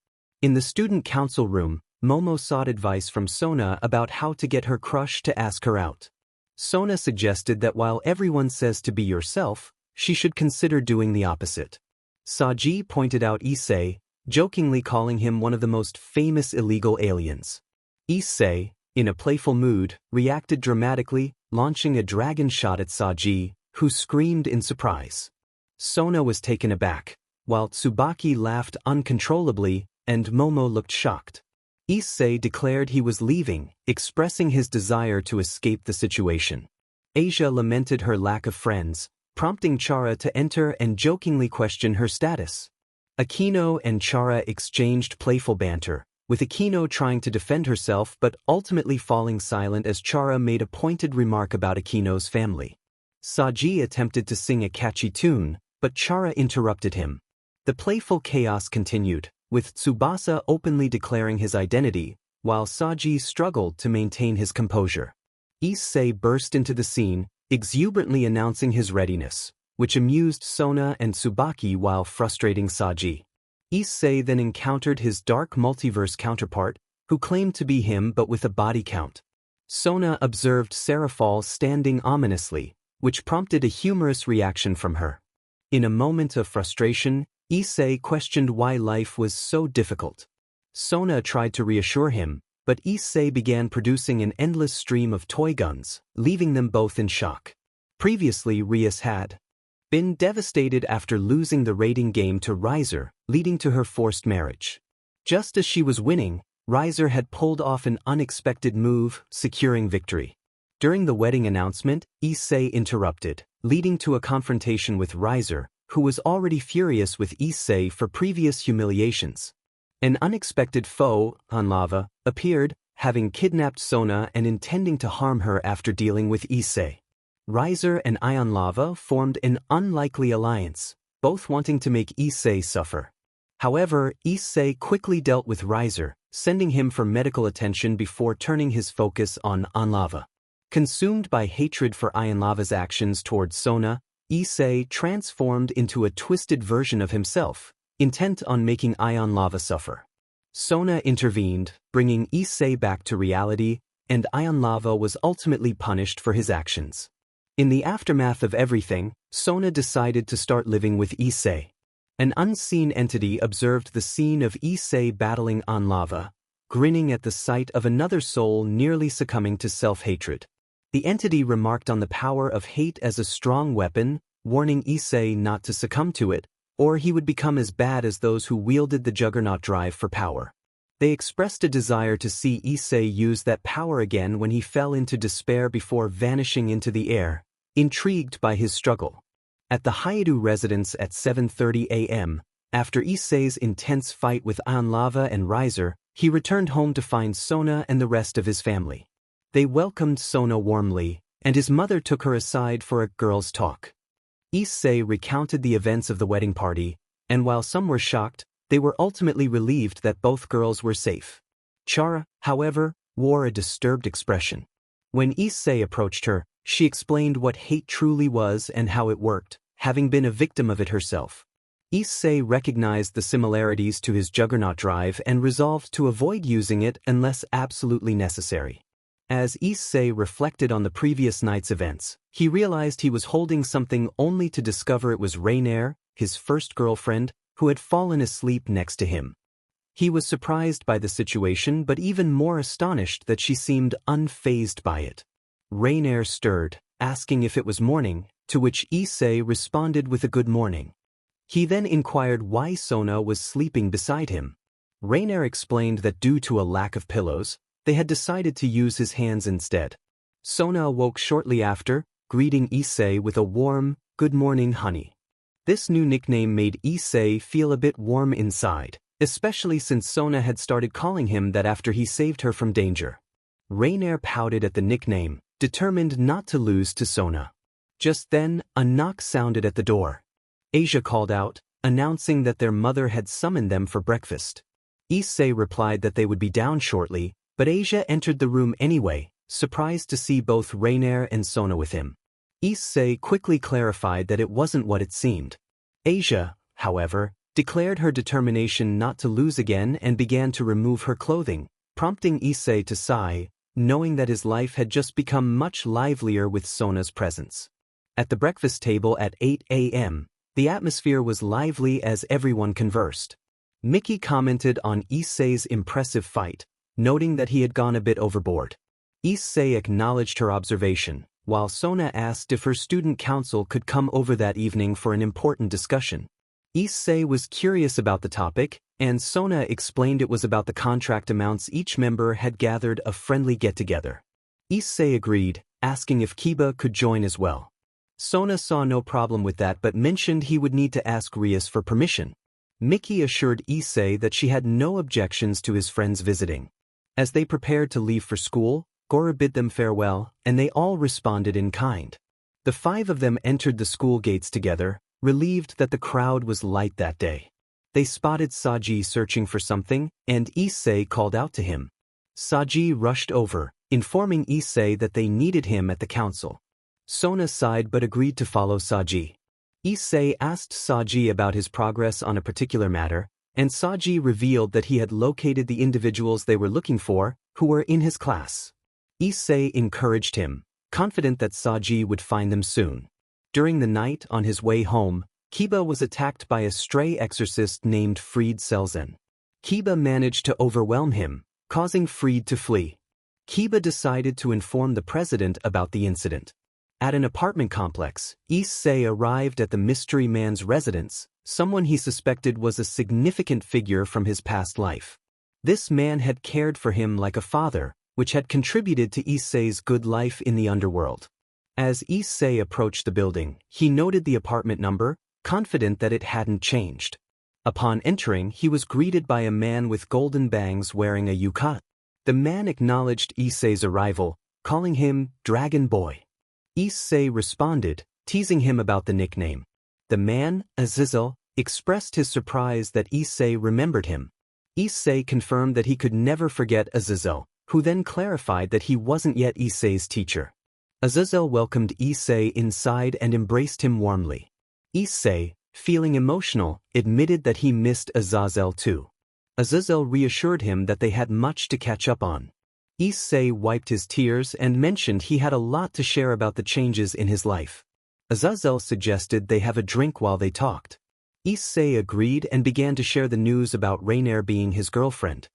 In the student council room, Momo sought advice from Sona about how to get her crush to ask her out. Sona suggested that while everyone says to be yourself, she should consider doing the opposite. Saji pointed out Issei, jokingly calling him one of the most famous illegal aliens. Issei, in a playful mood, reacted dramatically, launching a dragon shot at Saji, who screamed in surprise. Sona was taken aback, while Tsubaki laughed uncontrollably, and Momo looked shocked. Issei declared he was leaving, expressing his desire to escape the situation. Asia lamented her lack of friends, prompting Chara to enter and jokingly question her status. Akino and Chara exchanged playful banter, with Akino trying to defend herself but ultimately falling silent as Chara made a pointed remark about Akino's family. Saji attempted to sing a catchy tune, but Chara interrupted him. The playful chaos continued, with Tsubasa openly declaring his identity, while Saji struggled to maintain his composure. Issei burst into the scene, exuberantly announcing his readiness, which amused Sona and Tsubaki while frustrating Saji. Issei then encountered his dark multiverse counterpart, who claimed to be him but with a body count. Sona observed Seraphal standing ominously, which prompted a humorous reaction from her. In a moment of frustration, Issei questioned why life was so difficult. Sona tried to reassure him, but Issei began producing an endless stream of toy guns, leaving them both in shock. Previously, Rias had been devastated after losing the raiding game to Riser, leading to her forced marriage. Just as she was winning, Riser had pulled off an unexpected move, securing victory. During the wedding announcement, Issei interrupted, leading to a confrontation with Riser, who was already furious with Issei for previous humiliations. An unexpected foe, Anlava, appeared, having kidnapped Sona and intending to harm her after dealing with Issei. Riser and Anlava formed an unlikely alliance, both wanting to make Issei suffer. However, Issei quickly dealt with Riser, sending him for medical attention before turning his focus on Anlava. Consumed by hatred for Anlava's actions towards Sona, Issei transformed into a twisted version of himself, intent on making Anlava suffer. Sona intervened, bringing Issei back to reality, and Anlava was ultimately punished for his actions. In the aftermath of everything, Sona decided to start living with Issei. An unseen entity observed the scene of Issei battling Anlava, grinning at the sight of another soul nearly succumbing to self-hatred. The entity remarked on the power of hate as a strong weapon, warning Issei not to succumb to it, or he would become as bad as those who wielded the juggernaut drive for power. They expressed a desire to see Issei use that power again when he fell into despair before vanishing into the air, intrigued by his struggle. At the Hayabu residence at 7:30 a.m., after Issei's intense fight with Anlava and Riser, he returned home to find Sona and the rest of his family. They welcomed Sona warmly, and his mother took her aside for a girls' talk. Issei recounted the events of the wedding party, and while some were shocked, they were ultimately relieved that both girls were safe. Chara, however, wore a disturbed expression. When Issei approached her, she explained what hate truly was and how it worked, having been a victim of it herself. Issei recognized the similarities to his juggernaut drive and resolved to avoid using it unless absolutely necessary. As Issei reflected on the previous night's events, he realized he was holding something only to discover it was Raynare, his first girlfriend, who had fallen asleep next to him. He was surprised by the situation but even more astonished that she seemed unfazed by it. Raynare stirred, asking if it was morning, to which Issei responded with a good morning. He then inquired why Sona was sleeping beside him. Raynare explained that due to a lack of pillows, they had decided to use his hands instead. Sona awoke shortly after, greeting Issei with a warm, "Good morning, honey." This new nickname made Issei feel a bit warm inside, especially since Sona had started calling him that after he saved her from danger. Raynare pouted at the nickname, determined not to lose to Sona. Just then, a knock sounded at the door. Asia called out, announcing that their mother had summoned them for breakfast. Issei replied that they would be down shortly, but Asia entered the room anyway, surprised to see both Raynare and Sona with him. Issei quickly clarified that it wasn't what it seemed. Asia, however, declared her determination not to lose again and began to remove her clothing, prompting Issei to sigh, knowing that his life had just become much livelier with Sona's presence. At the breakfast table at 8 a.m., the atmosphere was lively as everyone conversed. Mickey commented on Issei's impressive fight, noting that he had gone a bit overboard. Issei acknowledged her observation, while Sona asked if her student council could come over that evening for an important discussion. Issei was curious about the topic, and Sona explained it was about the contract amounts each member had gathered a friendly get-together. Issei agreed, asking if Kiba could join as well. Sona saw no problem with that but mentioned he would need to ask Rias for permission. Mickey assured Issei that she had no objections to his friends visiting. As they prepared to leave for school, Gora bid them farewell, and they all responded in kind. The five of them entered the school gates together, relieved that the crowd was light that day. They spotted Saji searching for something, and Issei called out to him. Saji rushed over, informing Issei that they needed him at the council. Sona sighed but agreed to follow Saji. Issei asked Saji about his progress on a particular matter, and Saji revealed that he had located the individuals they were looking for, who were in his class. Issei encouraged him, confident that Saji would find them soon. During the night on his way home, Kiba was attacked by a stray exorcist named Fried Selzen. Kiba managed to overwhelm him, causing Fried to flee. Kiba decided to inform the president about the incident. At an apartment complex, Issei arrived at the mystery man's residence, someone he suspected was a significant figure from his past life. This man had cared for him like a father, which had contributed to Issei's good life in the underworld. As Issei approached the building, he noted the apartment number, confident that it hadn't changed. Upon entering, he was greeted by a man with golden bangs wearing a yukata. The man acknowledged Issei's arrival, calling him Dragon Boy. Issei responded, teasing him about the nickname. The man, Azazel, expressed his surprise that Issei remembered him. Issei confirmed that he could never forget Azazel, who then clarified that he wasn't yet Issei's teacher. Azazel welcomed Issei inside and embraced him warmly. Issei, feeling emotional, admitted that he missed Azazel too. Azazel reassured him that they had much to catch up on. Issei wiped his tears and mentioned he had a lot to share about the changes in his life. Azazel suggested they have a drink while they talked. Issei agreed and began to share the news about Raynare being his girlfriend.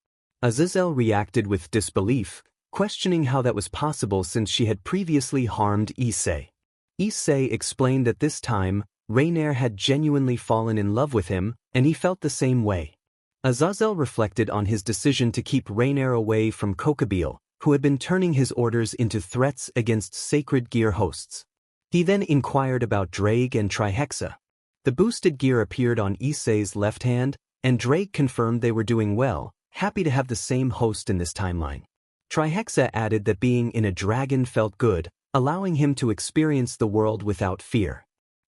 Azazel reacted with disbelief, questioning how that was possible since she had previously harmed Issei. Issei explained that this time, Raynare had genuinely fallen in love with him, and he felt the same way. Azazel reflected on his decision to keep Raynare away from Kokabeel, who had been turning his orders into threats against sacred gear hosts. He then inquired about Draigg and Trihexa. The boosted gear appeared on Issei's left hand, and Draigg confirmed they were doing well, happy to have the same host in this timeline. Trihexa added that being in a dragon felt good, allowing him to experience the world without fear.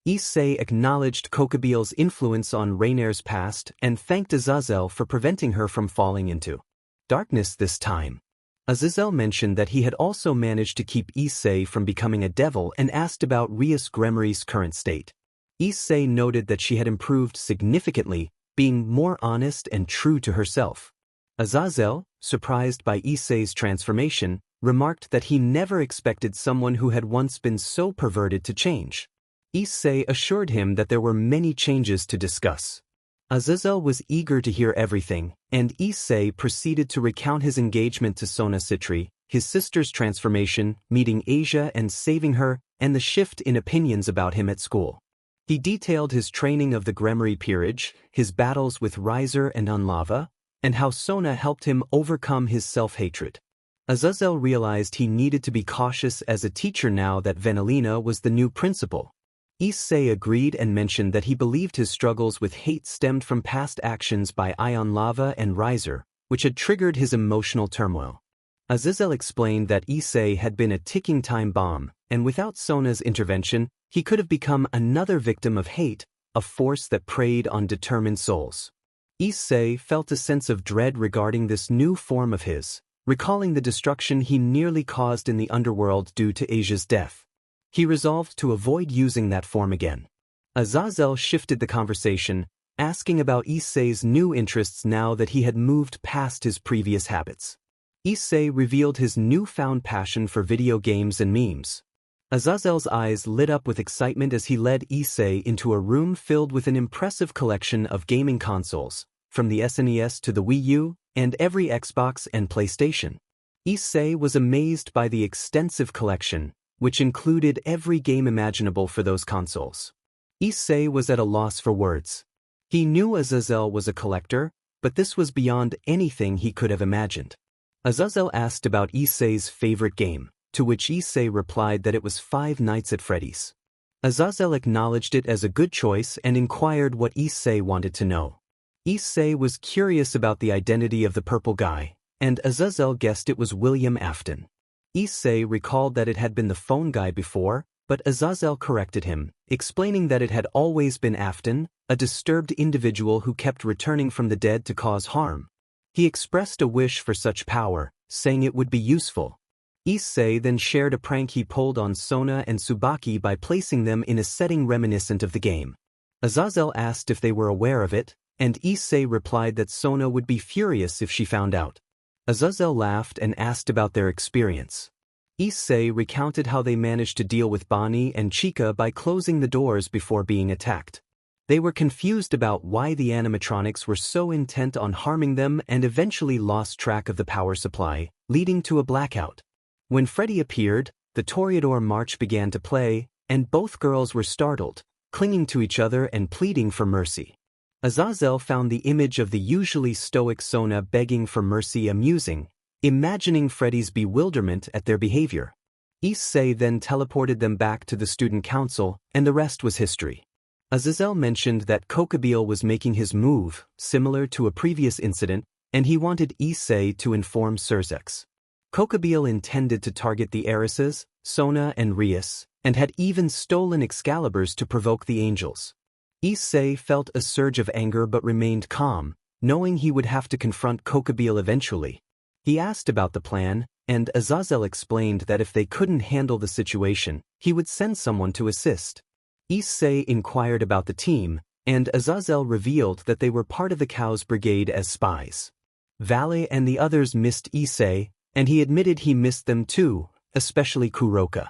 Issei acknowledged Kokabeel's influence on Raynare's past and thanked Azazel for preventing her from falling into darkness this time. Azazel mentioned that he had also managed to keep Issei from becoming a devil and asked about Rias Gremory's current state. Issei noted that she had improved significantly, being more honest and true to herself. Azazel, surprised by Issei's transformation, remarked that he never expected someone who had once been so perverted to change. Issei assured him that there were many changes to discuss. Azazel was eager to hear everything, and Issei proceeded to recount his engagement to Sona Citri, his sister's transformation, meeting Asia and saving her, and the shift in opinions about him at school. He detailed his training of the Gremory peerage, his battles with Riser and Unlava, and how Sona helped him overcome his self-hatred. Azazel realized he needed to be cautious as a teacher now that Venelina was the new principal. Issei agreed and mentioned that he believed his struggles with hate stemmed from past actions by Unlava and Riser, which had triggered his emotional turmoil. Azazel explained that Issei had been a ticking time bomb, and without Sona's intervention, he could have become another victim of hate, a force that preyed on determined souls. Issei felt a sense of dread regarding this new form of his, recalling the destruction he nearly caused in the underworld due to Asia's death. He resolved to avoid using that form again. Azazel shifted the conversation, asking about Issei's new interests now that he had moved past his previous habits. Issei revealed his newfound passion for video games and memes. Azazel's eyes lit up with excitement as he led Issei into a room filled with an impressive collection of gaming consoles, from the SNES to the Wii U, and every Xbox and PlayStation. Issei was amazed by the extensive collection, which included every game imaginable for those consoles. Issei was at a loss for words. He knew Azazel was a collector, but this was beyond anything he could have imagined. Azazel asked about Issei's favorite game, to which Issei replied that it was Five Nights at Freddy's. Azazel acknowledged it as a good choice and inquired what Issei wanted to know. Issei was curious about the identity of the purple guy, and Azazel guessed it was William Afton. Issei recalled that it had been the phone guy before, but Azazel corrected him, explaining that it had always been Afton, a disturbed individual who kept returning from the dead to cause harm. He expressed a wish for such power, saying it would be useful. Issei then shared a prank he pulled on Sona and Tsubaki by placing them in a setting reminiscent of the game. Azazel asked if they were aware of it, and Issei replied that Sona would be furious if she found out. Azazel laughed and asked about their experience. Issei recounted how they managed to deal with Bonnie and Chica by closing the doors before being attacked. They were confused about why the animatronics were so intent on harming them and eventually lost track of the power supply, leading to a blackout. When Freddy appeared, the Toreador march began to play, and both girls were startled, clinging to each other and pleading for mercy. Azazel found the image of the usually stoic Sona begging for mercy amusing, imagining Freddy's bewilderment at their behavior. Issei then teleported them back to the student council, and the rest was history. Azazel mentioned that Kokabeel was making his move, similar to a previous incident, and he wanted Issei to inform Surzex. Kokabeel intended to target the heiresses, Sona and Rias, and had even stolen Excaliburs to provoke the angels. Issei felt a surge of anger but remained calm, knowing he would have to confront Kokabeel eventually. He asked about the plan, and Azazel explained that if they couldn't handle the situation, he would send someone to assist. Issei inquired about the team, and Azazel revealed that they were part of the Cow's brigade as spies. Valet and the others missed Issei, and he admitted he missed them too, especially Kuroka.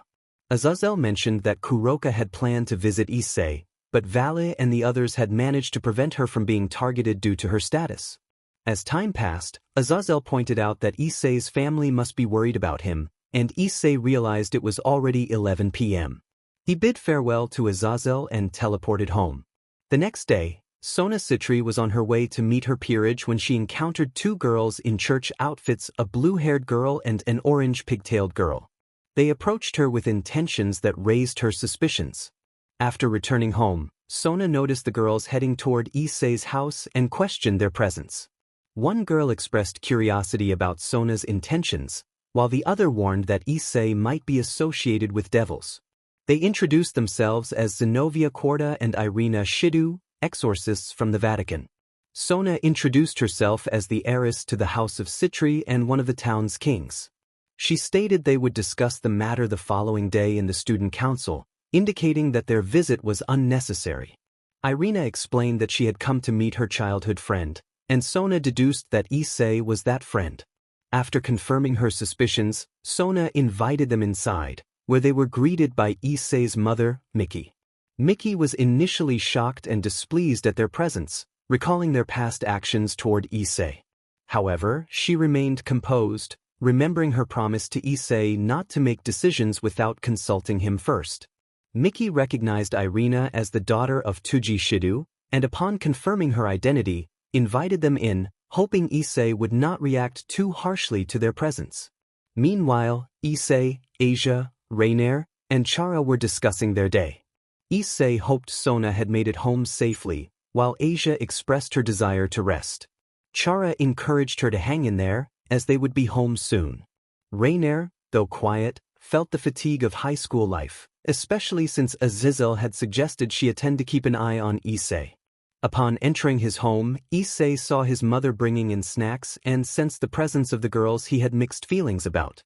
Azazel mentioned that Kuroka had planned to visit Issei, but Valet and the others had managed to prevent her from being targeted due to her status. As time passed, Azazel pointed out that Issei's family must be worried about him, and Issei realized it was already 11 p.m. He bid farewell to Azazel and teleported home. The next day, Sona Citri was on her way to meet her peerage when she encountered two girls in church outfits, a blue-haired girl and an orange pigtailed girl. They approached her with intentions that raised her suspicions. After returning home, Sona noticed the girls heading toward Issei's house and questioned their presence. One girl expressed curiosity about Sona's intentions, while the other warned that Issei might be associated with devils. They introduced themselves as Zenobia Quarta and Irina Shidu, exorcists from the Vatican. Sona introduced herself as the heiress to the House of Citri and one of the town's kings. She stated they would discuss the matter the following day in the student council, indicating that their visit was unnecessary. Irina explained that she had come to meet her childhood friend, and Sona deduced that Issei was that friend. After confirming her suspicions, Sona invited them inside, where they were greeted by Issei's mother, Miki. Miki was initially shocked and displeased at their presence, recalling their past actions toward Issei. However, she remained composed, remembering her promise to Issei not to make decisions without consulting him first. Miki recognized Irina as the daughter of Tuji Shidu, and upon confirming her identity, invited them in, hoping Issei would not react too harshly to their presence. Meanwhile, Issei, Asia, Raynare, and Chara were discussing their day. Issei hoped Sona had made it home safely, while Asia expressed her desire to rest. Chara encouraged her to hang in there, as they would be home soon. Raynare, though quiet, felt the fatigue of high school life, especially since Azazel had suggested she attend to keep an eye on Issei. Upon entering his home, Issei saw his mother bringing in snacks and sensed the presence of the girls he had mixed feelings about.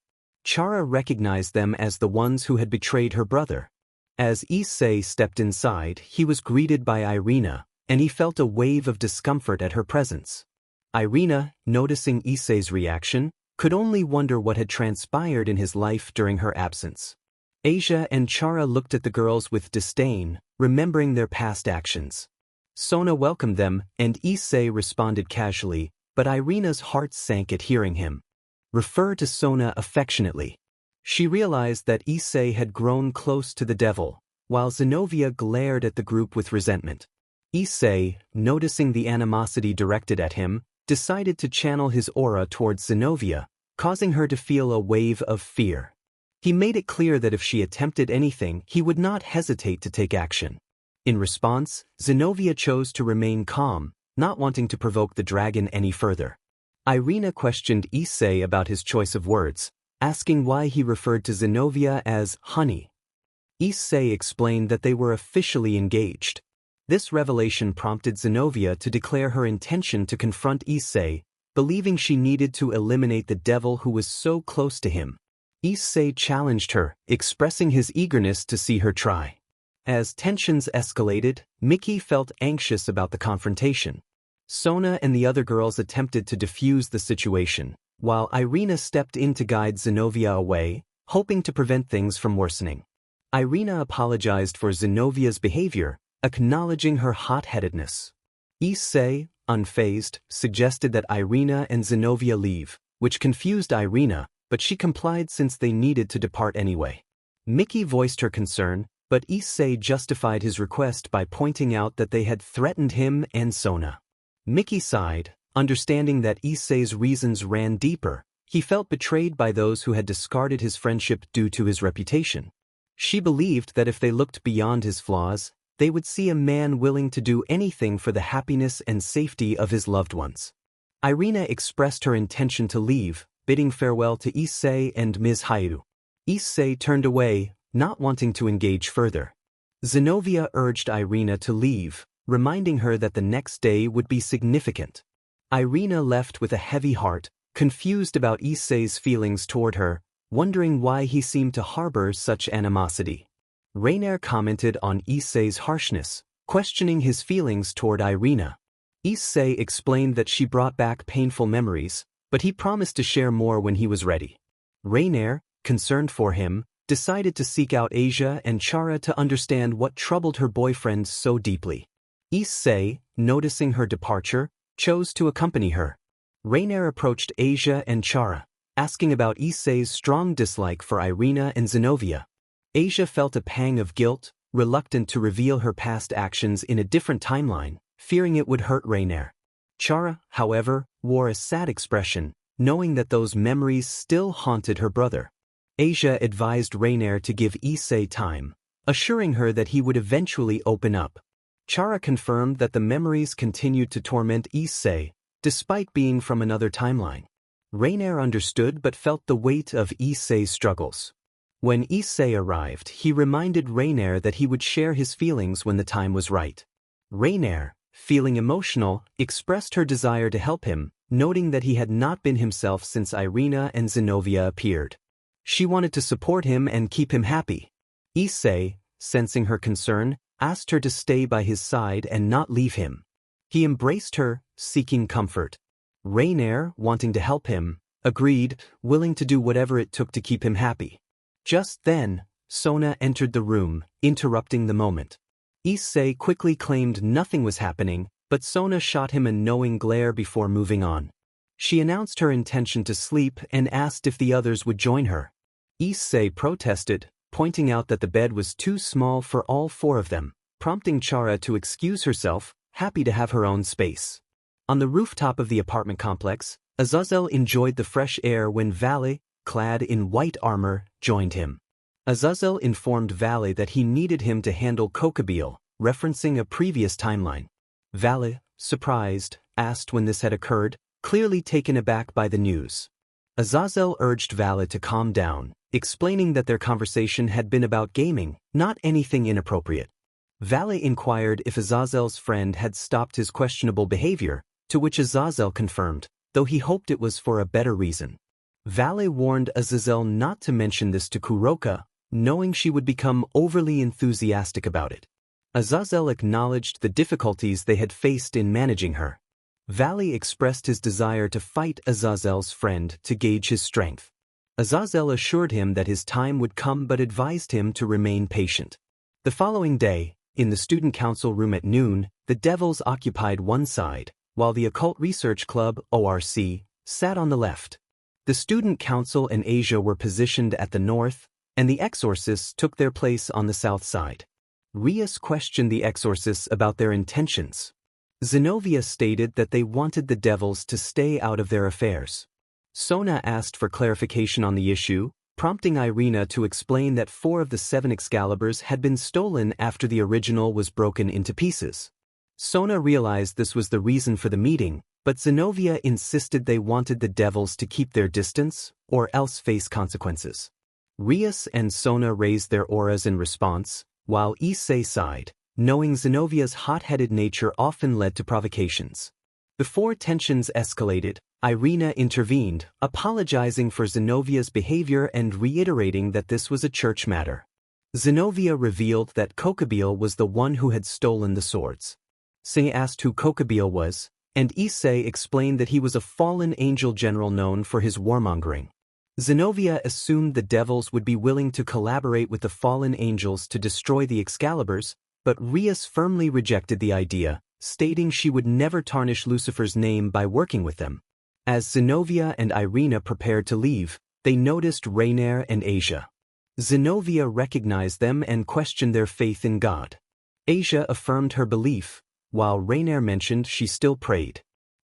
Chara recognized them as the ones who had betrayed her brother. As Issei stepped inside, he was greeted by Irina, and he felt a wave of discomfort at her presence. Irina, noticing Issei's reaction, could only wonder what had transpired in his life during her absence. Asia and Chara looked at the girls with disdain, remembering their past actions. Sona welcomed them, and Issei responded casually, but Irina's heart sank at hearing him refer to Sona affectionately. She realized that Issei had grown close to the devil, while Zenobia glared at the group with resentment. Issei, noticing the animosity directed at him, decided to channel his aura towards Zenobia, causing her to feel a wave of fear. He made it clear that if she attempted anything, he would not hesitate to take action. In response, Zenobia chose to remain calm, not wanting to provoke the dragon any further. Irina questioned Issei about his choice of words, asking why he referred to Zenobia as honey. Issei explained that they were officially engaged. This revelation prompted Zenobia to declare her intention to confront Issei, believing she needed to eliminate the devil who was so close to him. Issei challenged her, expressing his eagerness to see her try. As tensions escalated, Miki felt anxious about the confrontation. Sona and the other girls attempted to defuse the situation, while Irina stepped in to guide Zenobia away, hoping to prevent things from worsening. Irina apologized for Zenovia's behavior, acknowledging her hot-headedness. Issei, unfazed, suggested that Irina and Zenobia leave, which confused Irina, but she complied since they needed to depart anyway. Mickey voiced her concern, but Issei justified his request by pointing out that they had threatened him and Sona. Mickey sighed, understanding that Issei's reasons ran deeper. He felt betrayed by those who had discarded his friendship due to his reputation. She believed that if they looked beyond his flaws, they would see a man willing to do anything for the happiness and safety of his loved ones. Irina expressed her intention to leave, bidding farewell to Issei and Ms. Hayu. Issei turned away, not wanting to engage further. Zenobia urged Irina to leave, reminding her that the next day would be significant. Irina left with a heavy heart, confused about Issei's feelings toward her, wondering why he seemed to harbor such animosity. Raynare commented on Issei's harshness, questioning his feelings toward Irina. Issei explained that she brought back painful memories, but he promised to share more when he was ready. Raynare, concerned for him, decided to seek out Asia and Chara to understand what troubled her boyfriend so deeply. Issei, noticing her departure, chose to accompany her. Raynare approached Asia and Chara, asking about Issei's strong dislike for Irina and Zenobia. Asia felt a pang of guilt, reluctant to reveal her past actions in a different timeline, fearing it would hurt Raynare. Chara, however, wore a sad expression, knowing that those memories still haunted her brother. Asia advised Raynare to give Issei time, assuring her that he would eventually open up. Chara confirmed that the memories continued to torment Issei, despite being from another timeline. Raynare understood but felt the weight of Issei's struggles. When Issei arrived, he reminded Raynare that he would share his feelings when the time was right. Raynare, feeling emotional, expressed her desire to help him, noting that he had not been himself since Irina and Zenobia appeared. She wanted to support him and keep him happy. Issei, sensing her concern, asked her to stay by his side and not leave him. He embraced her, seeking comfort. Raynare, wanting to help him, agreed, willing to do whatever it took to keep him happy. Just then, Sona entered the room, interrupting the moment. Issei quickly claimed nothing was happening, but Sona shot him a knowing glare before moving on. She announced her intention to sleep and asked if the others would join her. Issei protested, pointing out that the bed was too small for all four of them, prompting Chara to excuse herself, happy to have her own space. On the rooftop of the apartment complex, Azazel enjoyed the fresh air when Valet, clad in white armor, joined him. Azazel informed Valet that he needed him to handle Kokabeel, referencing a previous timeline. Valet, surprised, asked when this had occurred, clearly taken aback by the news. Azazel urged Valet to calm down, explaining that their conversation had been about gaming, not anything inappropriate. Valet inquired if Azazel's friend had stopped his questionable behavior, to which Azazel confirmed, though he hoped it was for a better reason. Valet warned Azazel not to mention this to Kuroka, knowing she would become overly enthusiastic about it. Azazel acknowledged the difficulties they had faced in managing her. Valet expressed his desire to fight Azazel's friend to gauge his strength. Azazel assured him that his time would come but advised him to remain patient. The following day, in the student council room at noon, the Devils occupied one side, while the Occult Research Club, ORC, sat on the left. The student council and Asia were positioned at the north, and the exorcists took their place on the south side. Rias questioned the exorcists about their intentions. Zenobia stated that they wanted the Devils to stay out of their affairs. Sona asked for clarification on the issue, prompting Irina to explain that 4 of the 7 Excaliburs had been stolen after the original was broken into pieces. Sona realized this was the reason for the meeting, but Zenobia insisted they wanted the Devils to keep their distance, or else face consequences. Rias and Sona raised their auras in response, while Issei sighed, knowing Zenovia's hot-headed nature often led to provocations. Before tensions escalated, Irina intervened, apologizing for Zenovia's behavior and reiterating that this was a church matter. Zenobia revealed that Kokabeel was the one who had stolen the swords. Issei asked who Kokabeel was, and Issei explained that he was a fallen angel general known for his warmongering. Zenobia assumed the Devils would be willing to collaborate with the fallen angels to destroy the Excaliburs, but Rias firmly rejected the idea, stating she would never tarnish Lucifer's name by working with them. As Zenobia and Irina prepared to leave, they noticed Raynare and Asia. Zenobia recognized them and questioned their faith in God. Asia affirmed her belief, while Raynare mentioned she still prayed.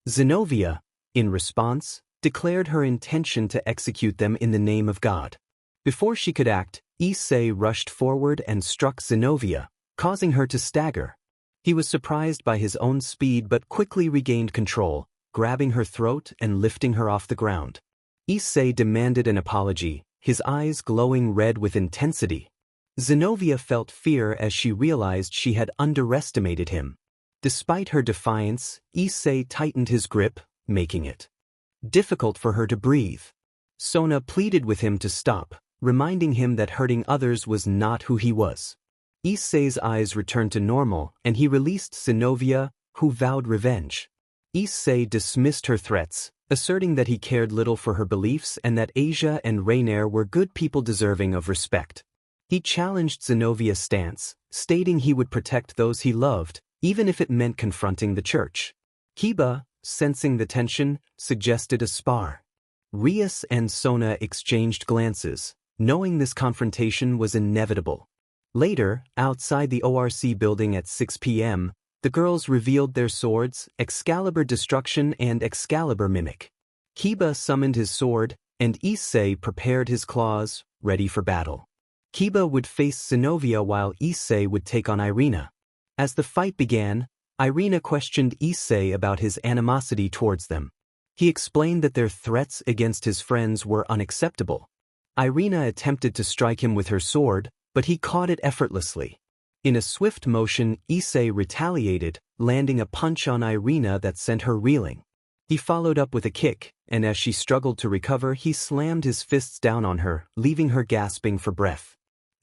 Zenobia, in response, declared her intention to execute them in the name of God. Before she could act, Issei rushed forward and struck Zenobia, causing her to stagger. He was surprised by his own speed but quickly regained control, grabbing her throat and lifting her off the ground. Issei demanded an apology, his eyes glowing red with intensity. Zenobia felt fear as she realized she had underestimated him. Despite her defiance, Issei tightened his grip, making it difficult for her to breathe. Sona pleaded with him to stop, reminding him that hurting others was not who he was. Issei's eyes returned to normal, and he released Zenobia, who vowed revenge. Issei dismissed her threats, asserting that he cared little for her beliefs and that Asia and Raynare were good people deserving of respect. He challenged Zenobia's stance, stating he would protect those he loved, even if it meant confronting the church. Kiba, sensing the tension, suggested a spar. Rias and Sona exchanged glances, knowing this confrontation was inevitable. Later, outside the ORC building at 6 p.m., the girls revealed their swords, Excalibur Destruction and Excalibur Mimic. Kiba summoned his sword, and Issei prepared his claws, ready for battle. Kiba would face Zenobia while Issei would take on Irina. As the fight began, Irina questioned Issei about his animosity towards them. He explained that their threats against his friends were unacceptable. Irina attempted to strike him with her sword, but he caught it effortlessly. In a swift motion, Issei retaliated, landing a punch on Irina that sent her reeling. He followed up with a kick, and as she struggled to recover, he slammed his fists down on her, leaving her gasping for breath.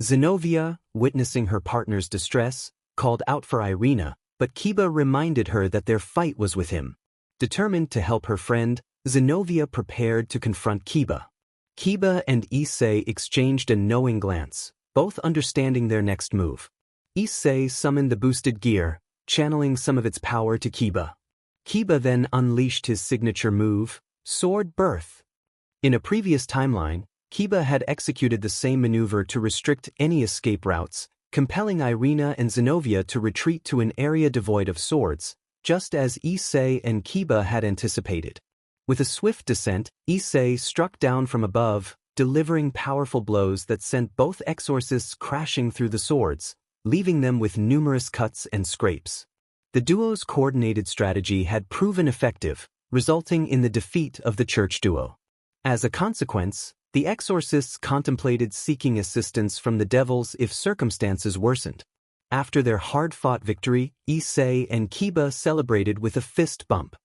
Zenobia, witnessing her partner's distress, called out for Irina, but Kiba reminded her that their fight was with him. Determined to help her friend, Zenobia prepared to confront Kiba. Kiba and Issei exchanged a knowing glance, both understanding their next move. Issei summoned the boosted gear, channeling some of its power to Kiba. Kiba then unleashed his signature move, Sword Birth. In a previous timeline, Kiba had executed the same maneuver to restrict any escape routes, compelling Irina and Zenobia to retreat to an area devoid of swords, just as Issei and Kiba had anticipated. With a swift descent, Issei struck down from above, delivering powerful blows that sent both exorcists crashing through the swords, leaving them with numerous cuts and scrapes. The duo's coordinated strategy had proven effective, resulting in the defeat of the church duo. As a consequence, the exorcists contemplated seeking assistance from the devils if circumstances worsened. After their hard-fought victory, Issei and Kiba celebrated with a fist bump.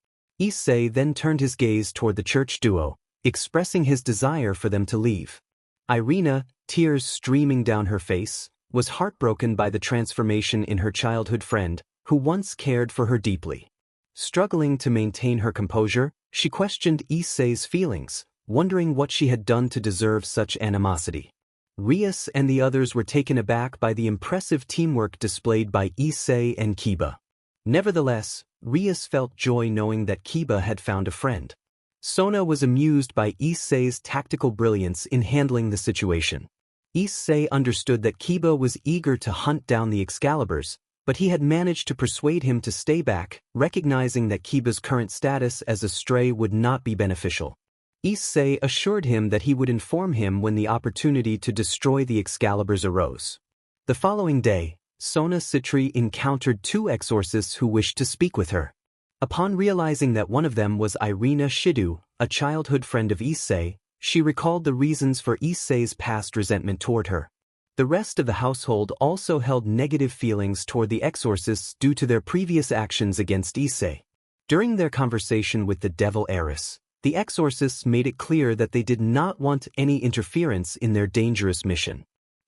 Issei then turned his gaze toward the church duo, expressing his desire for them to leave. Irina, tears streaming down her face, was heartbroken by the transformation in her childhood friend, who once cared for her deeply. Struggling to maintain her composure, she questioned Issei's feelings, wondering what she had done to deserve such animosity. Rias and the others were taken aback by the impressive teamwork displayed by Issei and Kiba. Nevertheless, Rias felt joy knowing that Kiba had found a friend. Sona was amused by Issei's tactical brilliance in handling the situation. Issei understood that Kiba was eager to hunt down the Excaliburs, but he had managed to persuade him to stay back, recognizing that Kiba's current status as a stray would not be beneficial. Issei assured him that he would inform him when the opportunity to destroy the Excaliburs arose. The following day, Sona Citri encountered two exorcists who wished to speak with her. Upon realizing that one of them was Irina Shidu, a childhood friend of Issei, she recalled the reasons for Issei's past resentment toward her. The rest of the household also held negative feelings toward the exorcists due to their previous actions against Issei. During their conversation with the devil heiress, the exorcists made it clear that they did not want any interference in their dangerous mission.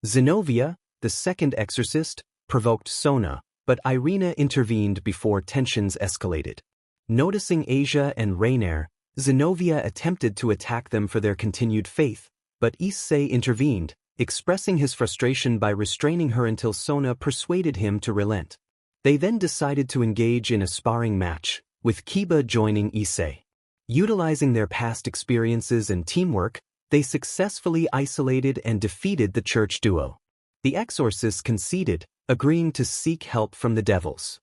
Zenobia, the second exorcist, provoked Sona, but Irina intervened before tensions escalated. Noticing Asia and Raynare, Zenobia attempted to attack them for their continued faith, but Issei intervened, expressing his frustration by restraining her until Sona persuaded him to relent. They then decided to engage in a sparring match, with Kiba joining Issei. Utilizing their past experiences and teamwork, they successfully isolated and defeated the church duo. The exorcists conceded, agreeing to seek help from the devils.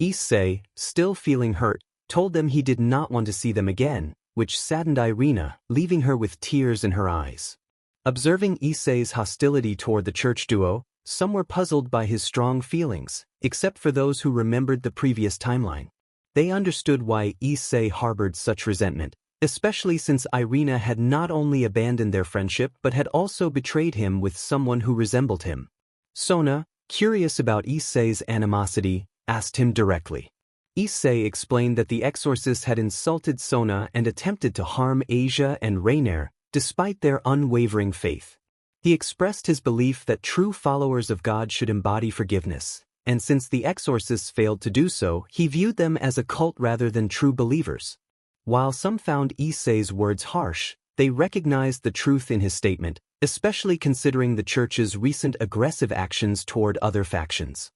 Issei, still feeling hurt, told them he did not want to see them again, which saddened Irina, leaving her with tears in her eyes. Observing Issei's hostility toward the church duo, some were puzzled by his strong feelings, except for those who remembered the previous timeline. They understood why Issei harbored such resentment, especially since Irina had not only abandoned their friendship but had also betrayed him with someone who resembled him. Sona, curious about Issei's animosity, asked him directly. Issei explained that the exorcists had insulted Sona and attempted to harm Asia and Raynare, despite their unwavering faith. He expressed his belief that true followers of God should embody forgiveness, and since the exorcists failed to do so, he viewed them as a cult rather than true believers. While some found Issei's words harsh, they recognized the truth in his statement, especially considering the church's recent aggressive actions toward other factions.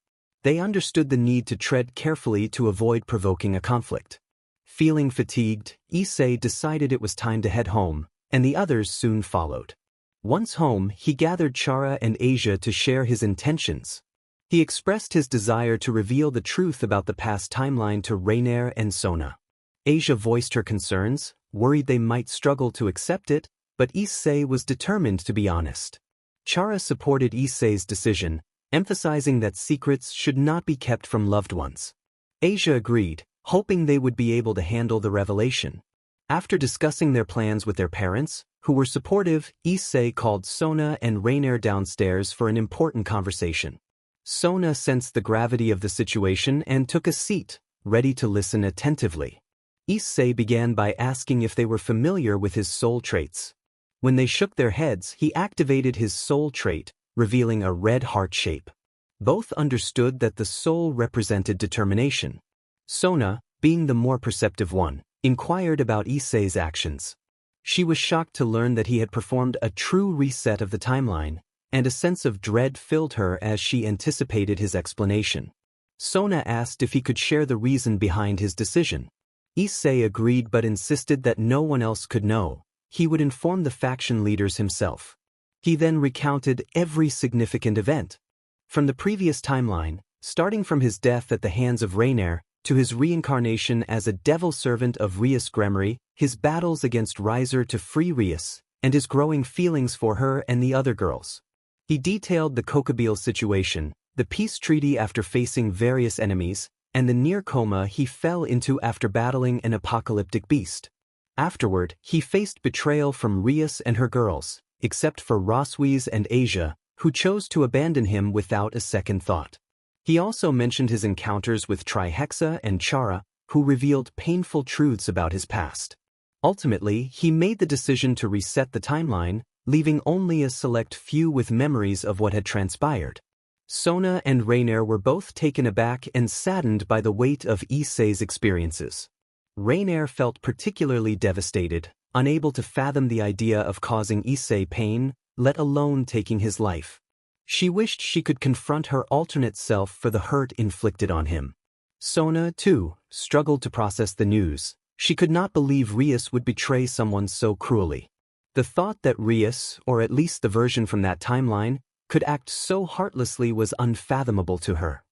They understood the need to tread carefully to avoid provoking a conflict. Feeling fatigued, Issei decided it was time to head home, and the others soon followed. Once home, he gathered Chara and Asia to share his intentions. He expressed his desire to reveal the truth about the past timeline to Raynare and Sona. Asia voiced her concerns, worried they might struggle to accept it, but Issei was determined to be honest. Chara supported Issei's decision, emphasizing that secrets should not be kept from loved ones. Asia agreed, hoping they would be able to handle the revelation. After discussing their plans with their parents, who were supportive, Issei called Sona and Raynare downstairs for an important conversation. Sona sensed the gravity of the situation and took a seat, ready to listen attentively. Issei began by asking if they were familiar with his soul traits. When they shook their heads, he activated his soul trait, revealing a red heart shape. Both understood that the soul represented determination. Sona, being the more perceptive one, inquired about Issei's actions. She was shocked to learn that he had performed a true reset of the timeline, and a sense of dread filled her as she anticipated his explanation. Sona asked if he could share the reason behind his decision. Issei agreed but insisted that no one else could know. He would inform the faction leaders himself. He then recounted every significant event. From the previous timeline, starting from his death at the hands of Raynare, to his reincarnation as a devil servant of Rias Gremory, his battles against Riser to free Rias, and his growing feelings for her and the other girls. He detailed the Kokabeel situation, the peace treaty after facing various enemies, and the near coma he fell into after battling an apocalyptic beast. Afterward, he faced betrayal from Rias and her girls, except for Roswies and Asia, who chose to abandon him without a second thought. He also mentioned his encounters with Trihexa and Chara, who revealed painful truths about his past. Ultimately, he made the decision to reset the timeline, leaving only a select few with memories of what had transpired. Sona and Raynare were both taken aback and saddened by the weight of Issei's experiences. Raynare felt particularly devastated, unable to fathom the idea of causing Issei pain, let alone taking his life. She wished she could confront her alternate self for the hurt inflicted on him. Sona, too, struggled to process the news. She could not believe Rias would betray someone so cruelly. The thought that Rias, or at least the version from that timeline, could act so heartlessly was unfathomable to her.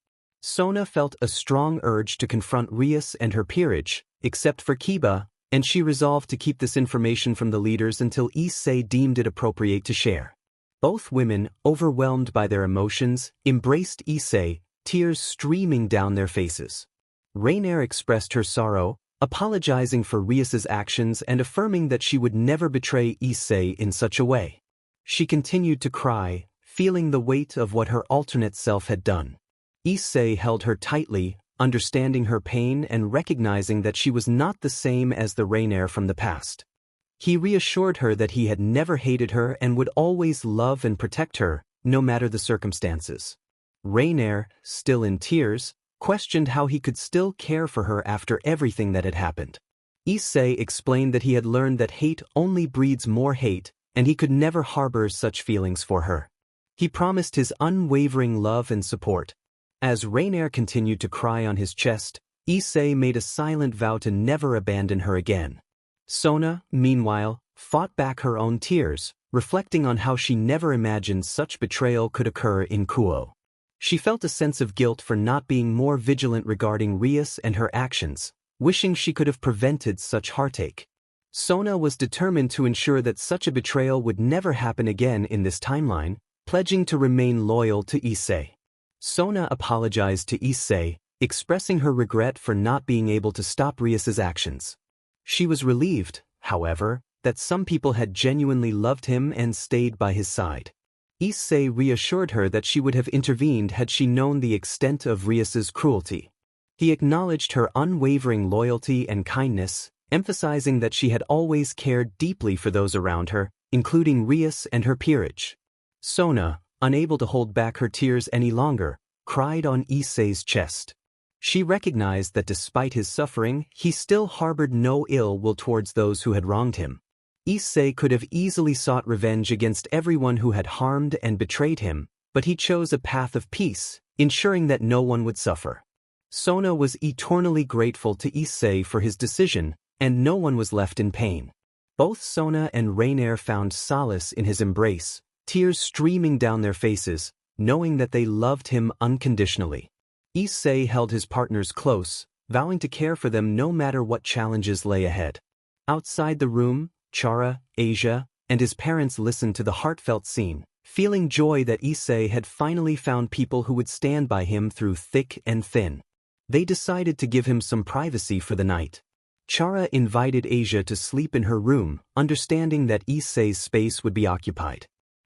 Sona felt a strong urge to confront Rias and her peerage, except for Kiba, and she resolved to keep this information from the leaders until Issei deemed it appropriate to share. Both women, overwhelmed by their emotions, embraced Issei, tears streaming down their faces. Raynare expressed her sorrow, apologizing for Rias's actions and affirming that she would never betray Issei in such a way. She continued to cry, feeling the weight of what her alternate self had done. Issei held her tightly, understanding her pain and recognizing that she was not the same as the Raynare from the past. He reassured her that he had never hated her and would always love and protect her, no matter the circumstances. Raynare, still in tears, questioned how he could still care for her after everything that had happened. Issei explained that he had learned that hate only breeds more hate, and he could never harbor such feelings for her. He promised his unwavering love and support. As Raynare continued to cry on his chest, Issei made a silent vow to never abandon her again. Sona, meanwhile, fought back her own tears, reflecting on how she never imagined such betrayal could occur in Kuo. She felt a sense of guilt for not being more vigilant regarding Rias and her actions, wishing she could have prevented such heartache. Sona was determined to ensure that such a betrayal would never happen again in this timeline, pledging to remain loyal to Issei. Sona apologized to Issei, expressing her regret for not being able to stop Rias's actions. She was relieved, however, that some people had genuinely loved him and stayed by his side. Issei reassured her that she would have intervened had she known the extent of Rias's cruelty. He acknowledged her unwavering loyalty and kindness, emphasizing that she had always cared deeply for those around her, including Rias and her peerage. Sona, unable to hold back her tears any longer, cried on Issei's chest. She recognized that despite his suffering, he still harbored no ill will towards those who had wronged him. Issei could have easily sought revenge against everyone who had harmed and betrayed him, but he chose a path of peace, ensuring that no one would suffer. Sona was eternally grateful to Issei for his decision, and no one was left in pain. Both Sona and Raynare found solace in his embrace, tears streaming down their faces, knowing that they loved him unconditionally. Issei held his partners close, vowing to care for them no matter what challenges lay ahead. Outside the room, Chara, Asia, and his parents listened to the heartfelt scene, feeling joy that Issei had finally found people who would stand by him through thick and thin. They decided to give him some privacy for the night. Chara invited Asia to sleep in her room, understanding that Issei's space would be occupied.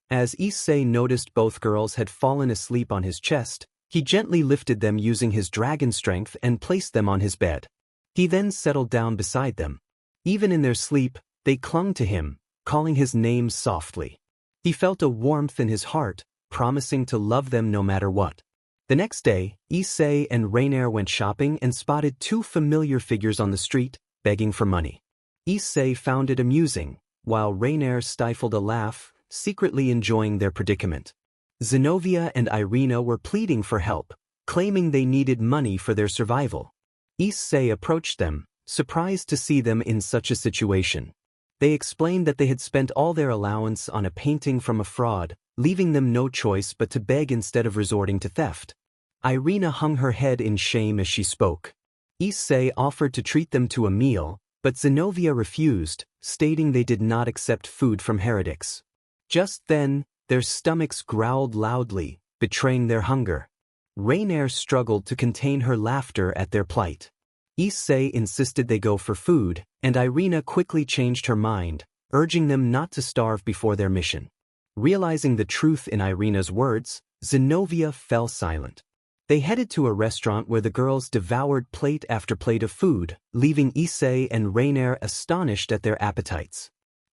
As Issei noticed both girls had fallen asleep on his chest, he gently lifted them using his dragon strength and placed them on his bed. He then settled down beside them. Even in their sleep, they clung to him, calling his name softly. He felt a warmth in his heart, promising to love them no matter what. The next day, Issei and Raynare went shopping and spotted two familiar figures on the street, begging for money. Issei found it amusing, while Raynare stifled a laugh, secretly enjoying their predicament. Zenobia and Irina were pleading for help, claiming they needed money for their survival. Issei approached them, surprised to see them in such a situation. They explained that they had spent all their allowance on a painting from a fraud, leaving them no choice but to beg instead of resorting to theft. Irina hung her head in shame as she spoke. Issei offered to treat them to a meal, but Zenobia refused, stating they did not accept food from heretics. Just then, their stomachs growled loudly, betraying their hunger. Raynare struggled to contain her laughter at their plight. Issei insisted they go for food, and Irina quickly changed her mind, urging them not to starve before their mission. Realizing the truth in Irina's words, Zenobia fell silent. They headed to a restaurant where the girls devoured plate after plate of food, leaving Issei and Raynare astonished at their appetites.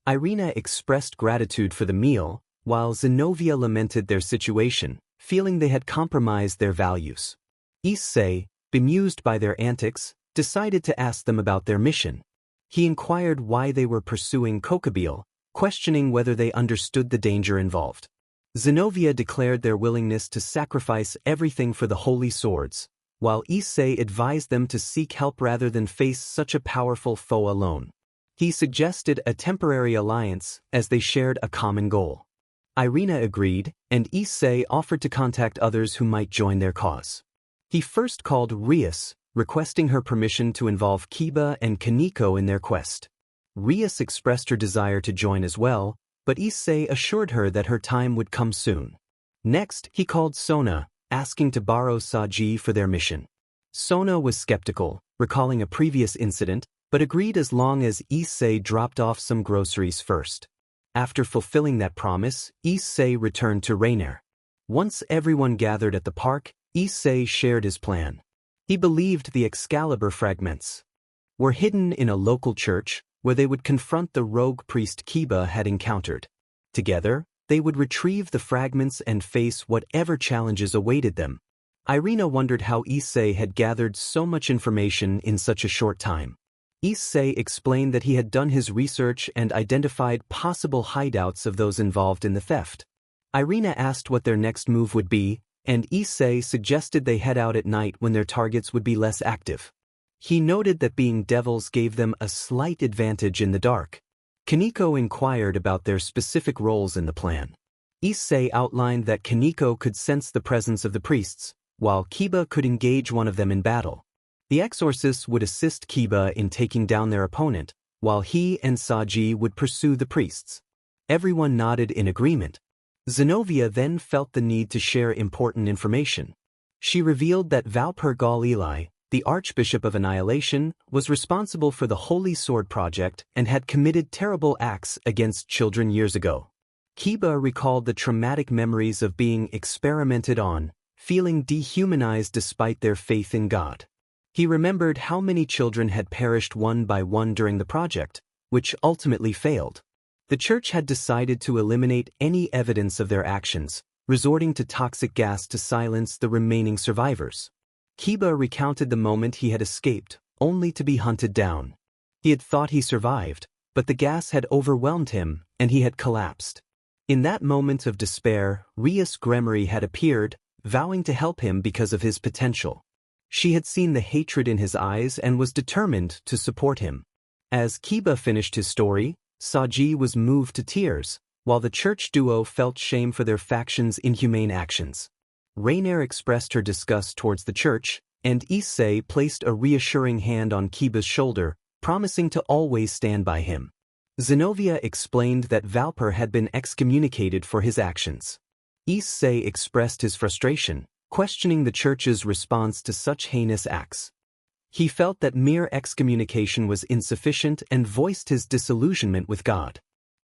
Irina expressed gratitude for the meal, while Zenobia lamented their situation, feeling they had compromised their values. Issei, bemused by their antics, decided to ask them about their mission. He inquired why they were pursuing Kokabeel, questioning whether they understood the danger involved. Zenobia declared their willingness to sacrifice everything for the holy swords, while Issei advised them to seek help rather than face such a powerful foe alone. He suggested a temporary alliance as they shared a common goal. Irina agreed, and Issei offered to contact others who might join their cause. He first called Rias, requesting her permission to involve Kiba and Kaneko in their quest. Rias expressed her desire to join as well, but Issei assured her that her time would come soon. Next, he called Sona, asking to borrow Saji for their mission. Sona was skeptical, recalling a previous incident, but agreed as long as Issei dropped off some groceries first. After fulfilling that promise, Issei returned to Raynare. Once everyone gathered at the park, Issei shared his plan. He believed the Excalibur fragments were hidden in a local church where they would confront the rogue priest Kiba had encountered. Together, they would retrieve the fragments and face whatever challenges awaited them. Irina wondered how Issei had gathered so much information in such a short time. Issei explained that he had done his research and identified possible hideouts of those involved in the theft. Irina asked what their next move would be, and Issei suggested they head out at night when their targets would be less active. He noted that being devils gave them a slight advantage in the dark. Kaneko inquired about their specific roles in the plan. Issei outlined that Kaneko could sense the presence of the priests, while Kiba could engage one of them in battle. The exorcists would assist Kiba in taking down their opponent, while he and Saji would pursue the priests. Everyone nodded in agreement. Zenobia then felt the need to share important information. She revealed that Valper Gal-Eli, the Archbishop of Annihilation, was responsible for the Holy Sword Project and had committed terrible acts against children years ago. Kiba recalled the traumatic memories of being experimented on, feeling dehumanized despite their faith in God. He remembered how many children had perished one by one during the project, which ultimately failed. The church had decided to eliminate any evidence of their actions, resorting to toxic gas to silence the remaining survivors. Kiba recounted the moment he had escaped, only to be hunted down. He had thought he survived, but the gas had overwhelmed him, and he had collapsed. In that moment of despair, Rias Gremory had appeared, vowing to help him because of his potential. She had seen the hatred in his eyes and was determined to support him. As Kiba finished his story, Saji was moved to tears, while the church duo felt shame for their faction's inhumane actions. Raynare expressed her disgust towards the church, and Issei placed a reassuring hand on Kiba's shoulder, promising to always stand by him. Zenobia explained that Valper had been excommunicated for his actions. Issei expressed his frustration, questioning the church's response to such heinous acts. He felt that mere excommunication was insufficient and voiced his disillusionment with God.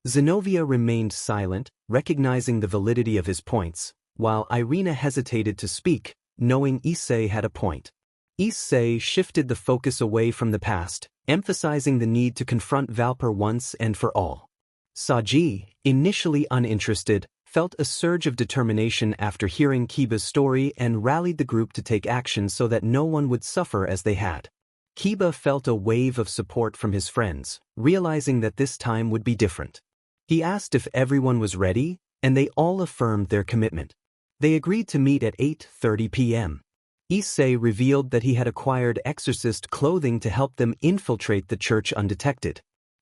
Zenobia remained silent, recognizing the validity of his points, while Irina hesitated to speak, knowing Issei had a point. Issei shifted the focus away from the past, emphasizing the need to confront Valper once and for all. Saji, initially uninterested, felt a surge of determination after hearing Kiba's story and rallied the group to take action so that no one would suffer as they had. Kiba felt a wave of support from his friends, realizing that this time would be different. He asked if everyone was ready, and they all affirmed their commitment. They agreed to meet at 8:30 p.m. Issei revealed that he had acquired exorcist clothing to help them infiltrate the church undetected.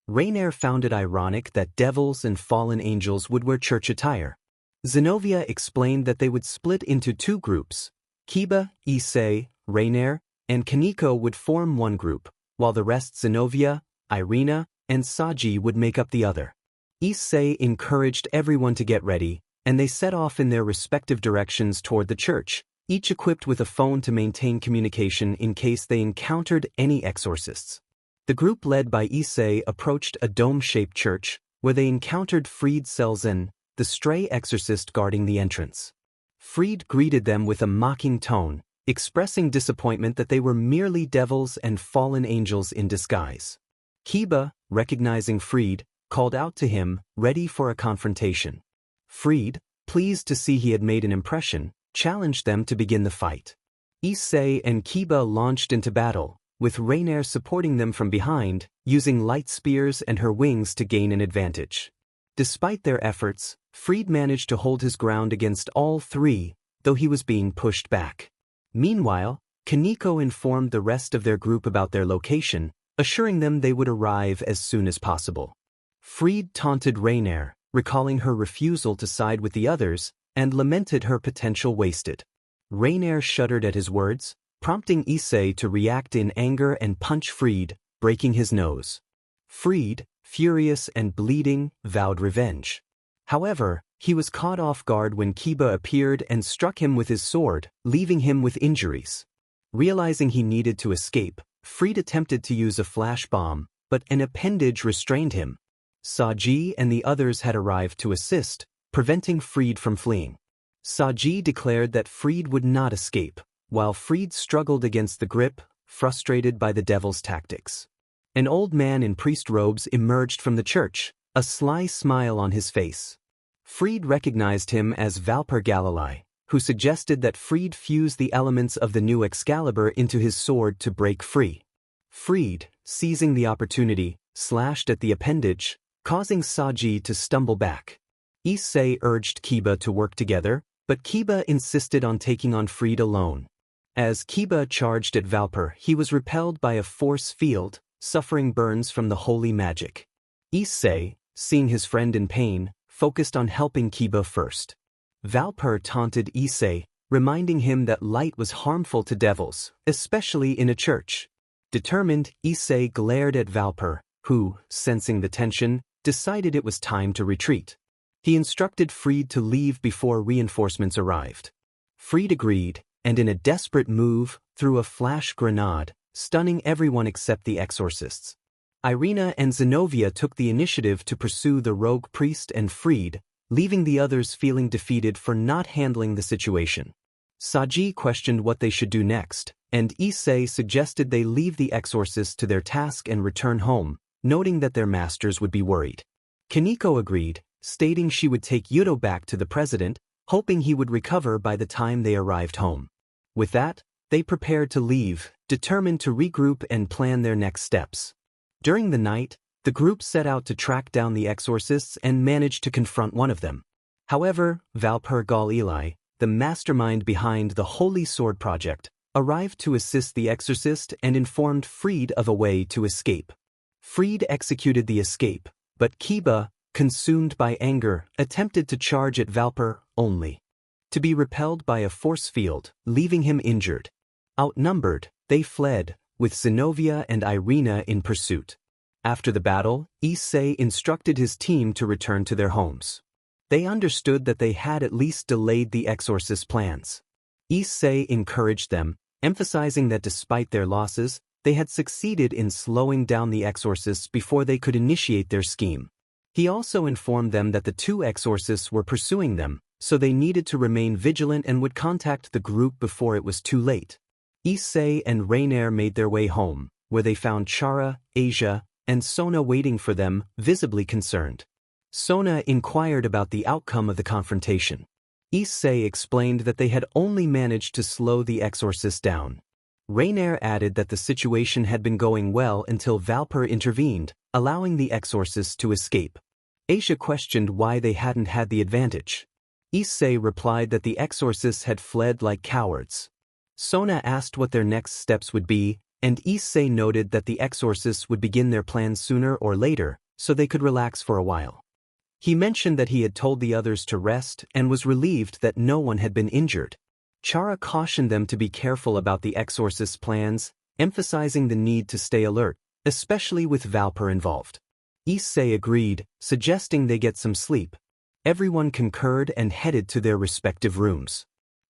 Raynare found it ironic that devils and fallen angels would wear church attire. Zenobia explained that they would split into two groups. Kiba, Issei, Raynare, and Kaneko would form one group, while the rest Zenobia, Irina, and Saji would make up the other. Issei encouraged everyone to get ready, and they set off in their respective directions toward the church, each equipped with a phone to maintain communication in case they encountered any exorcists. The group led by Issei approached a dome-shaped church, where they encountered Fried Selzen, the stray exorcist guarding the entrance. Fried greeted them with a mocking tone, expressing disappointment that they were merely devils and fallen angels in disguise. Kiba, recognizing Fried, called out to him, ready for a confrontation. Fried, pleased to see he had made an impression, challenged them to begin the fight. Issei and Kiba launched into battle, with Raynare supporting them from behind, using light spears and her wings to gain an advantage. Despite their efforts, Fried managed to hold his ground against all three, though he was being pushed back. Meanwhile, Kaneko informed the rest of their group about their location, assuring them they would arrive as soon as possible. Fried taunted Raynare, recalling her refusal to side with the others, and lamented her potential wasted. Raynare shuddered at his words, prompting Issei to react in anger and punch Fried, breaking his nose. Fried, furious and bleeding, vowed revenge. However, he was caught off guard when Kiba appeared and struck him with his sword, leaving him with injuries. Realizing he needed to escape, Fried attempted to use a flash bomb, but an appendage restrained him. Saji and the others had arrived to assist, preventing Fried from fleeing. Saji declared that Fried would not escape, while Fried struggled against the grip, frustrated by the devil's tactics. An old man in priest robes emerged from the church, a sly smile on his face. Fried recognized him as Valper Gal-Eli, who suggested that Fried fuse the elements of the new Excalibur into his sword to break free. Fried, seizing the opportunity, slashed at the appendage, causing Saji to stumble back. Issei urged Kiba to work together, but Kiba insisted on taking on Fried alone. As Kiba charged at Valper, he was repelled by a force field, suffering burns from the holy magic. Issei, seeing his friend in pain, focused on helping Kiba first. Valper taunted Issei, reminding him that light was harmful to devils, especially in a church. Determined, Issei glared at Valper, who, sensing the tension, decided it was time to retreat. He instructed Fried to leave before reinforcements arrived. Fried agreed, and in a desperate move, threw a flash grenade, stunning everyone except the exorcists. Irina and Zenobia took the initiative to pursue the rogue priest and Fried, leaving the others feeling defeated for not handling the situation. Saji questioned what they should do next, and Issei suggested they leave the exorcists to their task and return home, noting that their masters would be worried. Kaneko agreed, stating she would take Yuto back to the president, hoping he would recover by the time they arrived home. With that, they prepared to leave, determined to regroup and plan their next steps. During the night, the group set out to track down the exorcists and managed to confront one of them. However, Valper Gal-Eli, the mastermind behind the Holy Sword Project, arrived to assist the exorcist and informed Fried of a way to escape. Fried executed the escape, but Kiba, consumed by anger, attempted to charge at Valper only to be repelled by a force field, leaving him injured. Outnumbered, they fled, with Zenobia and Irina in pursuit. After the battle, Issei instructed his team to return to their homes. They understood that they had at least delayed the exorcist plans. Issei encouraged them, emphasizing that despite their losses, they had succeeded in slowing down the exorcists before they could initiate their scheme. He also informed them that the two exorcists were pursuing them, so they needed to remain vigilant and would contact the group before it was too late. Issei and Raynare made their way home, where they found Chara, Asia, and Sona waiting for them, visibly concerned. Sona inquired about the outcome of the confrontation. Issei explained that they had only managed to slow the exorcist down. Raynare added that the situation had been going well until Valper intervened, allowing the exorcist to escape. Asia questioned why they hadn't had the advantage. Issei replied that the exorcists had fled like cowards. Sona asked what their next steps would be, and Issei noted that the exorcists would begin their plans sooner or later, so they could relax for a while. He mentioned that he had told the others to rest and was relieved that no one had been injured. Chara cautioned them to be careful about the exorcist's plans, emphasizing the need to stay alert, especially with Valper involved. Issei agreed, suggesting they get some sleep. Everyone concurred and headed to their respective rooms.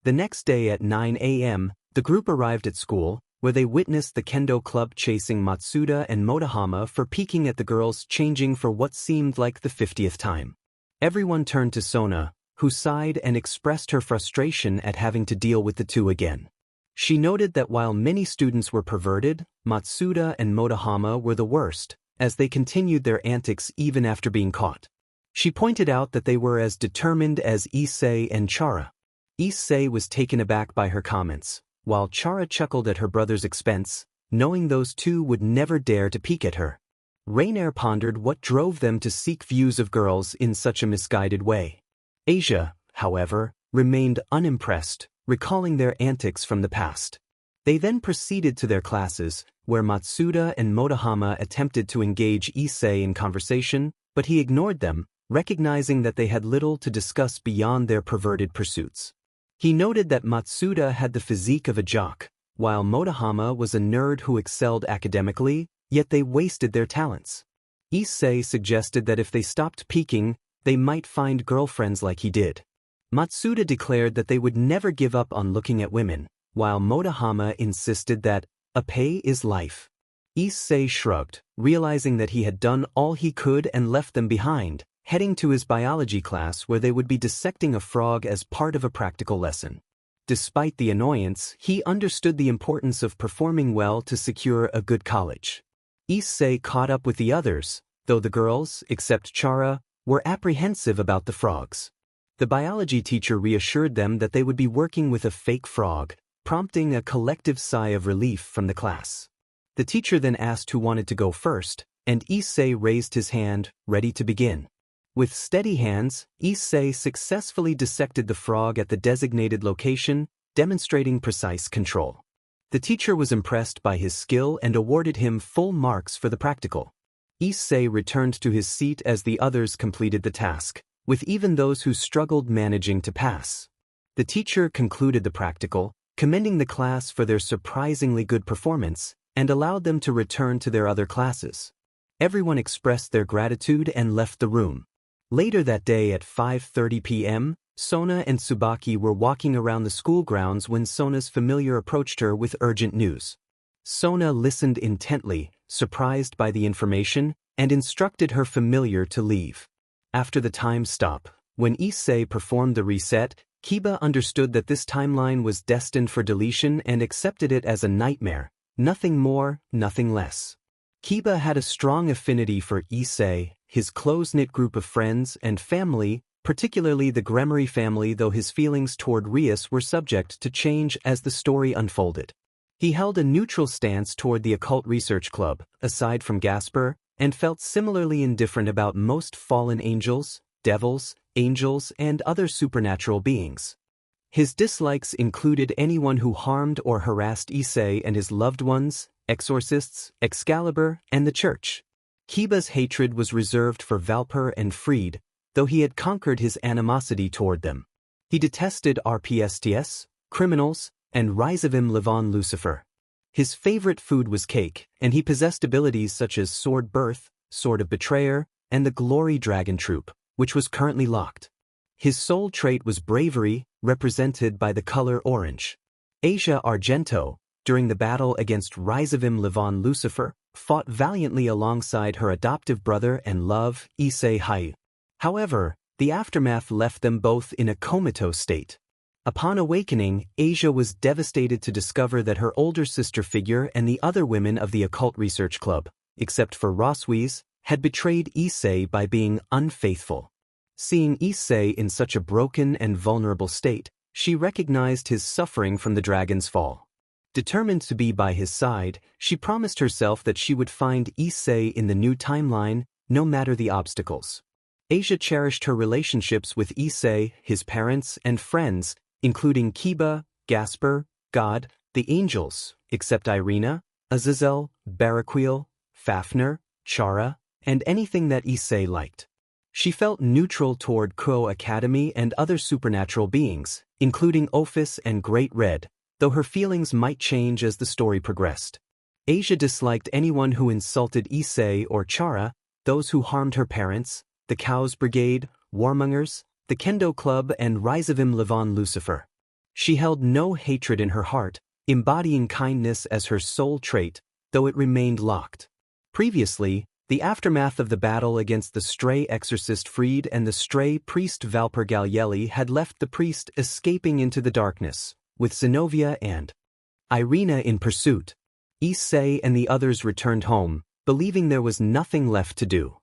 The next day at 9 a.m., the group arrived at school, where they witnessed the kendo club chasing Matsuda and Motohama for peeking at the girls changing for what seemed like the 50th time. Everyone turned to Sona, who sighed and expressed her frustration at having to deal with the two again. She noted that while many students were perverted, Matsuda and Motohama were the worst, as they continued their antics even after being caught. She pointed out that they were as determined as Issei and Chara. Issei was taken aback by her comments, while Chara chuckled at her brother's expense, knowing those two would never dare to peek at her. Raynare pondered what drove them to seek views of girls in such a misguided way. Asia, however, remained unimpressed, recalling their antics from the past. They then proceeded to their classes, where Matsuda and Motohama attempted to engage Issei in conversation, but he ignored them, recognizing that they had little to discuss beyond their perverted pursuits. He noted that Matsuda had the physique of a jock, while Motohama was a nerd who excelled academically, yet they wasted their talents. Issei suggested that if they stopped peeking, they might find girlfriends like he did. Matsuda declared that they would never give up on looking at women, while Motohama insisted that a pay is life. Issei shrugged, realizing that he had done all he could and left them behind, heading to his biology class where they would be dissecting a frog as part of a practical lesson. Despite the annoyance, he understood the importance of performing well to secure a good college. Issei caught up with the others, though the girls, except Chara, were apprehensive about the frogs. The biology teacher reassured them that they would be working with a fake frog, prompting a collective sigh of relief from the class. The teacher then asked who wanted to go first, and Issei raised his hand, ready to begin. With steady hands, Issei successfully dissected the frog at the designated location, demonstrating precise control. The teacher was impressed by his skill and awarded him full marks for the practical. Issei returned to his seat as the others completed the task, with even those who struggled managing to pass. The teacher concluded the practical, commending the class for their surprisingly good performance, and allowed them to return to their other classes. Everyone expressed their gratitude and left the room. Later that day at 5:30 p.m., Sona and Tsubaki were walking around the school grounds when Sona's familiar approached her with urgent news. Sona listened intently, surprised by the information, and instructed her familiar to leave. After the time stop, when Issei performed the reset, Kiba understood that this timeline was destined for deletion and accepted it as a nightmare, nothing more, nothing less. Kiba had a strong affinity for Issei, his close-knit group of friends and family, particularly the Gremory family, though his feelings toward Rias were subject to change as the story unfolded. He held a neutral stance toward the Occult Research Club, aside from Gasper, and felt similarly indifferent about most fallen angels, devils, angels, and other supernatural beings. His dislikes included anyone who harmed or harassed Issei and his loved ones, exorcists, Excalibur, and the Church. Kiba's hatred was reserved for Valper and Freed, though he had conquered his animosity toward them. He detested RPSTS, criminals, and Rizavim Levon Lucifer. His favorite food was cake, and he possessed abilities such as Sword Birth, Sword of Betrayer, and the Glory Dragon Troop, which was currently locked. His sole trait was bravery, represented by the color orange. Asia Argento, during the battle against Rizavim Levon Lucifer, fought valiantly alongside her adoptive brother and love, Issei Hayu. However, the aftermath left them both in a comatose state. Upon awakening, Asia was devastated to discover that her older sister figure and the other women of the Occult Research Club, except for Roswies, had betrayed Issei by being unfaithful. Seeing Issei in such a broken and vulnerable state, she recognized his suffering from the dragon's fall. Determined to be by his side, she promised herself that she would find Issei in the new timeline, no matter the obstacles. Asia cherished her relationships with Issei, his parents, and friends, including Kiba, Gasper, God, the angels, except Irina, Azazel, Baraquil, Fafnir, Chara, and anything that Issei liked. She felt neutral toward Kuo Academy and other supernatural beings, including Ophis and Great Red, though her feelings might change as the story progressed. Asia disliked anyone who insulted Issei or Chara, those who harmed her parents, the Cows Brigade, Warmongers, the Kendo Club, and Rizavim Levon Lucifer. She held no hatred in her heart, embodying kindness as her sole trait, though it remained locked. Previously, the aftermath of the battle against the stray exorcist Freed and the stray priest Valper Gaglielli had left the priest escaping into the darkness, with Zenobia and Irina in pursuit. Issei and the others returned home, believing there was nothing left to do.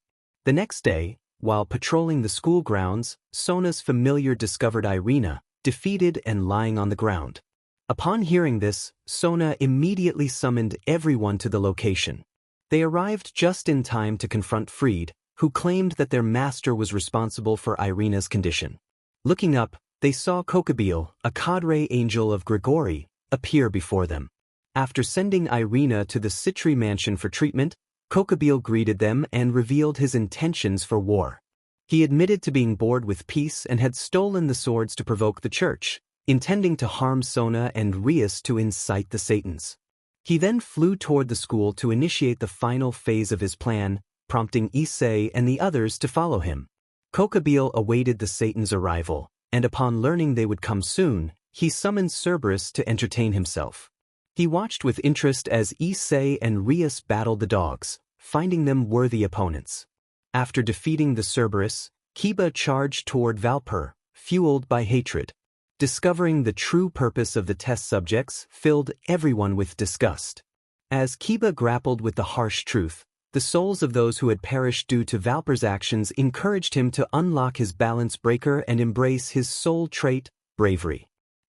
The next day, while patrolling the school grounds, Sona's familiar discovered Irina, defeated and lying on the ground. Upon hearing this, Sona immediately summoned everyone to the location. They arrived just in time to confront Freed, who claimed that their master was responsible for Irina's condition. Looking up, they saw Cocabeal, a cadre angel of Grigori, appear before them. After sending Irina to the Citri mansion for treatment, Cocabeal greeted them and revealed his intentions for war. He admitted to being bored with peace and had stolen the swords to provoke the church, intending to harm Sona and Rias to incite the Satans. He then flew toward the school to initiate the final phase of his plan, prompting Issei and the others to follow him. Cocabeal awaited the Satans' arrival, and upon learning they would come soon, he summoned Cerberus to entertain himself. He watched with interest as Issei and Rias battled the dogs, finding them worthy opponents. After defeating the Cerberus, Kiba charged toward Valper, fueled by hatred. Discovering the true purpose of the test subjects filled everyone with disgust. As Kiba grappled with the harsh truth, the souls of those who had perished due to Valper's actions encouraged him to unlock his balance breaker and embrace his sole trait, bravery.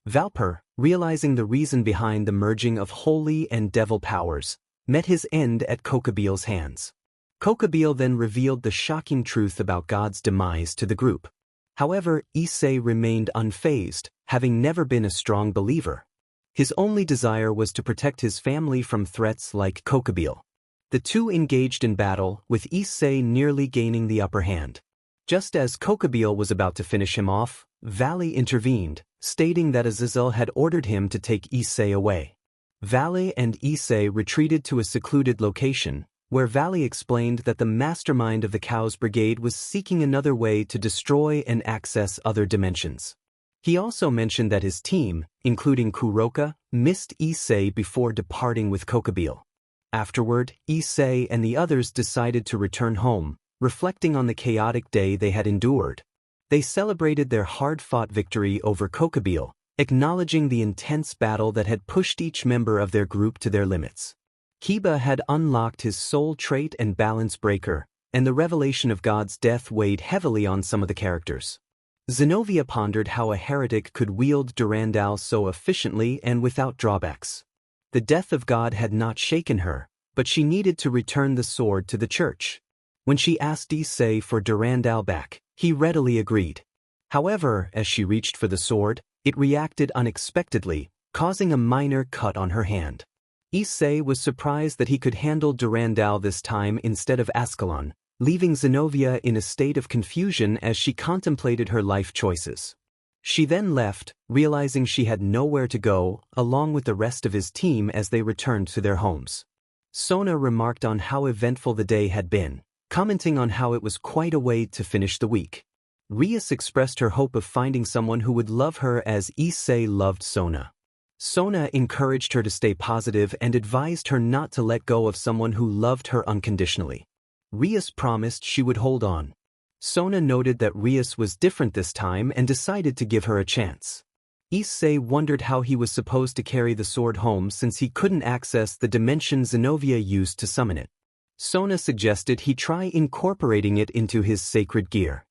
Valper, realizing the reason behind the merging of holy and devil powers, met his end at Cocabeal's hands. Cocabeal then revealed the shocking truth about God's demise to the group. However, Issei remained unfazed, having never been a strong believer. His only desire was to protect his family from threats like Cocabeal. The two engaged in battle, with Issei nearly gaining the upper hand. Just as Kokabeel was about to finish him off, Valley intervened, stating that Azazel had ordered him to take Issei away. Valley and Issei retreated to a secluded location, where Valley explained that the mastermind of the Cows Brigade was seeking another way to destroy and access other dimensions. He also mentioned that his team, including Kuroka, missed Issei before departing with Kokabeel. Afterward, Issei and the others decided to return home, reflecting on the chaotic day they had endured. They celebrated their hard-fought victory over Kokabeel, acknowledging the intense battle that had pushed each member of their group to their limits. Kiba had unlocked his soul trait and balance breaker, and the revelation of God's death weighed heavily on some of the characters. Zenobia pondered how a heretic could wield Durandal so efficiently and without drawbacks. The death of God had not shaken her, but she needed to return the sword to the church. When she asked Issei for Durandal back, he readily agreed. However, as she reached for the sword, it reacted unexpectedly, causing a minor cut on her hand. Issei was surprised that he could handle Durandal this time instead of Ascalon, leaving Zenobia in a state of confusion as she contemplated her life choices. She then left, realizing she had nowhere to go, along with the rest of his team as they returned to their homes. Sona remarked on how eventful the day had been, commenting on how it was quite a way to finish the week. Rias expressed her hope of finding someone who would love her as Issei loved Sona. Sona encouraged her to stay positive and advised her not to let go of someone who loved her unconditionally. Rias promised she would hold on. Sona noted that Rias was different this time and decided to give her a chance. Issei wondered how he was supposed to carry the sword home since he couldn't access the dimension Zenobia used to summon it. Sona suggested he try incorporating it into his sacred gear.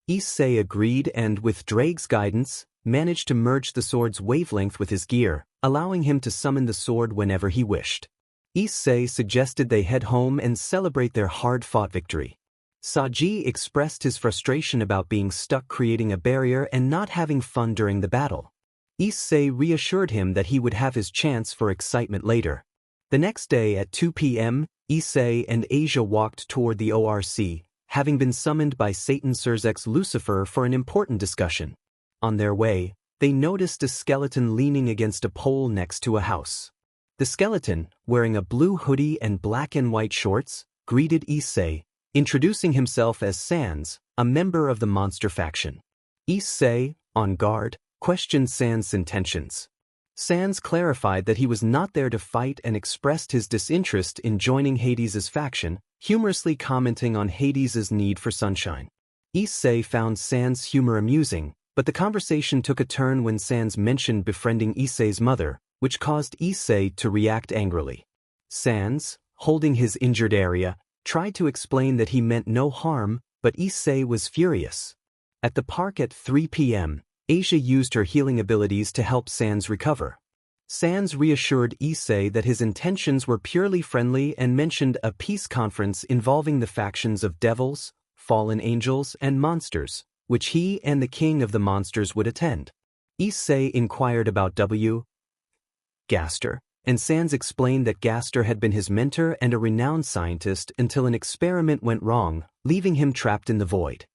Issei agreed and, with Draigg's guidance, managed to merge the sword's wavelength with his gear, allowing him to summon the sword whenever he wished. Issei suggested they head home and celebrate their hard-fought victory. Saji expressed his frustration about being stuck creating a barrier and not having fun during the battle. Issei reassured him that he would have his chance for excitement later. The next day at 2 p.m., Issei and Asia walked toward the ORC, having been summoned by Satan Surzek's Lucifer for an important discussion. On their way, they noticed a skeleton leaning against a pole next to a house. The skeleton, wearing a blue hoodie and black and white shorts, greeted Issei, introducing himself as Sans, a member of the monster faction. Issei, on guard, questioned Sans' intentions. Sans clarified that he was not there to fight and expressed his disinterest in joining Hades's faction, humorously commenting on Hades's need for sunshine. Issei found Sans' humor amusing, but the conversation took a turn when Sans mentioned befriending Issei's mother, which caused Issei to react angrily. Sans, holding his injured area, tried to explain that he meant no harm, but Issei was furious. At the park at 3 p.m., Asia used her healing abilities to help Sans recover. Sans reassured Issei that his intentions were purely friendly and mentioned a peace conference involving the factions of devils, fallen angels, and monsters, which he and the king of the monsters would attend. Issei inquired about Gaster, and Sans explained that Gaster had been his mentor and a renowned scientist until an experiment went wrong, leaving him trapped in the void.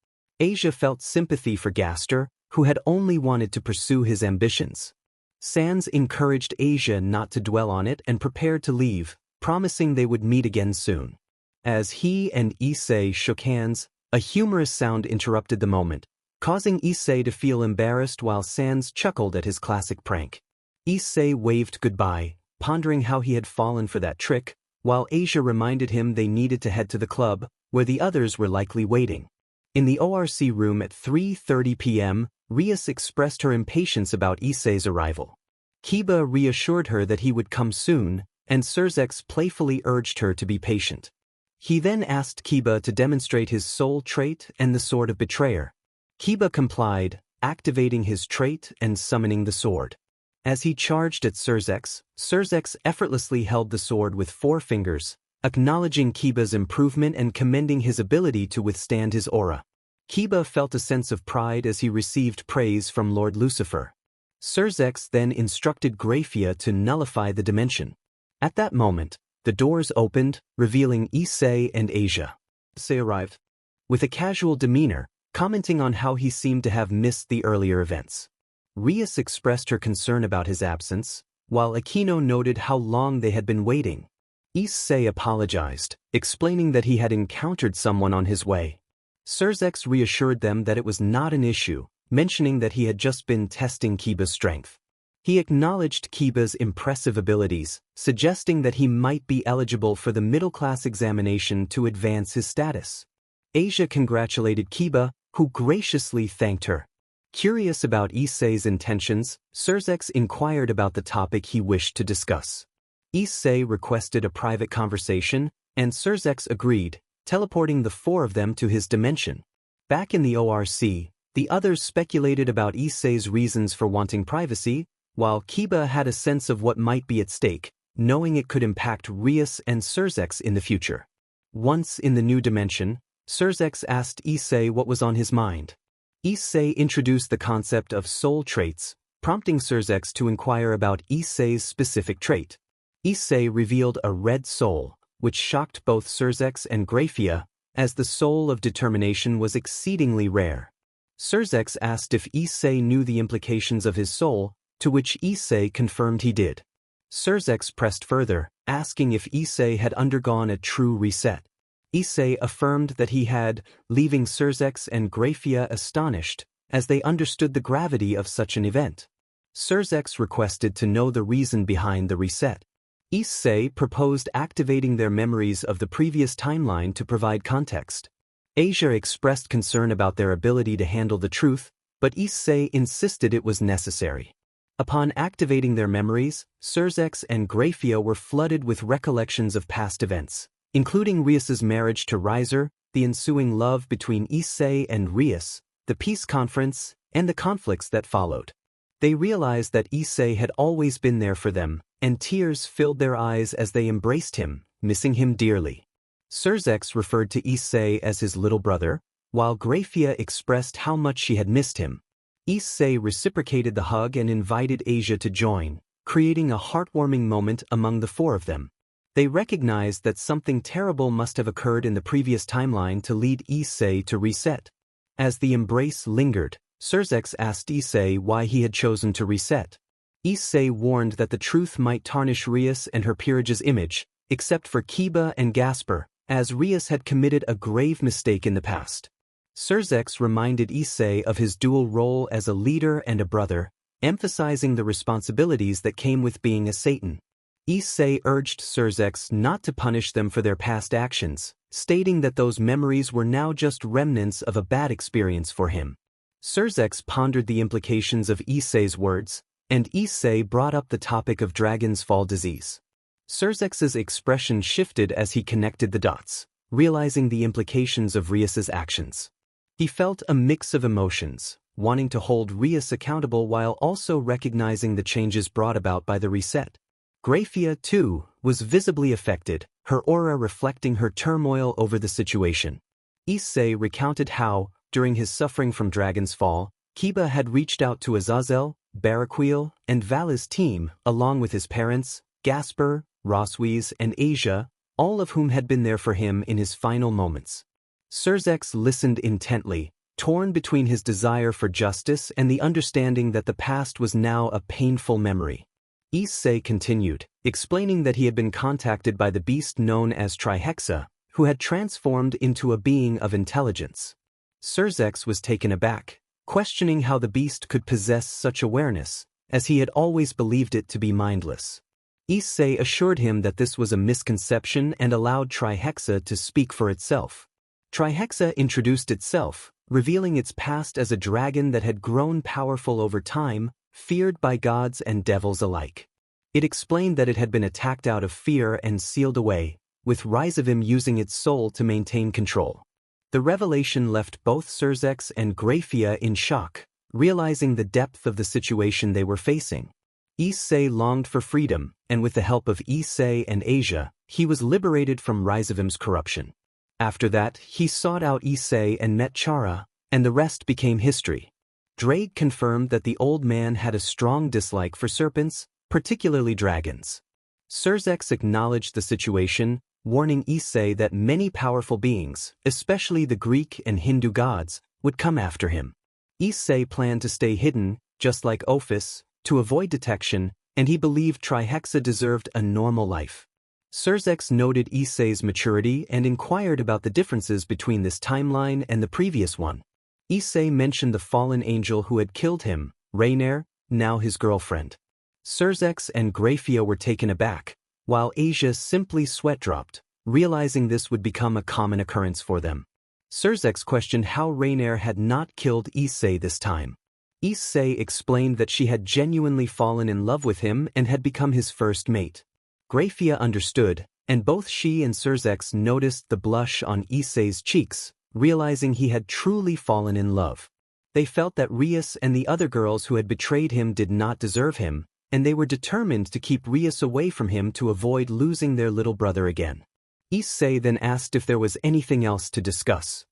Asia felt sympathy for Gaster, who had only wanted to pursue his ambitions. Sans encouraged Asia not to dwell on it and prepared to leave, promising they would meet again soon. As he and Issei shook hands, a humorous sound interrupted the moment, causing Issei to feel embarrassed while Sans chuckled at his classic prank. Issei waved goodbye, pondering how he had fallen for that trick, while Asia reminded him they needed to head to the club, where the others were likely waiting. In the ORC room at 3:30 p.m., Rias expressed her impatience about Issei's arrival. Kiba reassured her that he would come soon, and Surzek playfully urged her to be patient. He then asked Kiba to demonstrate his soul trait and the Sword of Betrayer. Kiba complied, activating his trait and summoning the sword. As he charged at Surzek effortlessly held the sword with 4 fingers, acknowledging Kiba's improvement and commending his ability to withstand his aura. Kiba felt a sense of pride as he received praise from Lord Lucifer. Surzek then instructed Graphia to nullify the dimension. At that moment, The doors opened, revealing Issei and Asia. Issei arrived with a casual demeanor, commenting on how he seemed to have missed the earlier events. Rias expressed her concern about his absence, while Aquino noted how long they had been waiting. Issei apologized, explaining that he had encountered someone on his way. Dxd reassured them that it was not an issue, mentioning that he had just been testing Kiba's strength. He acknowledged Kiba's impressive abilities, suggesting that he might be eligible for the middle-class examination to advance his status. Asia congratulated Kiba, who graciously thanked her. Curious about Issei's intentions, Dxd inquired about the topic he wished to discuss. Issei requested a private conversation, and Dxd agreed, teleporting the four of them to his dimension. Back in the ORC, the others speculated about Issei's reasons for wanting privacy, while Kiba had a sense of what might be at stake, knowing it could impact Rias and Dxd in the future. Once in the new dimension, Dxd asked Issei what was on his mind. Issei introduced the concept of soul traits, prompting Dxd to inquire about Issei's specific trait. Issei revealed a red soul, which shocked both Dxd and Graphia, as the soul of determination was exceedingly rare. Dxd asked if Issei knew the implications of his soul, to which Issei confirmed he did. Dxd pressed further, asking if Issei had undergone a true reset. Issei affirmed that he had, leaving Dxd and Graphia astonished, as they understood the gravity of such an event. Dxd requested to know the reason behind the reset. Issei proposed activating their memories of the previous timeline to provide context. Asia expressed concern about their ability to handle the truth, but Issei insisted it was necessary. Upon activating their memories, Dxd and Graphia were flooded with recollections of past events, including Rias's marriage to Raynare, the ensuing love between Issei and Rias, the peace conference, and the conflicts that followed. They realized that Issei had always been there for them, and tears filled their eyes as they embraced him, missing him dearly. Dxd referred to Issei as his little brother, while Graphia expressed how much she had missed him. Issei reciprocated the hug and invited Asia to join, creating a heartwarming moment among the four of them. They recognized that something terrible must have occurred in the previous timeline to lead Issei to reset. As the embrace lingered, Dxd asked Issei why he had chosen to reset. Issei warned that the truth might tarnish Rias and her peerage's image, except for Kiba and Gasper, as Rias had committed a grave mistake in the past. Dxd reminded Issei of his dual role as a leader and a brother, emphasizing the responsibilities that came with being a Satan. Issei urged Dxd not to punish them for their past actions, stating that those memories were now just remnants of a bad experience for him. Dxd pondered the implications of Issei's words, and Issei brought up the topic of Dragon's Fall disease. Dxd's expression shifted as he connected the dots, realizing the implications of Rias's actions. He felt a mix of emotions, wanting to hold Rias accountable while also recognizing the changes brought about by the reset. Graphia, too, was visibly affected, her aura reflecting her turmoil over the situation. Issei recounted how, during his suffering from Dragon's Fall, Kiba had reached out to Azazel, Baraquil, and Vala's team, along with his parents, Gasper, Roswies, and Asia, all of whom had been there for him in his final moments. Dxd listened intently, torn between his desire for justice and the understanding that the past was now a painful memory. Issei continued, explaining that he had been contacted by the beast known as Trihexa, who had transformed into a being of intelligence. Dxd was taken aback, questioning how the beast could possess such awareness, as he had always believed it to be mindless. Issei assured him that this was a misconception and allowed Trihexa to speak for itself. Trihexa introduced itself, revealing its past as a dragon that had grown powerful over time, feared by gods and devils alike. It explained that it had been attacked out of fear and sealed away, with Raynare using its soul to maintain control. The revelation left both Dxd and Graphia in shock, realizing the depth of the situation they were facing. Issei longed for freedom, and with the help of Issei and Asia, he was liberated from Raynare's corruption. After that, he sought out Issei and met Chara, and the rest became history. Draigg confirmed that the old man had a strong dislike for serpents, particularly dragons. Dxd acknowledged the situation, warning Issei that many powerful beings, especially the Greek and Hindu gods, would come after him. Issei planned to stay hidden, just like Ophis, to avoid detection, and he believed Trihexa deserved a normal life. Dxd noted Issei's maturity and inquired about the differences between this timeline and the previous one. Issei mentioned the fallen angel who had killed him, Raynare, now his girlfriend. Dxd and Graphia were taken aback, while Asia simply sweat-dropped, realizing this would become a common occurrence for them. Dxd questioned how Raynare had not killed Issei this time. Issei explained that she had genuinely fallen in love with him and had become his first mate. Graphia understood, and both she and Dxd noticed the blush on Issei's cheeks, realizing he had truly fallen in love. They felt that Rias and the other girls who had betrayed him did not deserve him, and they were determined to keep Rias away from him to avoid losing their little brother again. Issei then asked if there was anything else to discuss.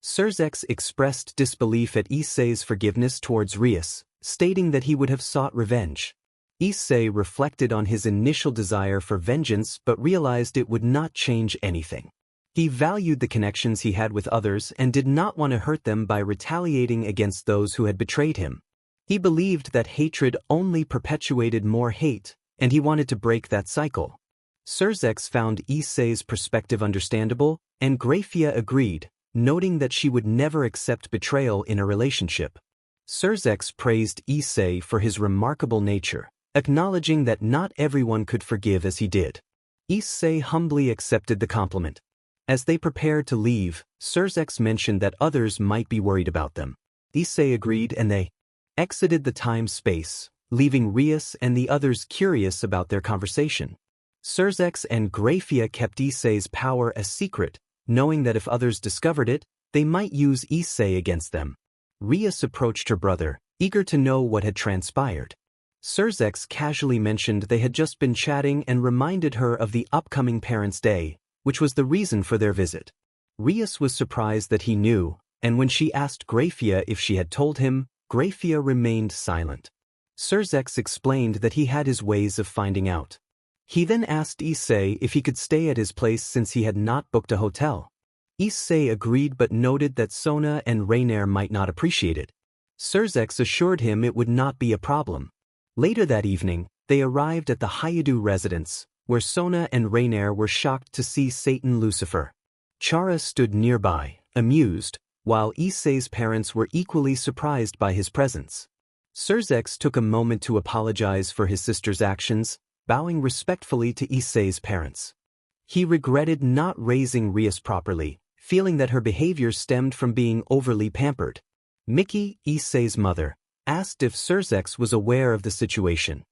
Dxd expressed disbelief at Issei's forgiveness towards Rias, stating that he would have sought revenge. Issei reflected on his initial desire for vengeance but realized it would not change anything. He valued the connections he had with others and did not want to hurt them by retaliating against those who had betrayed him. He believed that hatred only perpetuated more hate, and he wanted to break that cycle. Dxd found Issei's perspective understandable, and Graphia agreed, noting that she would never accept betrayal in a relationship. Dxd praised Issei for his remarkable nature, acknowledging that not everyone could forgive as he did. Issei humbly accepted the compliment. As they prepared to leave, Dxd mentioned that others might be worried about them. Issei agreed and they exited the time-space, leaving Rias and the others curious about their conversation. Dxd and Graphia kept Issei's power a secret, knowing that if others discovered it, they might use Issei against them. Rias approached her brother, eager to know what had transpired. Dxd casually mentioned they had just been chatting and reminded her of the upcoming Parents' Day, which was the reason for their visit. Rias was surprised that he knew, and when she asked Graphia if she had told him, Graphia remained silent. Dxd explained that he had his ways of finding out. He then asked Issei if he could stay at his place since he had not booked a hotel. Issei agreed but noted that Sona and Raynare might not appreciate it. Dxd assured him it would not be a problem. Later that evening, they arrived at the Hayadu residence, where Sona and Raynare were shocked to see Satan Lucifer. Chara stood nearby, amused, while Issei's parents were equally surprised by his presence. Dxd took a moment to apologize for his sister's actions, bowing respectfully to Issei's parents. He regretted not raising Rias properly, feeling that her behavior stemmed from being overly pampered. Miki, Issei's mother, asked if Dxd was aware of the situation.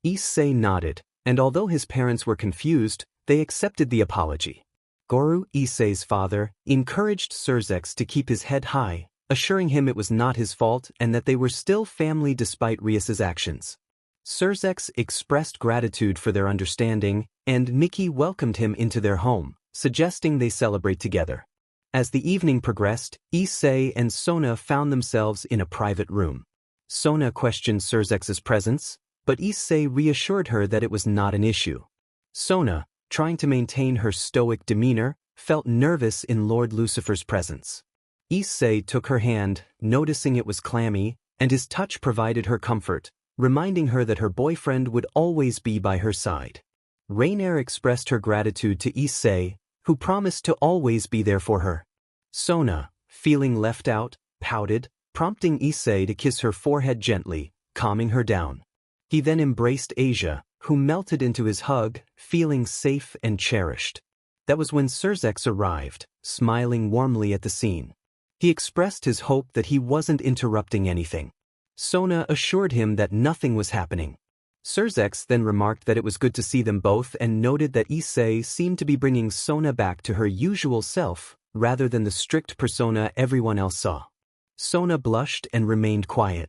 Issei nodded, and although his parents were confused, they accepted the apology. Goro, Issei's father, encouraged Dxd to keep his head high, assuring him it was not his fault and that they were still family despite Rias's actions. Dxd expressed gratitude for their understanding, and Miki welcomed him into their home, suggesting they celebrate together. As the evening progressed, Issei and Sona found themselves in a private room. Sona questioned Dxd's presence, but Issei reassured her that it was not an issue. Sona, trying to maintain her stoic demeanor, felt nervous in Lord Lucifer's presence. Issei took her hand, noticing it was clammy, and his touch provided her comfort, reminding her that her boyfriend would always be by her side. Raynare expressed her gratitude to Issei, who promised to always be there for her. Sona, feeling left out, pouted, prompting Issei to kiss her forehead gently, calming her down. He then embraced Asia, who melted into his hug, feeling safe and cherished. That was when Dxd arrived, smiling warmly at the scene. He expressed his hope that he wasn't interrupting anything. Sona assured him that nothing was happening. Dxd then remarked that it was good to see them both and noted that Issei seemed to be bringing Sona back to her usual self, rather than the strict persona everyone else saw. Sona blushed and remained quiet.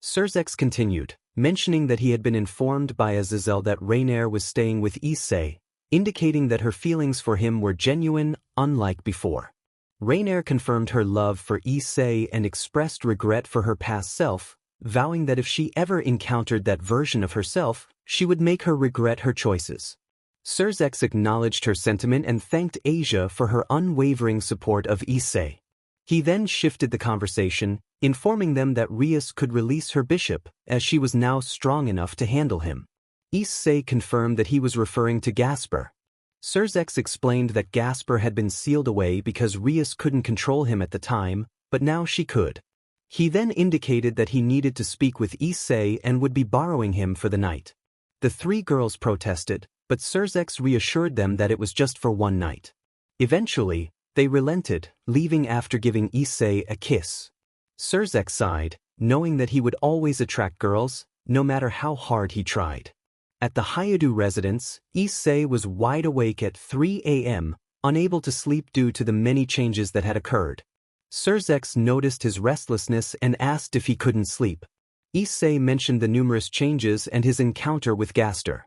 Dxd continued, mentioning that he had been informed by Azazel that Raynare was staying with Issei, indicating that her feelings for him were genuine, unlike before. Raynare confirmed her love for Issei and expressed regret for her past self, vowing that if she ever encountered that version of herself, she would make her regret her choices. Dxd acknowledged her sentiment and thanked Asia for her unwavering support of Issei. He then shifted the conversation, informing them that Rias could release her bishop, as she was now strong enough to handle him. Issei confirmed that he was referring to Gasper. Dxd explained that Gasper had been sealed away because Rias couldn't control him at the time, but now she could. He then indicated that he needed to speak with Issei and would be borrowing him for the night. The three girls protested, but Dxd reassured them that it was just for one night. Eventually, they relented, leaving after giving Issei a kiss. Dxd sighed, knowing that he would always attract girls, no matter how hard he tried. At the Hayadu residence, Issei was wide awake at 3 a.m., unable to sleep due to the many changes that had occurred. Dxd noticed his restlessness and asked if he couldn't sleep. Issei mentioned the numerous changes and his encounter with Gaster.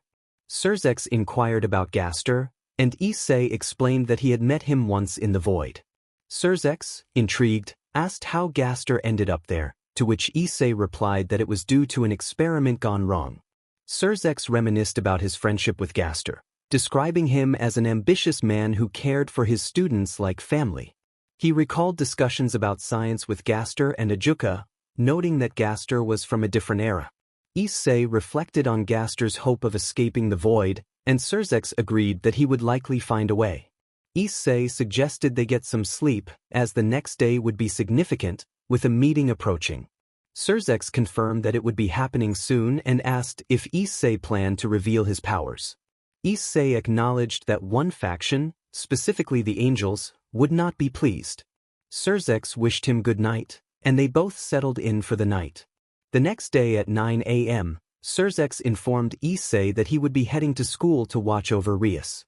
Dxd inquired about Gaster, and Issei explained that he had met him once in the void. Dxd, intrigued, asked how Gaster ended up there, to which Issei replied that it was due to an experiment gone wrong. Dxd reminisced about his friendship with Gaster, describing him as an ambitious man who cared for his students like family. He recalled discussions about science with Gaster and Ajuka, noting that Gaster was from a different era. Issei reflected on Gaster's hope of escaping the void, and Dxd agreed that he would likely find a way. Issei suggested they get some sleep, as the next day would be significant, with a meeting approaching. Dxd confirmed that it would be happening soon and asked if Issei planned to reveal his powers. Issei acknowledged that one faction, specifically the Angels, would not be pleased. Dxd wished him good night, and they both settled in for the night. The next day at 9 a.m., Dxd informed Issei that he would be heading to school to watch over Rias.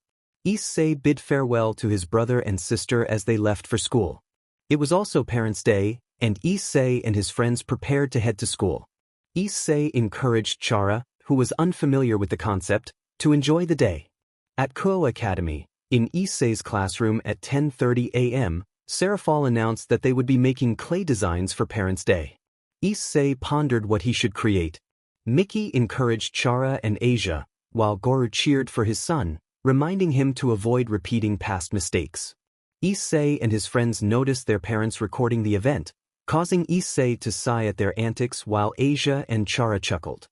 Issei bid farewell to his brother and sister as they left for school. It was also Parents' Day, and Issei and his friends prepared to head to school. Issei encouraged Chara, who was unfamiliar with the concept, to enjoy the day. At Kuo Academy, in Issei's classroom at 10:30 a.m., Serafal announced that they would be making clay designs for Parents' Day. Issei pondered what he should create. Miki encouraged Chara and Asia, while Goru cheered for his son, reminding him to avoid repeating past mistakes. Issei and his friends noticed their parents recording the event, causing Issei to sigh at their antics while Asia and Chara chuckled.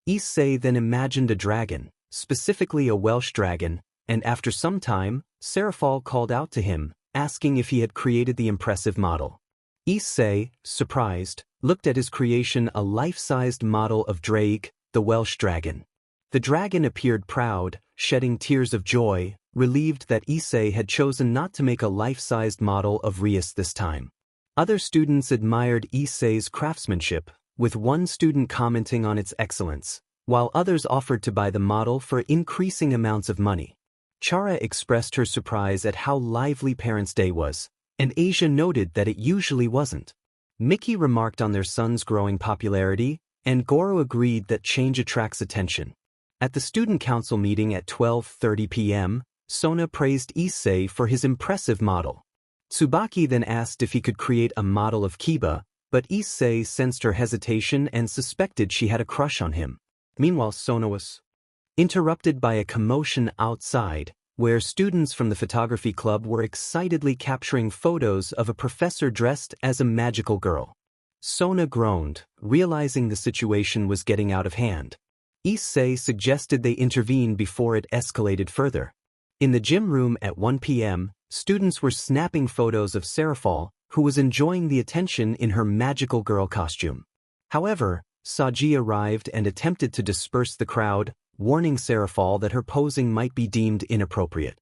Issei then imagined a dragon, specifically a Welsh dragon, and after some time, Serafal called out to him, asking if he had created the impressive model. Issei, surprised, looked at his creation, a life-sized model of Draigg, the Welsh dragon. The dragon appeared proud, shedding tears of joy, relieved that Issei had chosen not to make a life-sized model of Rias this time. Other students admired Issei's craftsmanship, with one student commenting on its excellence, while others offered to buy the model for increasing amounts of money. Chara expressed her surprise at how lively Parents' Day was, and Asia noted that it usually wasn't. Miki remarked on their son's growing popularity, and Goru agreed that change attracts attention. At the student council meeting at 12:30 p.m., Sona praised Issei for his impressive model. Tsubaki then asked if he could create a model of Kiba, but Issei sensed her hesitation and suspected she had a crush on him. Meanwhile, Sona was interrupted by a commotion outside, where students from the photography club were excitedly capturing photos of a professor dressed as a magical girl. Sona groaned, realizing the situation was getting out of hand. Issei suggested they intervene before it escalated further. In the gym room at 1 p.m., students were snapping photos of Serafal, who was enjoying the attention in her magical girl costume. However, Saji arrived and attempted to disperse the crowd, warning Serafal that her posing might be deemed inappropriate.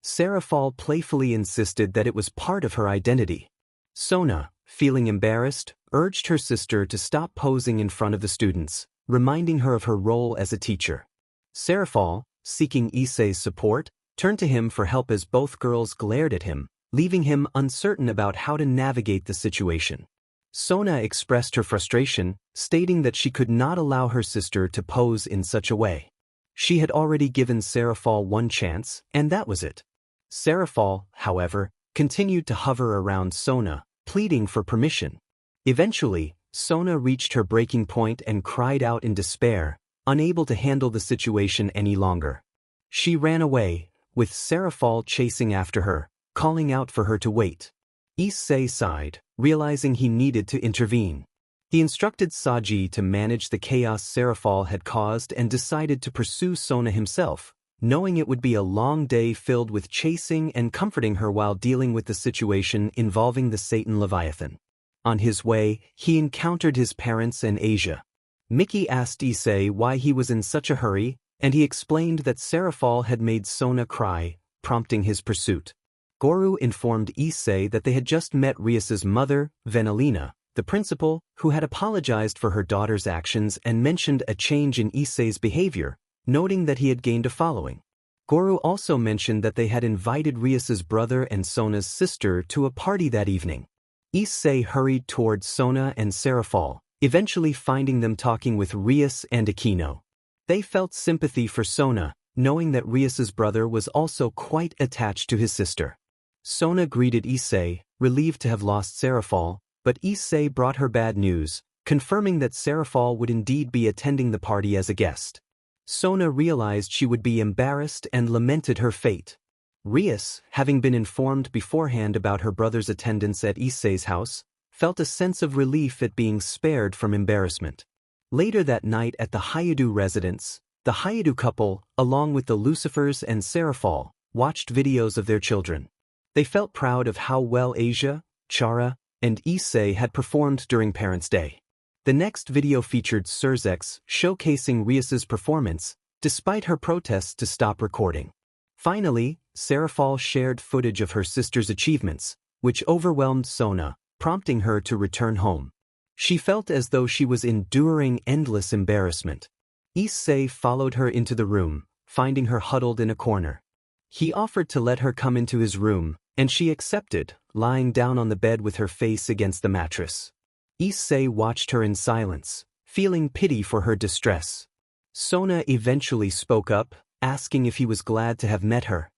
Serafal playfully insisted that it was part of her identity. Sona, feeling embarrassed, urged her sister to stop posing in front of the students, reminding her of her role as a teacher. Serafal, seeking Issei's support, turned to him for help as both girls glared at him, leaving him uncertain about how to navigate the situation. Sona expressed her frustration, stating that she could not allow her sister to pose in such a way. She had already given Serafal one chance, and that was it. Serafal, however, continued to hover around Sona, pleading for permission. Eventually, Sona reached her breaking point and cried out in despair, unable to handle the situation any longer. She ran away, with Seraphol chasing after her, calling out for her to wait. Issei sighed, realizing he needed to intervene. He instructed Saji to manage the chaos Seraphol had caused and decided to pursue Sona himself, knowing it would be a long day filled with chasing and comforting her while dealing with the situation involving the Satan Leviathan. On his way, he encountered his parents and Asia. Mickey asked Issei why he was in such a hurry, and he explained that Seraphol had made Sona cry, prompting his pursuit. Goro informed Issei that they had just met Rias's mother, Venelina, the principal, who had apologized for her daughter's actions and mentioned a change in Issei's behavior, noting that he had gained a following. Goro also mentioned that they had invited Rias's brother and Sona's sister to a party that evening. Issei hurried towards Sona and Seraphol, eventually finding them talking with Rias and Aquino. They felt sympathy for Sona, knowing that Rias's brother was also quite attached to his sister. Sona greeted Issei, relieved to have lost Seraphol, but Issei brought her bad news, confirming that Seraphol would indeed be attending the party as a guest. Sona realized she would be embarrassed and lamented her fate. Rias, having been informed beforehand about her brother's attendance at Issei's house, felt a sense of relief at being spared from embarrassment. Later that night at the Hayadu residence, the Hayadu couple, along with the Lucifers and Seraphol, watched videos of their children. They felt proud of how well Asia, Chara, and Issei had performed during Parents' Day. The next video featured Surzex showcasing Rias's performance, despite her protests to stop recording. Finally, Seraphol shared footage of her sister's achievements, which overwhelmed Sona, prompting her to return home. She felt as though she was enduring endless embarrassment. Issei followed her into the room, finding her huddled in a corner. He offered to let her come into his room, and she accepted, lying down on the bed with her face against the mattress. Issei watched her in silence, feeling pity for her distress. Sona eventually spoke up, asking if he was glad to have met her.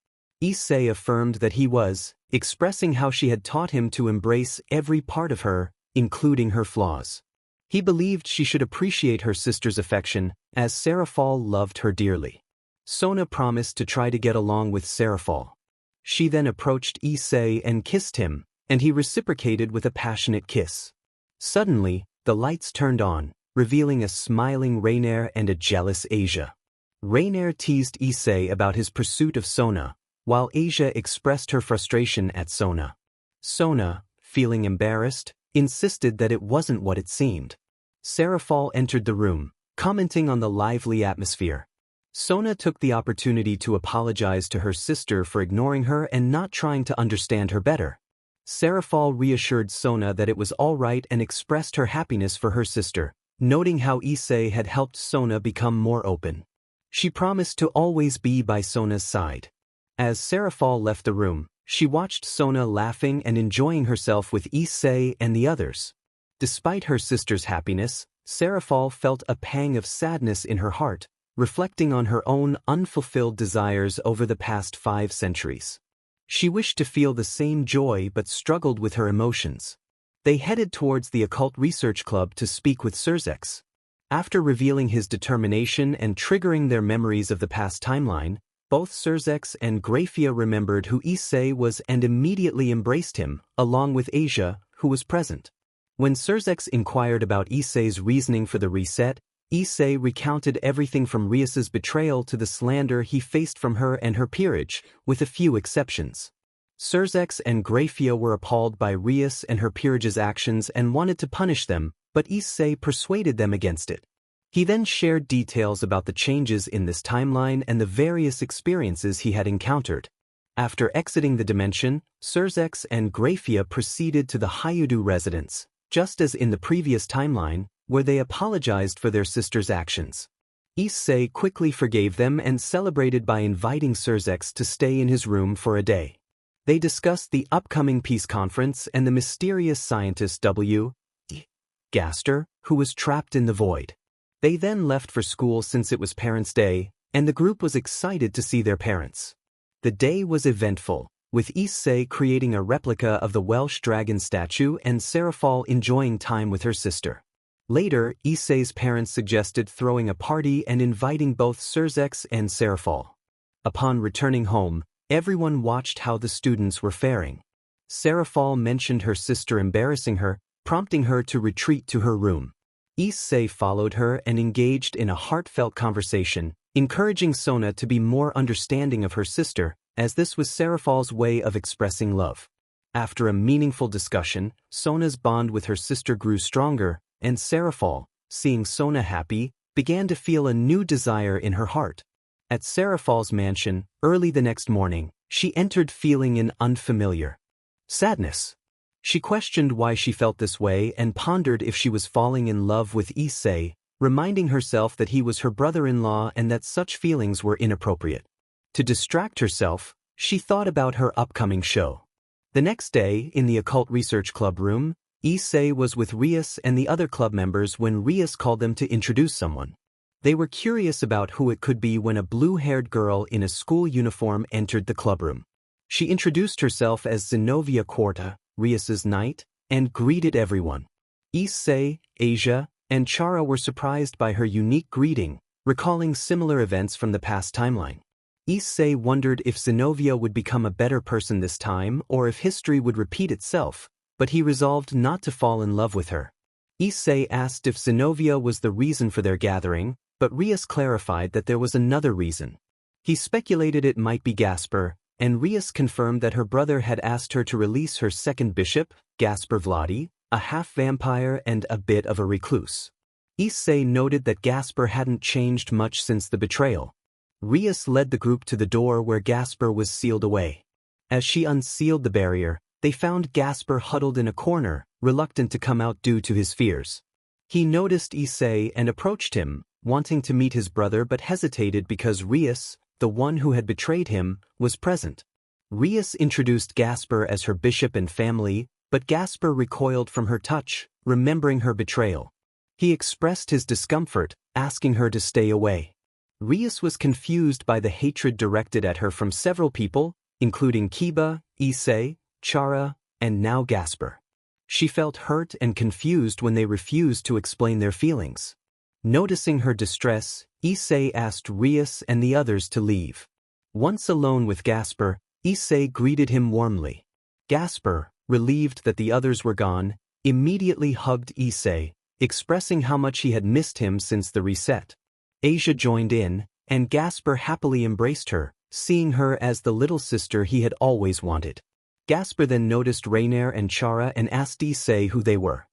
Issei affirmed that he was, expressing how she had taught him to embrace every part of her, including her flaws. He believed she should appreciate her sister's affection, as Seraphol loved her dearly. Sona promised to try to get along with Seraphol. She then approached Issei and kissed him, and he reciprocated with a passionate kiss. Suddenly, the lights turned on, revealing a smiling Raynare and a jealous Asia. Raynare teased Issei about his pursuit of Sona, while Asia expressed her frustration at Sona. Sona, feeling embarrassed, insisted that it wasn't what it seemed. Seraphol entered the room, commenting on the lively atmosphere. Sona took the opportunity to apologize to her sister for ignoring her and not trying to understand her better. Seraphol reassured Sona that it was all right and expressed her happiness for her sister, noting how Issei had helped Sona become more open. She promised to always be by Sona's side. As Seraphol left the room, she watched Sona laughing and enjoying herself with Issei and the others. Despite her sister's happiness, Seraphol felt a pang of sadness in her heart, reflecting on her own unfulfilled desires over the past 5 centuries. She wished to feel the same joy but struggled with her emotions. They headed towards the Occult Research Club to speak with Surzex. After revealing his determination and triggering their memories of the past timeline, both Surzex and Graphia remembered who Issei was and immediately embraced him, along with Asia, who was present. When Surzex inquired about Issei's reasoning for the reset, Issei recounted everything from Rias's betrayal to the slander he faced from her and her peerage, with a few exceptions. Surzex and Graphia were appalled by Rias and her peerage's actions and wanted to punish them, but Issei persuaded them against it. He then shared details about the changes in this timeline and the various experiences he had encountered. After exiting the dimension, Surzex and Graphia proceeded to the Hayudu residence, just as in the previous timeline, where they apologized for their sister's actions. Issei quickly forgave them and celebrated by inviting Surzex to stay in his room for a day. They discussed the upcoming peace conference and the mysterious scientist W. Gaster, who was trapped in the void. They then left for school since it was Parents' Day, and the group was excited to see their parents. The day was eventful, with Issei creating a replica of the Welsh dragon statue and Seraphol enjoying time with her sister. Later, Issei's parents suggested throwing a party and inviting both Surzex and Seraphol. Upon returning home, everyone watched how the students were faring. Serafal mentioned her sister embarrassing her, prompting her to retreat to her room. Issei followed her and engaged in a heartfelt conversation, encouraging Sona to be more understanding of her sister, as this was Serafal's way of expressing love. After a meaningful discussion, Sona's bond with her sister grew stronger, and Serafal, seeing Sona happy, began to feel a new desire in her heart. At Serafal's mansion, early the next morning, she entered feeling an unfamiliar sadness. She questioned why she felt this way and pondered if she was falling in love with Issei, reminding herself that he was her brother-in-law and that such feelings were inappropriate. To distract herself, she thought about her upcoming show. The next day, in the Occult Research Club room, Issei was with Rias and the other club members when Rias called them to introduce someone. They were curious about who it could be when a blue-haired girl in a school uniform entered the clubroom. She introduced herself as Zenobia Quarta, Rias's knight, and greeted everyone. Issei, Asia, and Chara were surprised by her unique greeting, recalling similar events from the past timeline. Issei wondered if Zenobia would become a better person this time or if history would repeat itself, but he resolved not to fall in love with her. Issei asked if Zenobia was the reason for their gathering, but Rias clarified that there was another reason. He speculated it might be Gasper, and Rias confirmed that her brother had asked her to release her second bishop, Gasper Vladi, a half-vampire and a bit of a recluse. Issei noted that Gasper hadn't changed much since the betrayal. Rias led the group to the door where Gasper was sealed away. As she unsealed the barrier, they found Gasper huddled in a corner, reluctant to come out due to his fears. He noticed Issei and approached him, wanting to meet his brother but hesitated because Rias, the one who had betrayed him, was present. Rias introduced Gasper as her bishop and family, but Gasper recoiled from her touch, remembering her betrayal. He expressed his discomfort, asking her to stay away. Rias was confused by the hatred directed at her from several people, including Kiba, Issei, Chara, and now Gasper. She felt hurt and confused when they refused to explain their feelings. Noticing her distress, Issei asked Rias and the others to leave. Once alone with Gasper, Issei greeted him warmly. Gasper, relieved that the others were gone, immediately hugged Issei, expressing how much he had missed him since the reset. Asia joined in, and Gasper happily embraced her, seeing her as the little sister he had always wanted. Gasper then noticed Raynare and Chara and asked Issei who they were.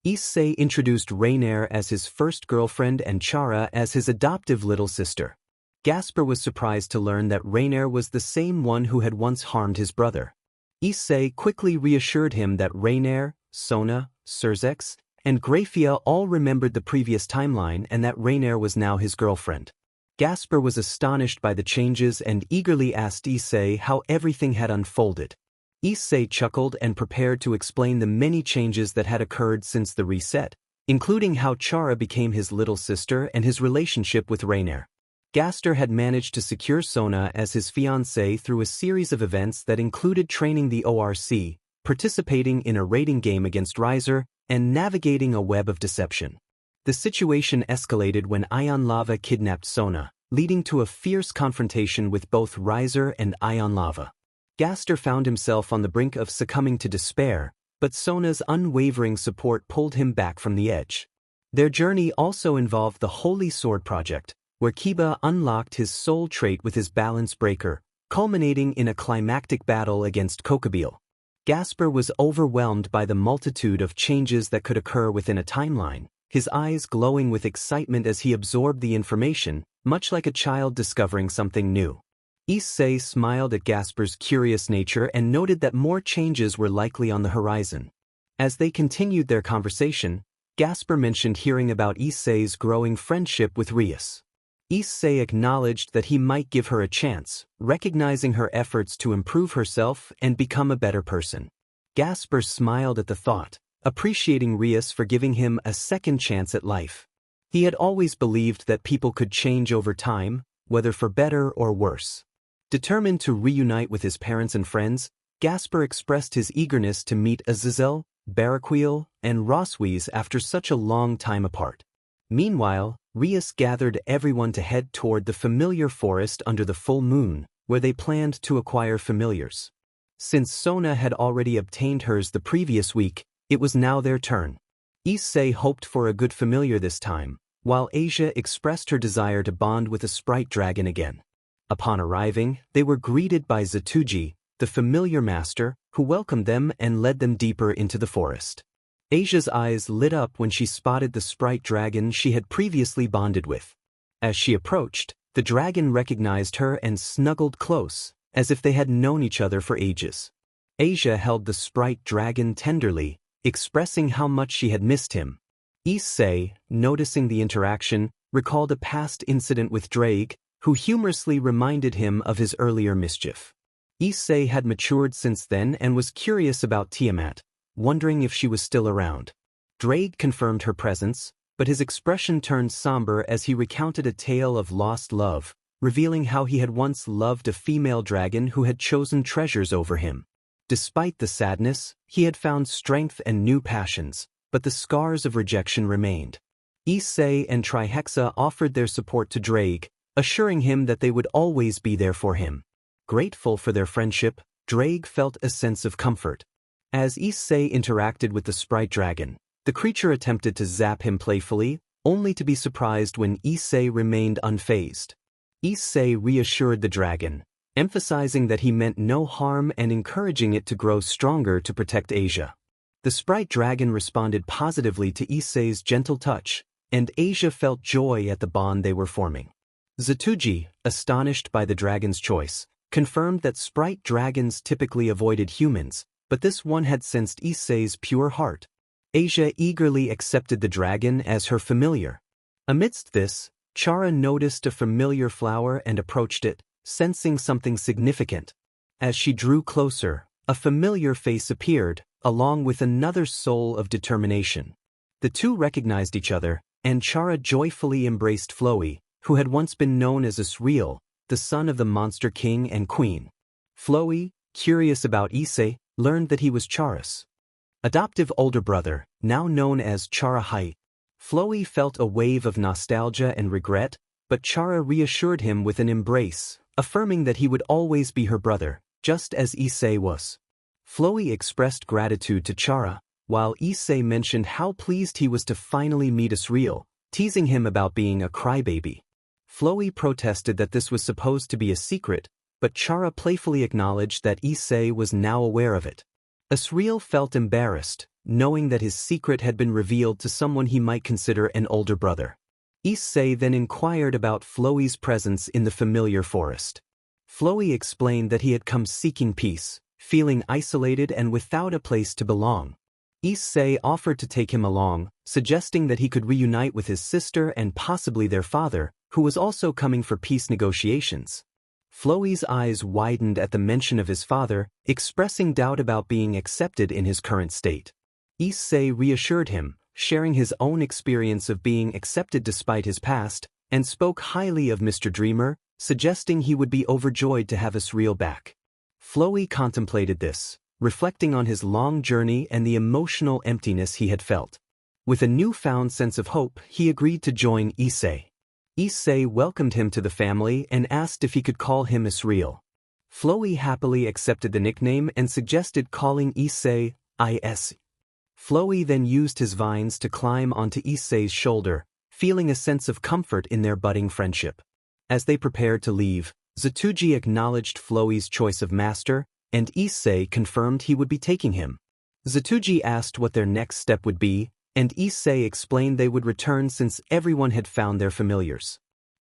Issei introduced Raynare as his first girlfriend and Chara as his adoptive little sister. Gasper was surprised to learn that Raynare was the same one who had once harmed his brother. Issei quickly reassured him that Raynare, Sona, Surzex, and Grafia all remembered the previous timeline and that Raynare was now his girlfriend. Gasper was astonished by the changes and eagerly asked Issei how everything had unfolded. Issei chuckled and prepared to explain the many changes that had occurred since the reset, including how Chara became his little sister and his relationship with Raynare. Gasper had managed to secure Sona as his fiancée through a series of events that included training the ORC, participating in a raiding game against Riser, and navigating a web of deception. The situation escalated when Ion Lava kidnapped Sona, leading to a fierce confrontation with both Riser and Ion Lava. Gasper found himself on the brink of succumbing to despair, but Sona's unwavering support pulled him back from the edge. Their journey also involved the Holy Sword Project, where Kiba unlocked his soul trait with his balance breaker, culminating in a climactic battle against Kokobile. Gasper was overwhelmed by the multitude of changes that could occur within a timeline, his eyes glowing with excitement as he absorbed the information, much like a child discovering something new. Issei smiled at Gasper's curious nature and noted that more changes were likely on the horizon. As they continued their conversation, Gasper mentioned hearing about Issei's growing friendship with Rias. Issei acknowledged that he might give her a chance, recognizing her efforts to improve herself and become a better person. Gasper smiled at the thought, appreciating Rias for giving him a second chance at life. He had always believed that people could change over time, whether for better or worse. Determined to reunite with his parents and friends, Gasper expressed his eagerness to meet Azazel, Baraquil, and Roswiz after such a long time apart. Meanwhile, Rias gathered everyone to head toward the familiar forest under the full moon, where they planned to acquire familiars. Since Sona had already obtained hers the previous week, it was now their turn. Issei hoped for a good familiar this time, while Asia expressed her desire to bond with a sprite dragon again. Upon arriving, they were greeted by Dxd, the familiar master, who welcomed them and led them deeper into the forest. Asia's eyes lit up when she spotted the sprite dragon she had previously bonded with. As she approached, the dragon recognized her and snuggled close, as if they had known each other for ages. Asia held the sprite dragon tenderly, expressing how much she had missed him. Issei, noticing the interaction, recalled a past incident with Draigg, who humorously reminded him of his earlier mischief. Issei had matured since then and was curious about Tiamat, wondering if she was still around. Draigg confirmed her presence, but his expression turned somber as he recounted a tale of lost love, revealing how he had once loved a female dragon who had chosen treasures over him. Despite the sadness, he had found strength and new passions, but the scars of rejection remained. Issei and Trihexa offered their support to Draigg, assuring him that they would always be there for him. Grateful for their friendship, Draigg felt a sense of comfort. As Issei interacted with the sprite dragon, the creature attempted to zap him playfully, only to be surprised when Issei remained unfazed. Issei reassured the dragon, emphasizing that he meant no harm and encouraging it to grow stronger to protect Asia. The sprite dragon responded positively to Issei's gentle touch, and Asia felt joy at the bond they were forming. Dxd, astonished by the dragon's choice, confirmed that sprite dragons typically avoided humans, but this one had sensed Issei's pure heart. Asia eagerly accepted the dragon as her familiar. Amidst this, Chara noticed a familiar flower and approached it, sensing something significant. As she drew closer, a familiar face appeared, along with another soul of determination. The two recognized each other, and Chara joyfully embraced Flowey, who had once been known as Issei, the son of the monster king and queen. Flowey, curious about Issei, learned that he was Chara's adoptive older brother, now known as Chara. Flowey felt a wave of nostalgia and regret, but Chara reassured him with an embrace, affirming that he would always be her brother, just as Issei was. Flowey expressed gratitude to Chara, while Issei mentioned how pleased he was to finally meet Issei, teasing him about being a crybaby. Flowey protested that this was supposed to be a secret, but Chara playfully acknowledged that Issei was now aware of it. Issei felt embarrassed, knowing that his secret had been revealed to someone he might consider an older brother. Issei then inquired about Flowey's presence in the familiar forest. Flowey explained that he had come seeking peace, feeling isolated and without a place to belong. Issei offered to take him along, suggesting that he could reunite with his sister and possibly their father, who was also coming for peace negotiations. Flowey's eyes widened at the mention of his father, expressing doubt about being accepted in his current state. Issei reassured him, sharing his own experience of being accepted despite his past, and spoke highly of Mr. Dreamer, suggesting he would be overjoyed to have Issei back. Flowey contemplated this, reflecting on his long journey and the emotional emptiness he had felt. With a newfound sense of hope, he agreed to join Issei. Issei welcomed him to the family and asked if he could call him Issei. Flowey happily accepted the nickname and suggested calling Issei Is. Flowey then used his vines to climb onto Issei's shoulder, feeling a sense of comfort in their budding friendship. As they prepared to leave, Dxd acknowledged Flowey's choice of master, and Issei confirmed he would be taking him. Dxd asked what their next step would be, and Issei explained they would return since everyone had found their familiars.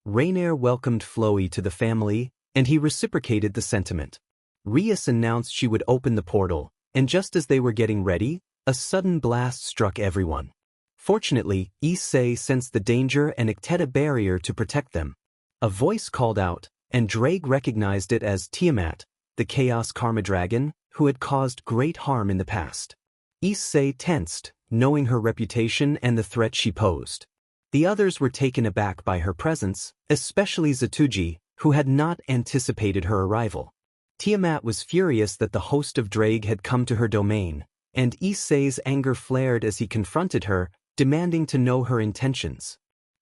Raynare welcomed Flowey to the family, and he reciprocated the sentiment. Rias announced she would open the portal, and just as they were getting ready, a sudden blast struck everyone. Fortunately, Issei sensed the danger and acted a barrier to protect them. A voice called out, and Draigg recognized it as Tiamat, the Chaos Karma Dragon, who had caused great harm in the past. Issei tensed, knowing her reputation and the threat she posed. The others were taken aback by her presence, especially Dxd, who had not anticipated her arrival. Tiamat was furious that the host of Draigg had come to her domain, and Issei's anger flared as he confronted her, demanding to know her intentions.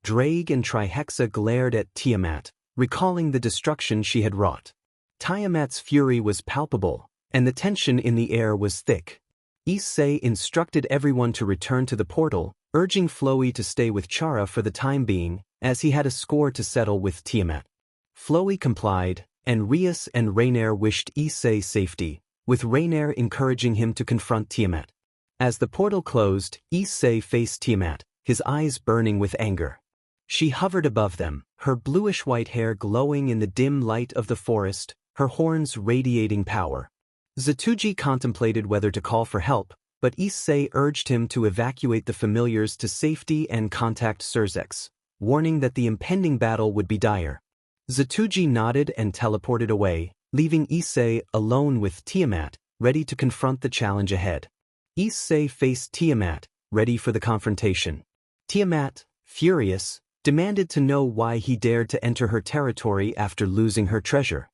Draigg and Trihexa glared at Tiamat, recalling the destruction she had wrought. Tiamat's fury was palpable, and the tension in the air was thick. Issei instructed everyone to return to the portal, urging Flowey to stay with Chara for the time being, as he had a score to settle with Tiamat. Flowey complied, and Rias and Raynare wished Issei safety, with Raynare encouraging him to confront Tiamat. As the portal closed, Issei faced Tiamat, his eyes burning with anger. She hovered above them, her bluish-white hair glowing in the dim light of the forest, her horns radiating power. Dxd contemplated whether to call for help, but Issei urged him to evacuate the familiars to safety and contact Surzex, warning that the impending battle would be dire. Dxd nodded and teleported away, leaving Issei alone with Tiamat, ready to confront the challenge ahead. Issei faced Tiamat, ready for the confrontation. Tiamat, furious, demanded to know why he dared to enter her territory after losing her treasure.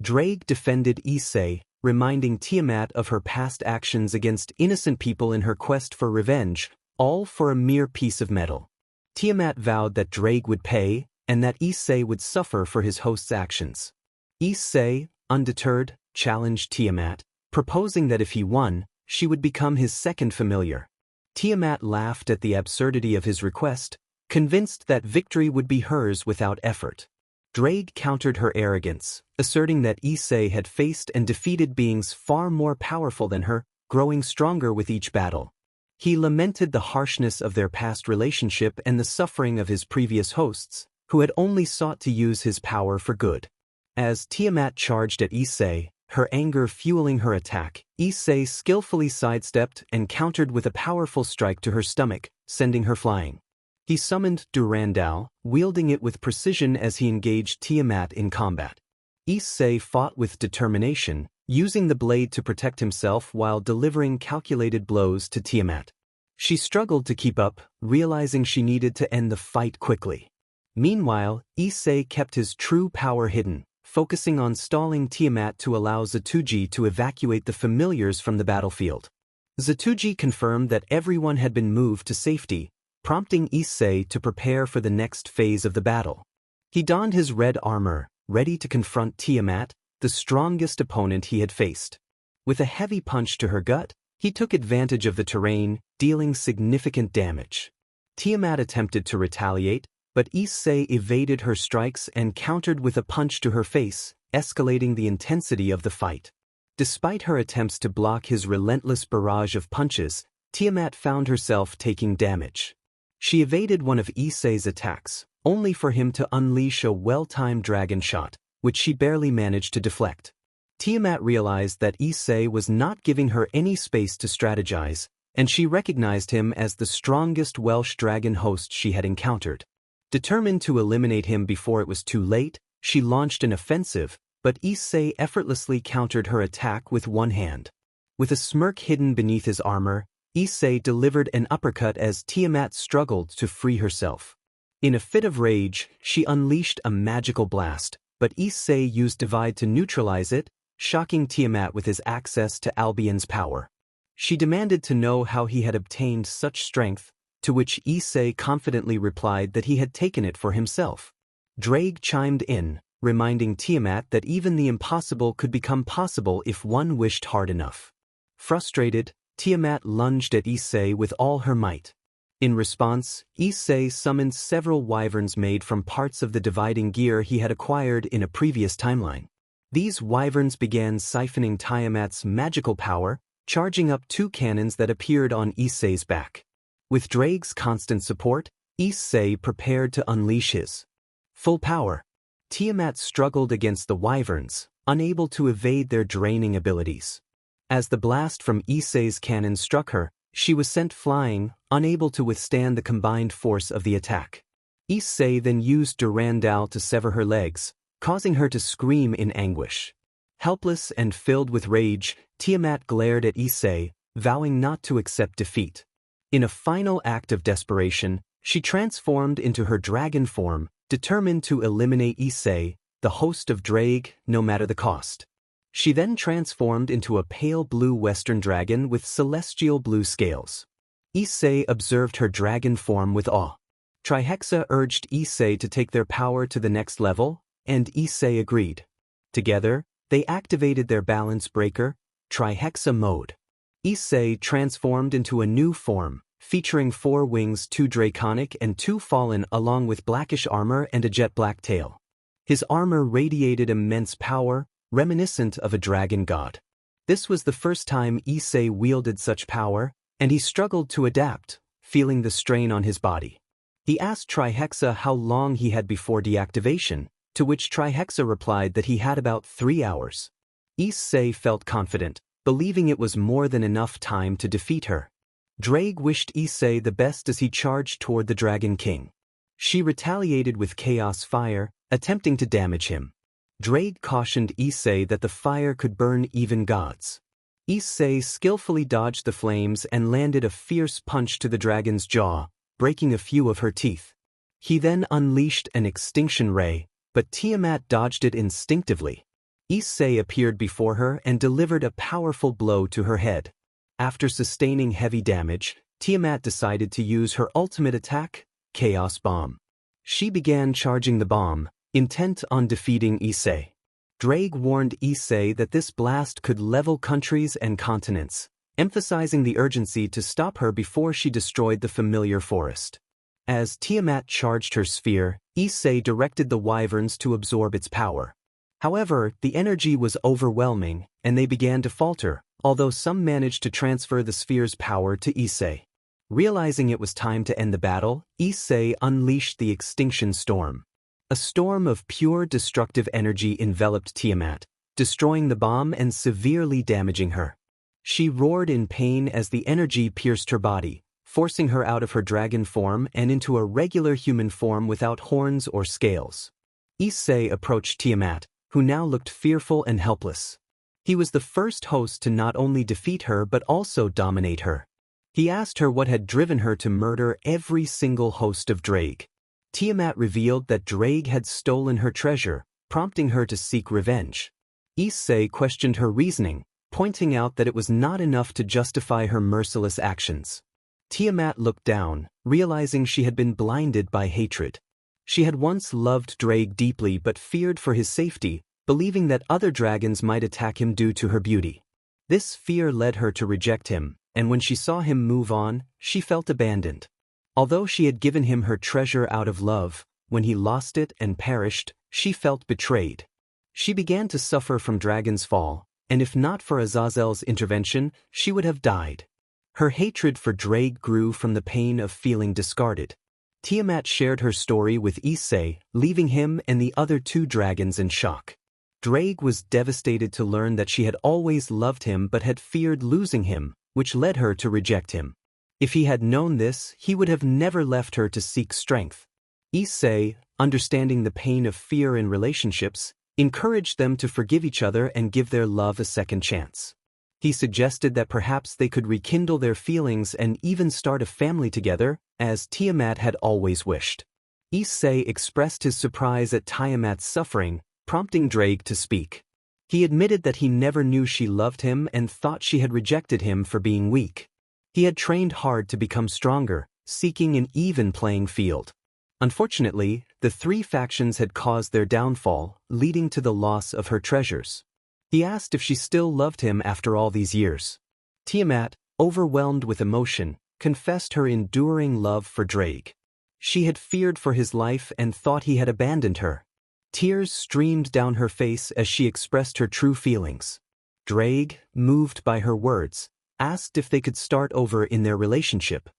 Draigg defended Issei, reminding Tiamat of her past actions against innocent people in her quest for revenge, all for a mere piece of metal. Tiamat vowed that Draigg would pay, and that Issei would suffer for his host's actions. Issei, undeterred, challenged Tiamat, proposing that if he won, she would become his second familiar. Tiamat laughed at the absurdity of his request, convinced that victory would be hers without effort. Draigg countered her arrogance, asserting that Issei had faced and defeated beings far more powerful than her, growing stronger with each battle. He lamented the harshness of their past relationship and the suffering of his previous hosts, who had only sought to use his power for good. As Tiamat charged at Issei, her anger fueling her attack, Issei skillfully sidestepped and countered with a powerful strike to her stomach, sending her flying. He summoned Durandal, wielding it with precision as he engaged Tiamat in combat. Issei fought with determination, using the blade to protect himself while delivering calculated blows to Tiamat. She struggled to keep up, realizing she needed to end the fight quickly. Meanwhile, Issei kept his true power hidden, focusing on stalling Tiamat to allow Dxd to evacuate the familiars from the battlefield. Dxd confirmed that everyone had been moved to safety, prompting Issei to prepare for the next phase of the battle. He donned his red armor, ready to confront Tiamat, the strongest opponent he had faced. With a heavy punch to her gut, he took advantage of the terrain, dealing significant damage. Tiamat attempted to retaliate, but Issei evaded her strikes and countered with a punch to her face, escalating the intensity of the fight. Despite her attempts to block his relentless barrage of punches, Tiamat found herself taking damage. She evaded one of Issei's attacks, only for him to unleash a well-timed dragon shot, which she barely managed to deflect. Tiamat realized that Issei was not giving her any space to strategize, and she recognized him as the strongest Welsh dragon host she had encountered. Determined to eliminate him before it was too late, she launched an offensive, but Issei effortlessly countered her attack with one hand. With a smirk hidden beneath his armor, Issei delivered an uppercut as Tiamat struggled to free herself. In a fit of rage, she unleashed a magical blast, but Issei used Divide to neutralize it, shocking Tiamat with his access to Albion's power. She demanded to know how he had obtained such strength, to which Issei confidently replied that he had taken it for himself. Draigg chimed in, reminding Tiamat that even the impossible could become possible if one wished hard enough. Frustrated, Tiamat lunged at Issei with all her might. In response, Issei summoned several wyverns made from parts of the dividing gear he had acquired in a previous timeline. These wyverns began siphoning Tiamat's magical power, charging up two cannons that appeared on Issei's back. With Draigg's constant support, Issei prepared to unleash his full power. Tiamat struggled against the wyverns, unable to evade their draining abilities. As the blast from Issei's cannon struck her, she was sent flying, unable to withstand the combined force of the attack. Issei then used Durandal to sever her legs, causing her to scream in anguish. Helpless and filled with rage, Tiamat glared at Issei, vowing not to accept defeat. In a final act of desperation, she transformed into her dragon form, determined to eliminate Issei, the host of Draigg, no matter the cost. She then transformed into a pale blue western dragon with celestial blue scales. Issei observed her dragon form with awe. Trihexa urged Issei to take their power to the next level, and Issei agreed. Together, they activated their balance breaker, Trihexa mode. Issei transformed into a new form, featuring 4 wings, 2 draconic and 2 fallen, along with blackish armor and a jet black tail. His armor radiated immense power, reminiscent of a dragon god. This was the first time Issei wielded such power, and he struggled to adapt, feeling the strain on his body. He asked Trihexa how long he had before deactivation, to which Trihexa replied that he had about 3 hours. Issei felt confident, believing it was more than enough time to defeat her. Draigg wished Issei the best as he charged toward the Dragon King. She retaliated with chaos fire, attempting to damage him. Draigg cautioned Issei that the fire could burn even gods. Issei skillfully dodged the flames and landed a fierce punch to the dragon's jaw, breaking a few of her teeth. He then unleashed an extinction ray, but Tiamat dodged it instinctively. Issei appeared before her and delivered a powerful blow to her head. After sustaining heavy damage, Tiamat decided to use her ultimate attack, Chaos Bomb. She began charging the bomb, intent on defeating Issei. Draigg warned Issei that this blast could level countries and continents, emphasizing the urgency to stop her before she destroyed the familiar forest. As Tiamat charged her sphere, Issei directed the wyverns to absorb its power. However, the energy was overwhelming, and they began to falter, although some managed to transfer the sphere's power to Issei. Realizing it was time to end the battle, Issei unleashed the Extinction Storm. A storm of pure destructive energy enveloped Tiamat, destroying the bomb and severely damaging her. She roared in pain as the energy pierced her body, forcing her out of her dragon form and into a regular human form without horns or scales. Issei approached Tiamat, who now looked fearful and helpless. He was the first host to not only defeat her but also dominate her. He asked her what had driven her to murder every single host of Draigg. Tiamat revealed that Draigg had stolen her treasure, prompting her to seek revenge. Issei questioned her reasoning, pointing out that it was not enough to justify her merciless actions. Tiamat looked down, realizing she had been blinded by hatred. She had once loved Draigg deeply but feared for his safety, believing that other dragons might attack him due to her beauty. This fear led her to reject him, and when she saw him move on, she felt abandoned. Although she had given him her treasure out of love, when he lost it and perished, she felt betrayed. She began to suffer from Dragon's Fall, and if not for Azazel's intervention, she would have died. Her hatred for Draigg grew from the pain of feeling discarded. Tiamat shared her story with Issei, leaving him and the other 2 dragons in shock. Draigg was devastated to learn that she had always loved him but had feared losing him, which led her to reject him. If he had known this, he would have never left her to seek strength. Issei, understanding the pain of fear in relationships, encouraged them to forgive each other and give their love a second chance. He suggested that perhaps they could rekindle their feelings and even start a family together, as Tiamat had always wished. Issei expressed his surprise at Tiamat's suffering, prompting Draigg to speak. He admitted that he never knew she loved him and thought she had rejected him for being weak. He had trained hard to become stronger, seeking an even playing field. Unfortunately, the 3 factions had caused their downfall, leading to the loss of her treasures. He asked if she still loved him after all these years. Tiamat, overwhelmed with emotion, confessed her enduring love for Draigg. She had feared for his life and thought he had abandoned her. Tears streamed down her face as she expressed her true feelings. Draigg, moved by her words, asked if they could start over in their relationship.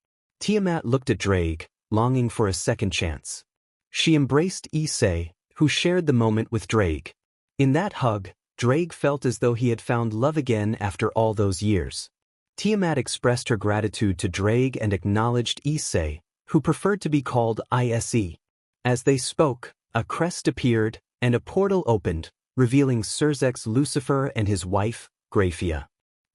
Tiamat looked at Draigg, longing for a second chance. She embraced Issei, who shared the moment with Draigg. In that hug, Draigg felt as though he had found love again after all those years. Tiamat expressed her gratitude to Draigg and acknowledged Issei, who preferred to be called Issei. As they spoke, a crest appeared, and a portal opened, revealing Surzex Lucifer and his wife, Graphia.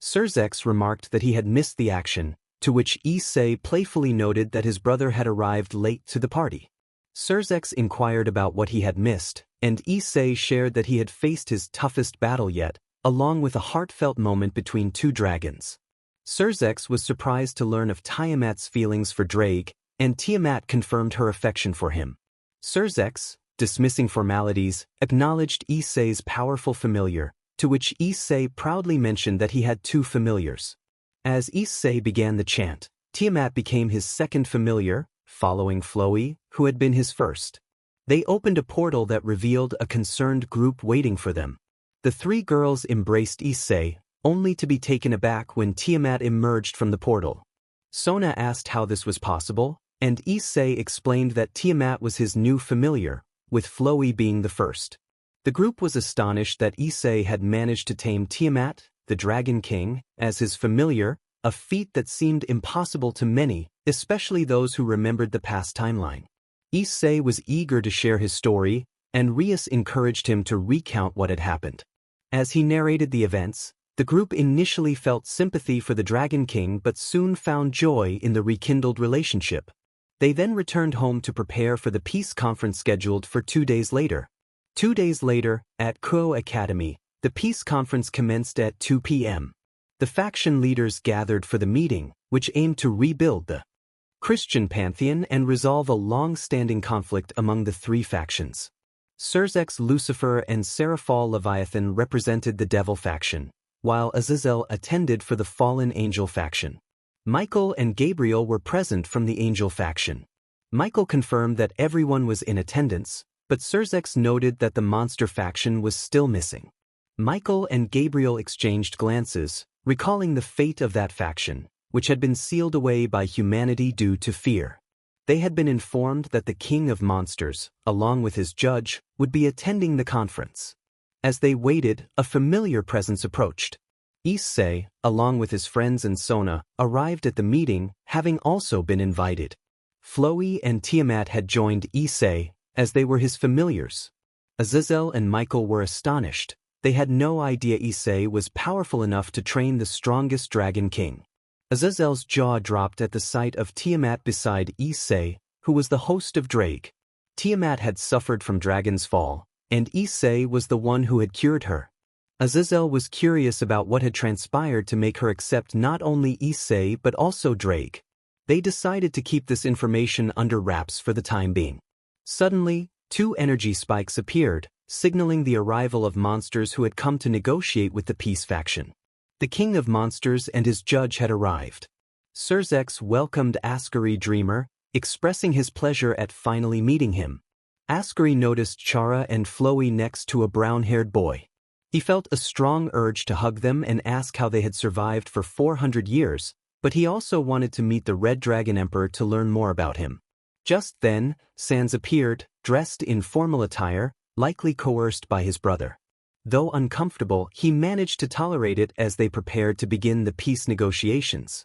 Surzex remarked that he had missed the action, to which Issei playfully noted that his brother had arrived late to the party. Surzex inquired about what he had missed, and Issei shared that he had faced his toughest battle yet, along with a heartfelt moment between 2 dragons. Surzex was surprised to learn of Tiamat's feelings for Draigg, and Tiamat confirmed her affection for him. Dxd, dismissing formalities, acknowledged Issei's powerful familiar, to which Issei proudly mentioned that he had 2 familiars. As Issei began the chant, Tiamat became his second familiar, following Flowey, who had been his first. They opened a portal that revealed a concerned group waiting for them. The 3 girls embraced Issei, only to be taken aback when Tiamat emerged from the portal. Sona asked how this was possible, and Issei explained that Tiamat was his new familiar, with Flowey being the first. The group was astonished that Issei had managed to tame Tiamat, the Dragon King, as his familiar, a feat that seemed impossible to many, especially those who remembered the past timeline. Issei was eager to share his story, and Rias encouraged him to recount what had happened. As he narrated the events, the group initially felt sympathy for the Dragon King but soon found joy in the rekindled relationship. They then returned home to prepare for the peace conference scheduled for 2 days later. 2 days later, at Kuo Academy, the peace conference commenced at 2 p.m. The faction leaders gathered for the meeting, which aimed to rebuild the Christian pantheon and resolve a long-standing conflict among the 3 factions. Dxd, Lucifer and Seraphal Leviathan represented the Devil faction, while Azazel attended for the Fallen Angel faction. Michael and Gabriel were present from the Angel faction. Michael confirmed that everyone was in attendance, but Dxd noted that the Monster faction was still missing. Michael and Gabriel exchanged glances, recalling the fate of that faction, which had been sealed away by humanity due to fear. They had been informed that the King of Monsters, along with his judge, would be attending the conference. As they waited, a familiar presence approached. Issei, along with his friends and Sona, arrived at the meeting, having also been invited. Flowey and Tiamat had joined Issei, as they were his familiars. Azazel and Michael were astonished. They had no idea Issei was powerful enough to train the strongest Dragon King. Azazel's jaw dropped at the sight of Tiamat beside Issei, who was the host of Draigg. Tiamat had suffered from Dragon's Fall, and Issei was the one who had cured her. Azazel was curious about what had transpired to make her accept not only Issei but also Draigg. They decided to keep this information under wraps for the time being. Suddenly, 2 energy spikes appeared, signaling the arrival of monsters who had come to negotiate with the peace faction. The King of Monsters and his judge had arrived. Dxd welcomed Askari Dreamer, expressing his pleasure at finally meeting him. Askari noticed Chara and Flowey next to a brown-haired boy. He felt a strong urge to hug them and ask how they had survived for 400 years, but he also wanted to meet the Red Dragon Emperor to learn more about him. Just then, Sans appeared, dressed in formal attire, likely coerced by his brother. Though uncomfortable, he managed to tolerate it as they prepared to begin the peace negotiations.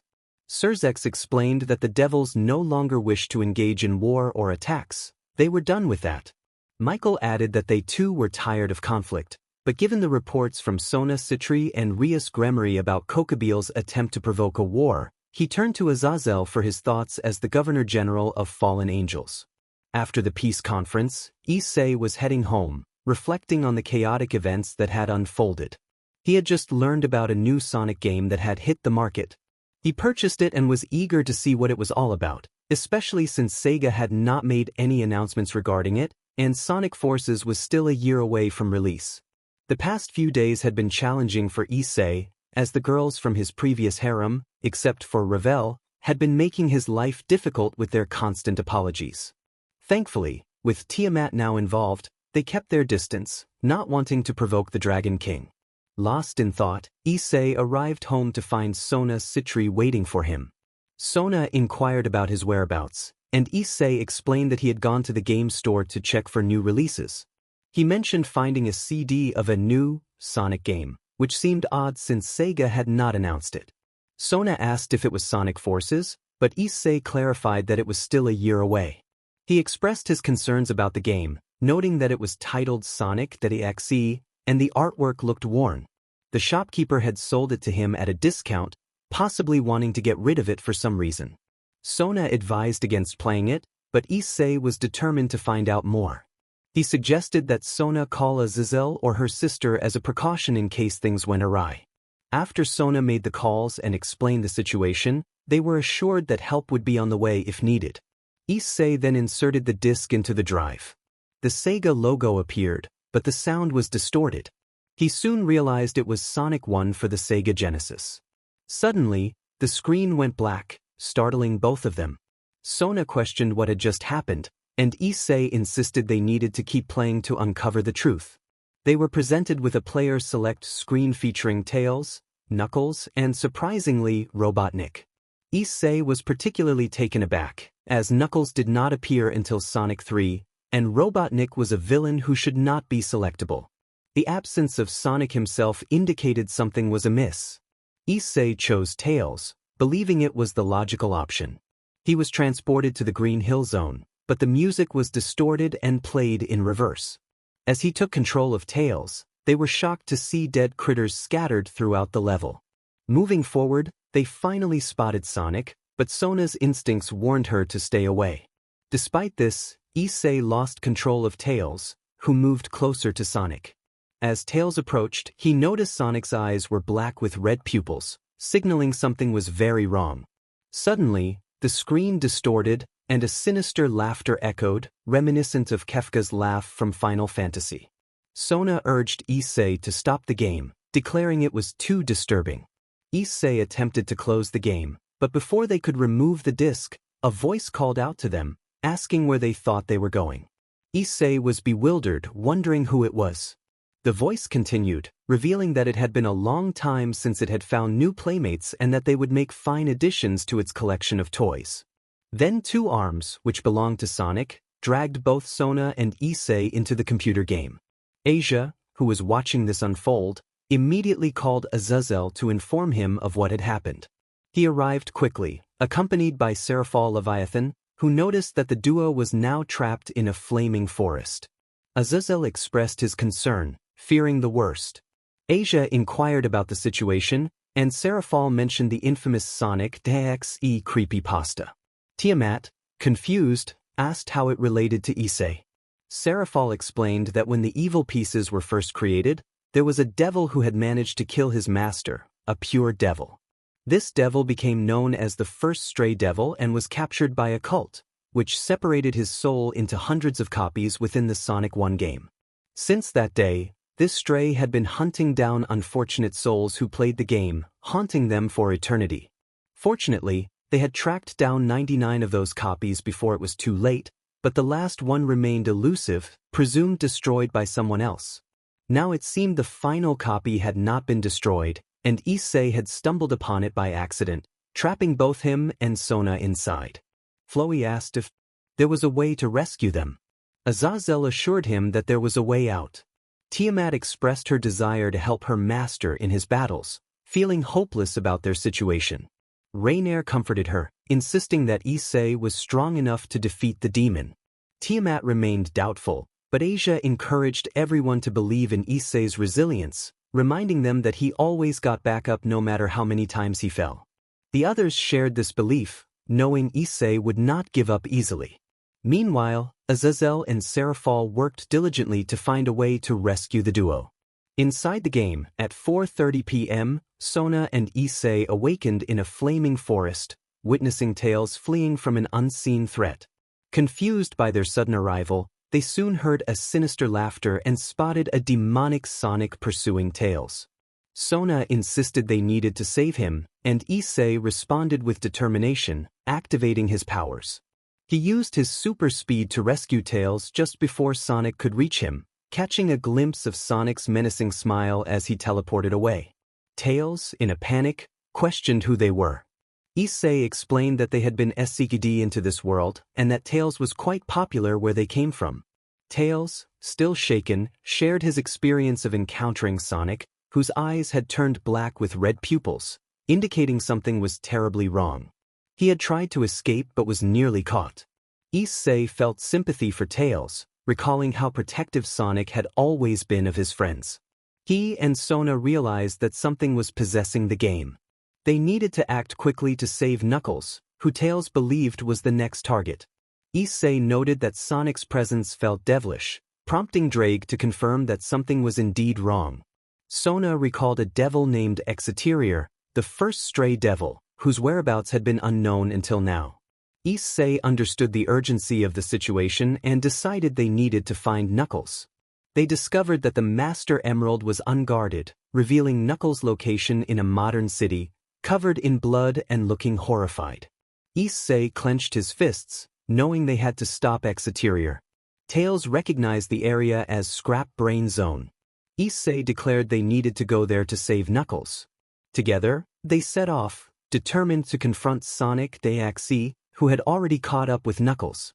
Dxd explained that the devils no longer wished to engage in war or attacks. They were done with that. Michael added that they too were tired of conflict, but given the reports from Sona Citri and Rias Gremory about Kokobil's attempt to provoke a war, he turned to Azazel for his thoughts as the Governor-General of Fallen Angels. After the peace conference, Issei was heading home, reflecting on the chaotic events that had unfolded. He had just learned about a new Sonic game that had hit the market. He purchased it and was eager to see what it was all about, especially since Sega had not made any announcements regarding it, and Sonic Forces was still a year away from release. The past few days had been challenging for Issei, as the girls from his previous harem, except for Ravel, had been making his life difficult with their constant apologies. Thankfully, with Tiamat now involved, they kept their distance, not wanting to provoke the Dragon King. Lost in thought, Issei arrived home to find Sona Citri waiting for him. Sona inquired about his whereabouts, and Issei explained that he had gone to the game store to check for new releases. He mentioned finding a CD of a new Sonic game, which seemed odd since Sega had not announced it. Sona asked if it was Sonic Forces, but Issei clarified that it was still a year away. He expressed his concerns about the game, noting that it was titled Sonic Dxd, and the artwork looked worn. The shopkeeper had sold it to him at a discount, possibly wanting to get rid of it for some reason. Sona advised against playing it, but Issei was determined to find out more. He suggested that Sona call Azazel or her sister as a precaution in case things went awry. After Sona made the calls and explained the situation, they were assured that help would be on the way if needed. Issei then inserted the disc into the drive. The Sega logo appeared, but the sound was distorted. He soon realized it was Sonic 1 for the Sega Genesis. Suddenly, the screen went black, startling both of them. Sona questioned what had just happened, and Issei insisted they needed to keep playing to uncover the truth. They were presented with a player select screen featuring Tails, Knuckles, and surprisingly, Robotnik. Issei was particularly taken aback, as Knuckles did not appear until Sonic 3, and Robotnik was a villain who should not be selectable. The absence of Sonic himself indicated something was amiss. Issei chose Tails, believing it was the logical option. He was transported to the Green Hill Zone, but the music was distorted and played in reverse. As he took control of Tails, they were shocked to see dead critters scattered throughout the level. Moving forward, they finally spotted Sonic, but Sona's instincts warned her to stay away. Despite this, Issei lost control of Tails, who moved closer to Sonic. As Tails approached, he noticed Sonic's eyes were black with red pupils, signaling something was very wrong. Suddenly, the screen distorted, and a sinister laughter echoed, reminiscent of Kefka's laugh from Final Fantasy. Sona urged Issei to stop the game, declaring it was too disturbing. Issei attempted to close the game, but before they could remove the disc, a voice called out to them, asking where they thought they were going. Issei was bewildered, wondering who it was. The voice continued, revealing that it had been a long time since it had found new playmates and that they would make fine additions to its collection of toys. Then two arms, which belonged to Sonic, dragged both Sona and Issei into the computer game. Asia, who was watching this unfold, immediately called Azazel to inform him of what had happened. He arrived quickly, accompanied by Seraphal Leviathan, who noticed that the duo was now trapped in a flaming forest. Azazel expressed his concern, fearing the worst. Asia inquired about the situation, and Seraphal mentioned the infamous Sonic Dxd creepypasta. Tiamat, confused, asked how it related to Issei. Seraphal explained that when the evil pieces were first created, there was a devil who had managed to kill his master, a pure devil. This devil became known as the first stray devil and was captured by a cult, which separated his soul into hundreds of copies within the Sonic 1 game. Since that day, this stray had been hunting down unfortunate souls who played the game, haunting them for eternity. Fortunately, they had tracked down 99 of those copies before it was too late, but the last one remained elusive, presumed destroyed by someone else. Now it seemed the final copy had not been destroyed, and Issei had stumbled upon it by accident, trapping both him and Sona inside. Floey asked if there was a way to rescue them. Azazel assured him that there was a way out. Tiamat expressed her desire to help her master in his battles, feeling hopeless about their situation. Raynare comforted her, insisting that Issei was strong enough to defeat the demon. Tiamat remained doubtful, but Asia encouraged everyone to believe in Issei's resilience, reminding them that he always got back up no matter how many times he fell. The others shared this belief, knowing Issei would not give up easily. Meanwhile, Azazel and Seraphal worked diligently to find a way to rescue the duo. Inside the game, at 4:30 p.m., Sona and Issei awakened in a flaming forest, witnessing Tails fleeing from an unseen threat. Confused by their sudden arrival, they soon heard a sinister laughter and spotted a demonic Sonic pursuing Tails. Sona insisted they needed to save him, and Issei responded with determination, activating his powers. He used his super speed to rescue Tails just before Sonic could reach him, catching a glimpse of Sonic's menacing smile as he teleported away. Tails, in a panic, questioned who they were. Issei explained that they had been Issei Dxd into this world, and that Tails was quite popular where they came from. Tails, still shaken, shared his experience of encountering Sonic, whose eyes had turned black with red pupils, indicating something was terribly wrong. He had tried to escape but was nearly caught. Issei felt sympathy for Tails, recalling how protective Sonic had always been of his friends. He and Sona realized that something was possessing the game. They needed to act quickly to save Knuckles, who Tails believed was the next target. Issei noted that Sonic's presence felt devilish, prompting Draigg to confirm that something was indeed wrong. Sona recalled a devil named Exterior, the first stray devil, whose whereabouts had been unknown until now. Issei understood the urgency of the situation and decided they needed to find Knuckles. They discovered that the Master Emerald was unguarded, revealing Knuckles' location in a modern city, covered in blood and looking horrified. Issei clenched his fists, knowing they had to stop Exterior. Tails recognized the area as Scrap Brain Zone. Issei declared they needed to go there to save Knuckles. Together, they set off, determined to confront Sonic Dxd, who had already caught up with Knuckles.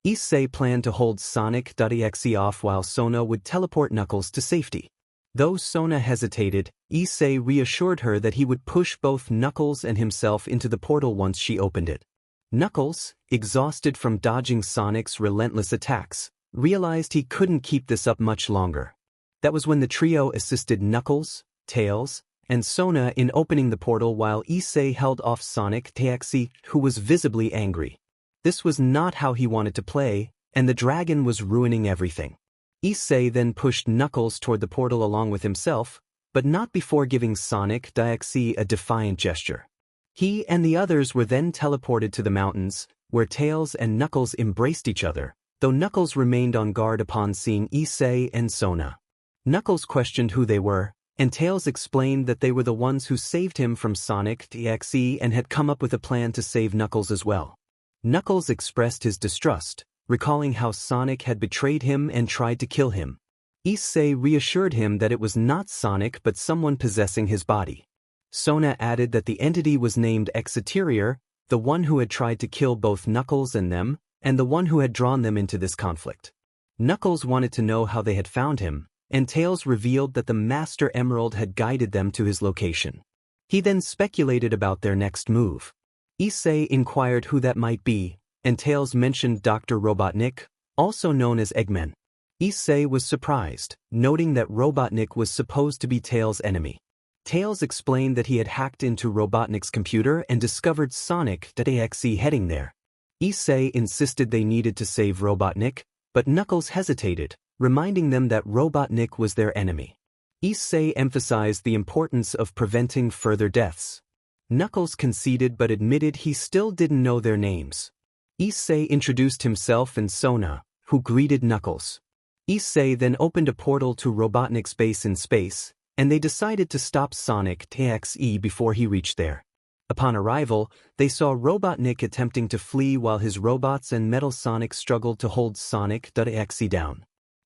Issei planned to hold Sonic Dxd off while Sona would teleport Knuckles to safety. Though Sona hesitated, Issei reassured her that he would push both Knuckles and himself into the portal once she opened it. Knuckles, exhausted from dodging Sonic's relentless attacks, realized he couldn't keep this up much longer. That was when the trio assisted Knuckles, Tails, and Sona in opening the portal while Issei held off Sonic Dxd, who was visibly angry. This was not how he wanted to play, and the dragon was ruining everything. Issei then pushed Knuckles toward the portal along with himself, but not before giving Sonic Dxd a defiant gesture. He and the others were then teleported to the mountains, where Tails and Knuckles embraced each other, though Knuckles remained on guard upon seeing Issei and Sona. Knuckles questioned who they were, and Tails explained that they were the ones who saved him from Sonic Dxd and had come up with a plan to save Knuckles as well. Knuckles expressed his distrust, recalling how Sonic had betrayed him and tried to kill him. Issei reassured him that it was not Sonic but someone possessing his body. Sona added that the entity was named Exterior, the one who had tried to kill both Knuckles and them, and the one who had drawn them into this conflict. Knuckles wanted to know how they had found him, and Tails revealed that the Master Emerald had guided them to his location. He then speculated about their next move. Issei inquired who that might be, and Tails mentioned Dr. Robotnik, also known as Eggman. Issei was surprised, noting that Robotnik was supposed to be Tails' enemy. Tails explained that he had hacked into Robotnik's computer and discovered Sonic Dxd heading there. Issei insisted they needed to save Robotnik, but Knuckles hesitated, reminding them that Robotnik was their enemy. Issei emphasized the importance of preventing further deaths. Knuckles conceded but admitted he still didn't know their names. Issei introduced himself and Sona, who greeted Knuckles. Issei then opened a portal to Robotnik's base in space, and they decided to stop Sonic Dxd before he reached there. Upon arrival, they saw Robotnik attempting to flee while his robots and Metal Sonic struggled to hold Sonic Dxd down.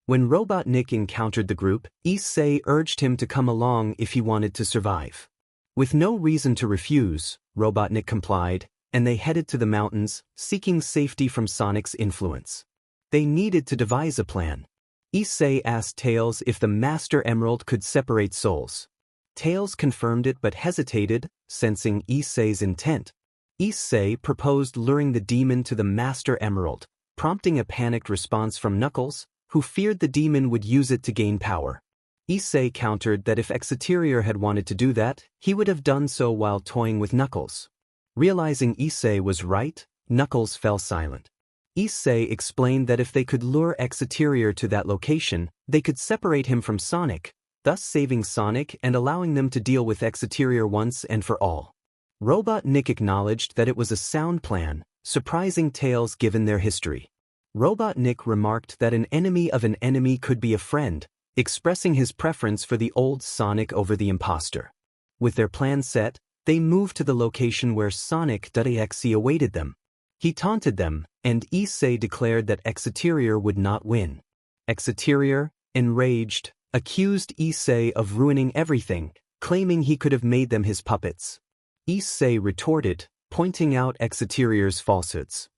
When Robotnik encountered the group, Issei urged him to come along if he wanted to survive. With no reason to refuse, Robotnik complied, and they headed to the mountains, seeking safety from Sonic's influence. They needed to devise a plan. Issei asked Tails if the Master Emerald could separate souls. Tails confirmed it but hesitated, sensing Issei's intent. Issei proposed luring the demon to the Master Emerald, prompting a panicked response from Knuckles, who feared the demon would use it to gain power. Issei countered that if Exterior had wanted to do that, he would have done so while toying with Knuckles. Realizing Issei was right, Knuckles fell silent. Issei explained that if they could lure Exterior to that location, they could separate him from Sonic, thus saving Sonic and allowing them to deal with Exterior once and for all. Robotnik acknowledged that it was a sound plan, surprising Tails given their history. Robotnik remarked that an enemy of an enemy could be a friend, expressing his preference for the old Sonic over the imposter. With their plan set, they moved to the location where Sonic Dxd awaited them. He taunted them, and Issei declared that Exterior would not win. Exterior, enraged, accused Issei of ruining everything, claiming he could have made them his puppets. Issei retorted, pointing out Exterior's falsehoods.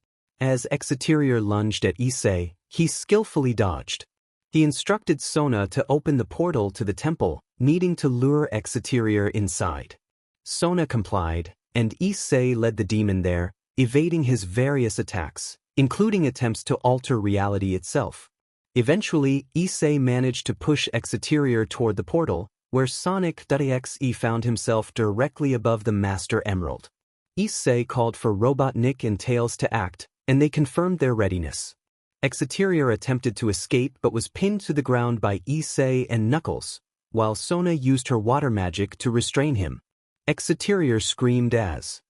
As Exterior lunged at Issei, he skillfully dodged. He instructed Sona to open the portal to the temple, needing to lure Exterior inside. Sona complied, and Issei led the demon there, evading his various attacks, including attempts to alter reality itself. Eventually, Issei managed to push Exterior toward the portal, where Sonic Dxd found himself directly above the Master Emerald. Issei called for Robotnik and Tails to act, and they confirmed their readiness. Exterior attempted to escape but was pinned to the ground by Issei and Knuckles, while Sona used her water magic to restrain him. Exterior screamed as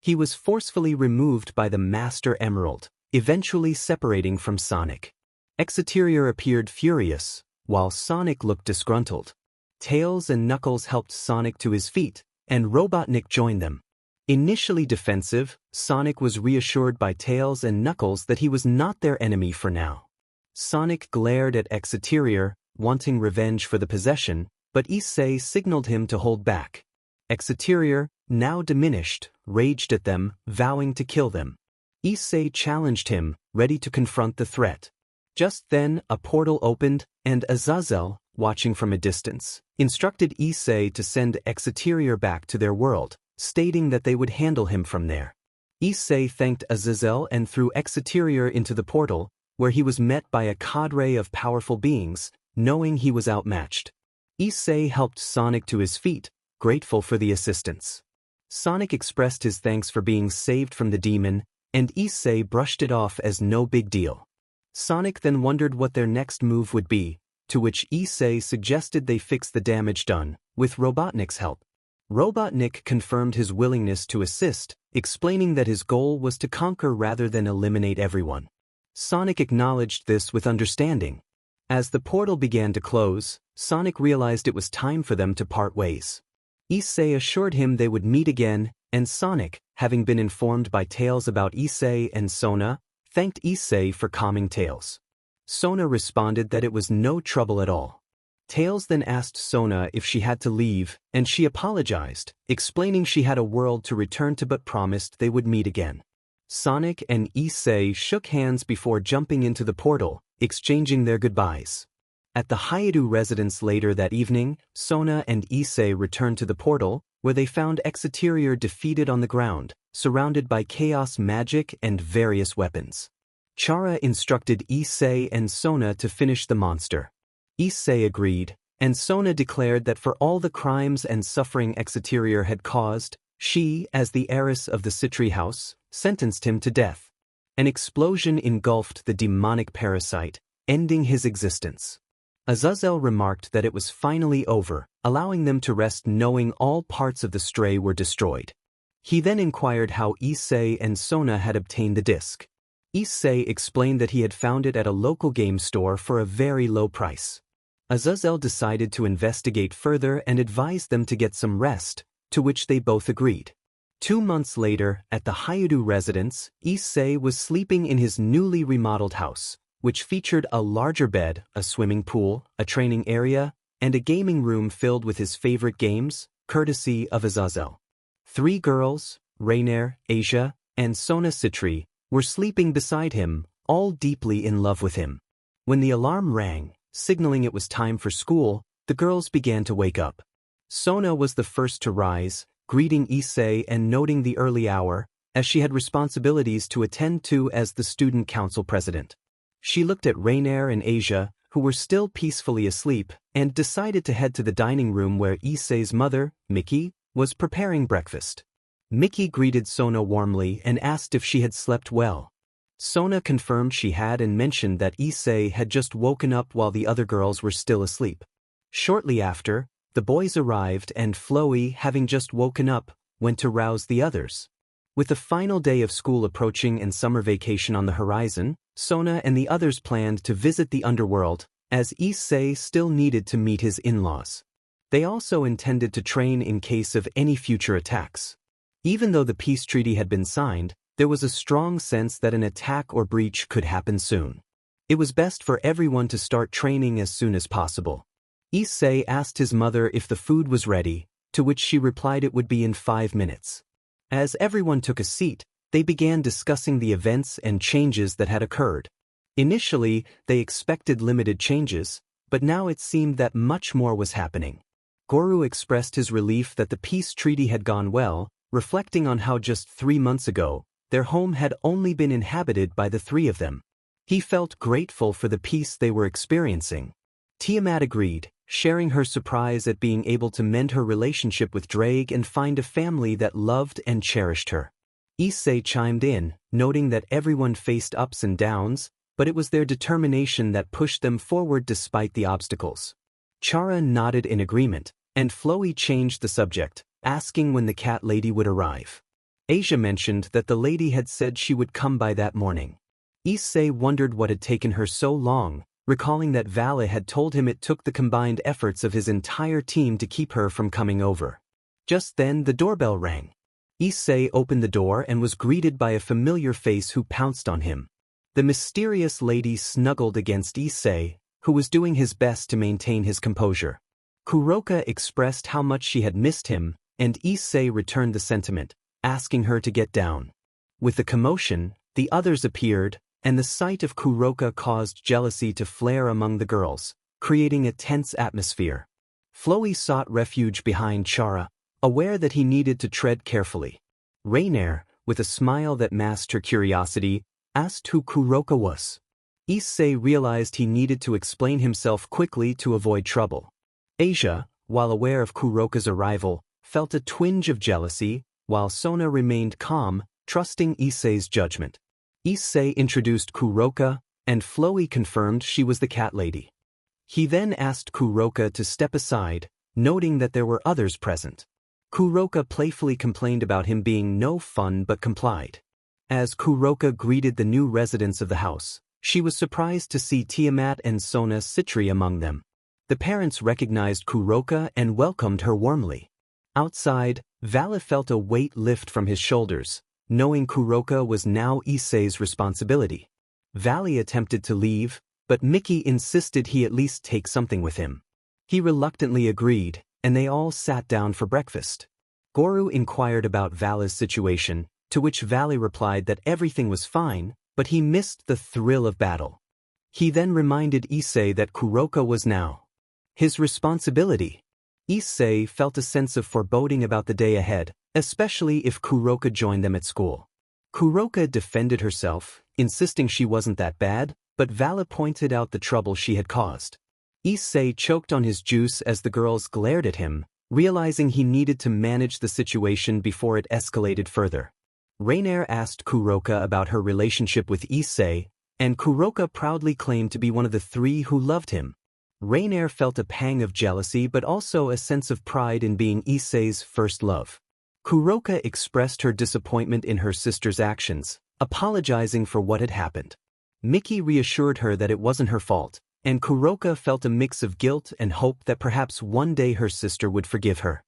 He was forcefully removed by the Master Emerald, eventually separating from Sonic. Exterior appeared furious, while Sonic looked disgruntled. Tails and Knuckles helped Sonic to his feet, and Robotnik joined them. Initially defensive, Sonic was reassured by Tails and Knuckles that he was not their enemy for now. Sonic glared at Exterior, wanting revenge for the possession, but Issei signaled him to hold back. Exterior, now diminished, raged at them, vowing to kill them. Issei challenged him, ready to confront the threat. Just then, a portal opened, and Azazel, watching from a distance, instructed Issei to send Exterior back to their world, stating that they would handle him from there. Issei thanked Azazel and threw Exterior into the portal, where he was met by a cadre of powerful beings, knowing he was outmatched. Issei helped Sonic to his feet, grateful for the assistance. Sonic expressed his thanks for being saved from the demon, and Issei brushed it off as no big deal. Sonic then wondered what their next move would be, to which Issei suggested they fix the damage done, with Robotnik's help. Robotnik confirmed his willingness to assist, explaining that his goal was to conquer rather than eliminate everyone. Sonic acknowledged this with understanding. As the portal began to close, Sonic realized it was time for them to part ways. Issei assured him they would meet again, and Sonic, having been informed by Tails about Issei and Sona, thanked Issei for calming Tails. Sona responded that it was no trouble at all. Tails then asked Sona if she had to leave, and she apologized, explaining she had a world to return to but promised they would meet again. Sonic and Issei shook hands before jumping into the portal, exchanging their goodbyes. At the Hyadu residence later that evening, Sona and Issei returned to the portal, where they found Exterior defeated on the ground, surrounded by chaos magic and various weapons. Chara instructed Issei and Sona to finish the monster. Issei agreed, and Sona declared that for all the crimes and suffering Exterior had caused, she, as the heiress of the Citri house, sentenced him to death. An explosion engulfed the demonic parasite, ending his existence. Azazel remarked that it was finally over, allowing them to rest knowing all parts of the stray were destroyed. He then inquired how Issei and Sona had obtained the disc. Issei explained that he had found it at a local game store for a very low price. Azazel decided to investigate further and advised them to get some rest, to which they both agreed. 2 months later, at the Hyadu residence, Issei was sleeping in his newly remodeled house, which featured a larger bed, a swimming pool, a training area, and a gaming room filled with his favorite games, courtesy of Azazel. 3 girls, Raynare, Asia, and Sona Citri, were sleeping beside him, all deeply in love with him. When the alarm rang, signaling it was time for school, the girls began to wake up. Sona was the first to rise, greeting Issei and noting the early hour, as she had responsibilities to attend to as the student council president. She looked at Raynare and Asia, who were still peacefully asleep, and decided to head to the dining room where Issei's mother, Mickey, was preparing breakfast. Mickey greeted Sona warmly and asked if she had slept well. Sona confirmed she had and mentioned that Issei had just woken up while the other girls were still asleep. Shortly after, the boys arrived and Flowey, having just woken up, went to rouse the others. With the final day of school approaching and summer vacation on the horizon, Sona and the others planned to visit the underworld, as Issei still needed to meet his in-laws. They also intended to train in case of any future attacks. Even though the peace treaty had been signed, there was a strong sense that an attack or breach could happen soon. It was best for everyone to start training as soon as possible. Issei asked his mother if the food was ready, to which she replied it would be in 5 minutes. As everyone took a seat, they began discussing the events and changes that had occurred. Initially, they expected limited changes, but now it seemed that much more was happening. Goro expressed his relief that the peace treaty had gone well, reflecting on how just 3 months ago, their home had only been inhabited by the 3 of them. He felt grateful for the peace they were experiencing. Tiamat agreed, sharing her surprise at being able to mend her relationship with Draigg and find a family that loved and cherished her. Issei chimed in, noting that everyone faced ups and downs, but it was their determination that pushed them forward despite the obstacles. Chara nodded in agreement, and Flowey changed the subject, asking when the cat lady would arrive. Asia mentioned that the lady had said she would come by that morning. Issei wondered what had taken her so long, recalling that Valle had told him it took the combined efforts of his entire team to keep her from coming over. Just then the doorbell rang. Issei opened the door and was greeted by a familiar face who pounced on him. The mysterious lady snuggled against Issei, who was doing his best to maintain his composure. Kuroka expressed how much she had missed him, and Issei returned the sentiment, asking her to get down. With the commotion, the others appeared, and the sight of Kuroka caused jealousy to flare among the girls, creating a tense atmosphere. Floey sought refuge behind Chara, aware that he needed to tread carefully. Raynare, with a smile that masked her curiosity, asked who Kuroka was. Issei realized he needed to explain himself quickly to avoid trouble. Asia, while aware of Kuroka's arrival, felt a twinge of jealousy, while Sona remained calm, trusting Issei's judgment. Issei introduced Kuroka, and Floey confirmed she was the cat lady. He then asked Kuroka to step aside, noting that there were others present. Kuroka playfully complained about him being no fun but complied. As Kuroka greeted the new residents of the house, she was surprised to see Tiamat and Sona Citri among them. The parents recognized Kuroka and welcomed her warmly. Outside, Valle felt a weight lift from his shoulders, knowing Kuroka was now Issei's responsibility. Valle attempted to leave, but Mickey insisted he at least take something with him. He reluctantly agreed, and they all sat down for breakfast. Goru inquired about Valle's situation, to which Valle replied that everything was fine, but he missed the thrill of battle. He then reminded Issei that Kuroka was now his responsibility. Issei felt a sense of foreboding about the day ahead, especially if Kuroka joined them at school. Kuroka defended herself, insisting she wasn't that bad, but Valle pointed out the trouble she had caused. Issei choked on his juice as the girls glared at him, realizing he needed to manage the situation before it escalated further. Raynare asked Kuroka about her relationship with Issei, and Kuroka proudly claimed to be one of the three who loved him. Raynare felt a pang of jealousy but also a sense of pride in being Issei's first love. Kuroka expressed her disappointment in her sister's actions, apologizing for what had happened. Mickey reassured her that it wasn't her fault, and Kuroka felt a mix of guilt and hope that perhaps one day her sister would forgive her.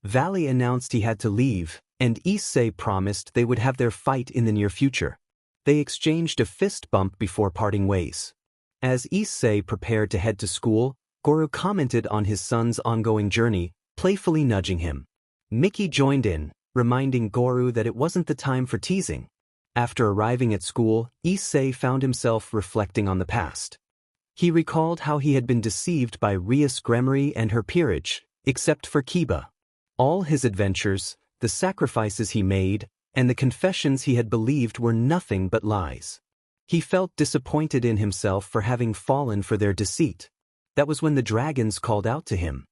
Valle announced he had to leave, and Issei promised they would have their fight in the near future. They exchanged a fist bump before parting ways. As Issei prepared to head to school, Goru commented on his son's ongoing journey, playfully nudging him. Mickey joined in, reminding Goru that it wasn't the time for teasing. After arriving at school, Issei found himself reflecting on the past. He recalled how he had been deceived by Rias Gremory and her peerage, except for Kiba. All his adventures, the sacrifices he made, and the confessions he had believed were nothing but lies. He felt disappointed in himself for having fallen for their deceit. That was when the dragons called out to him.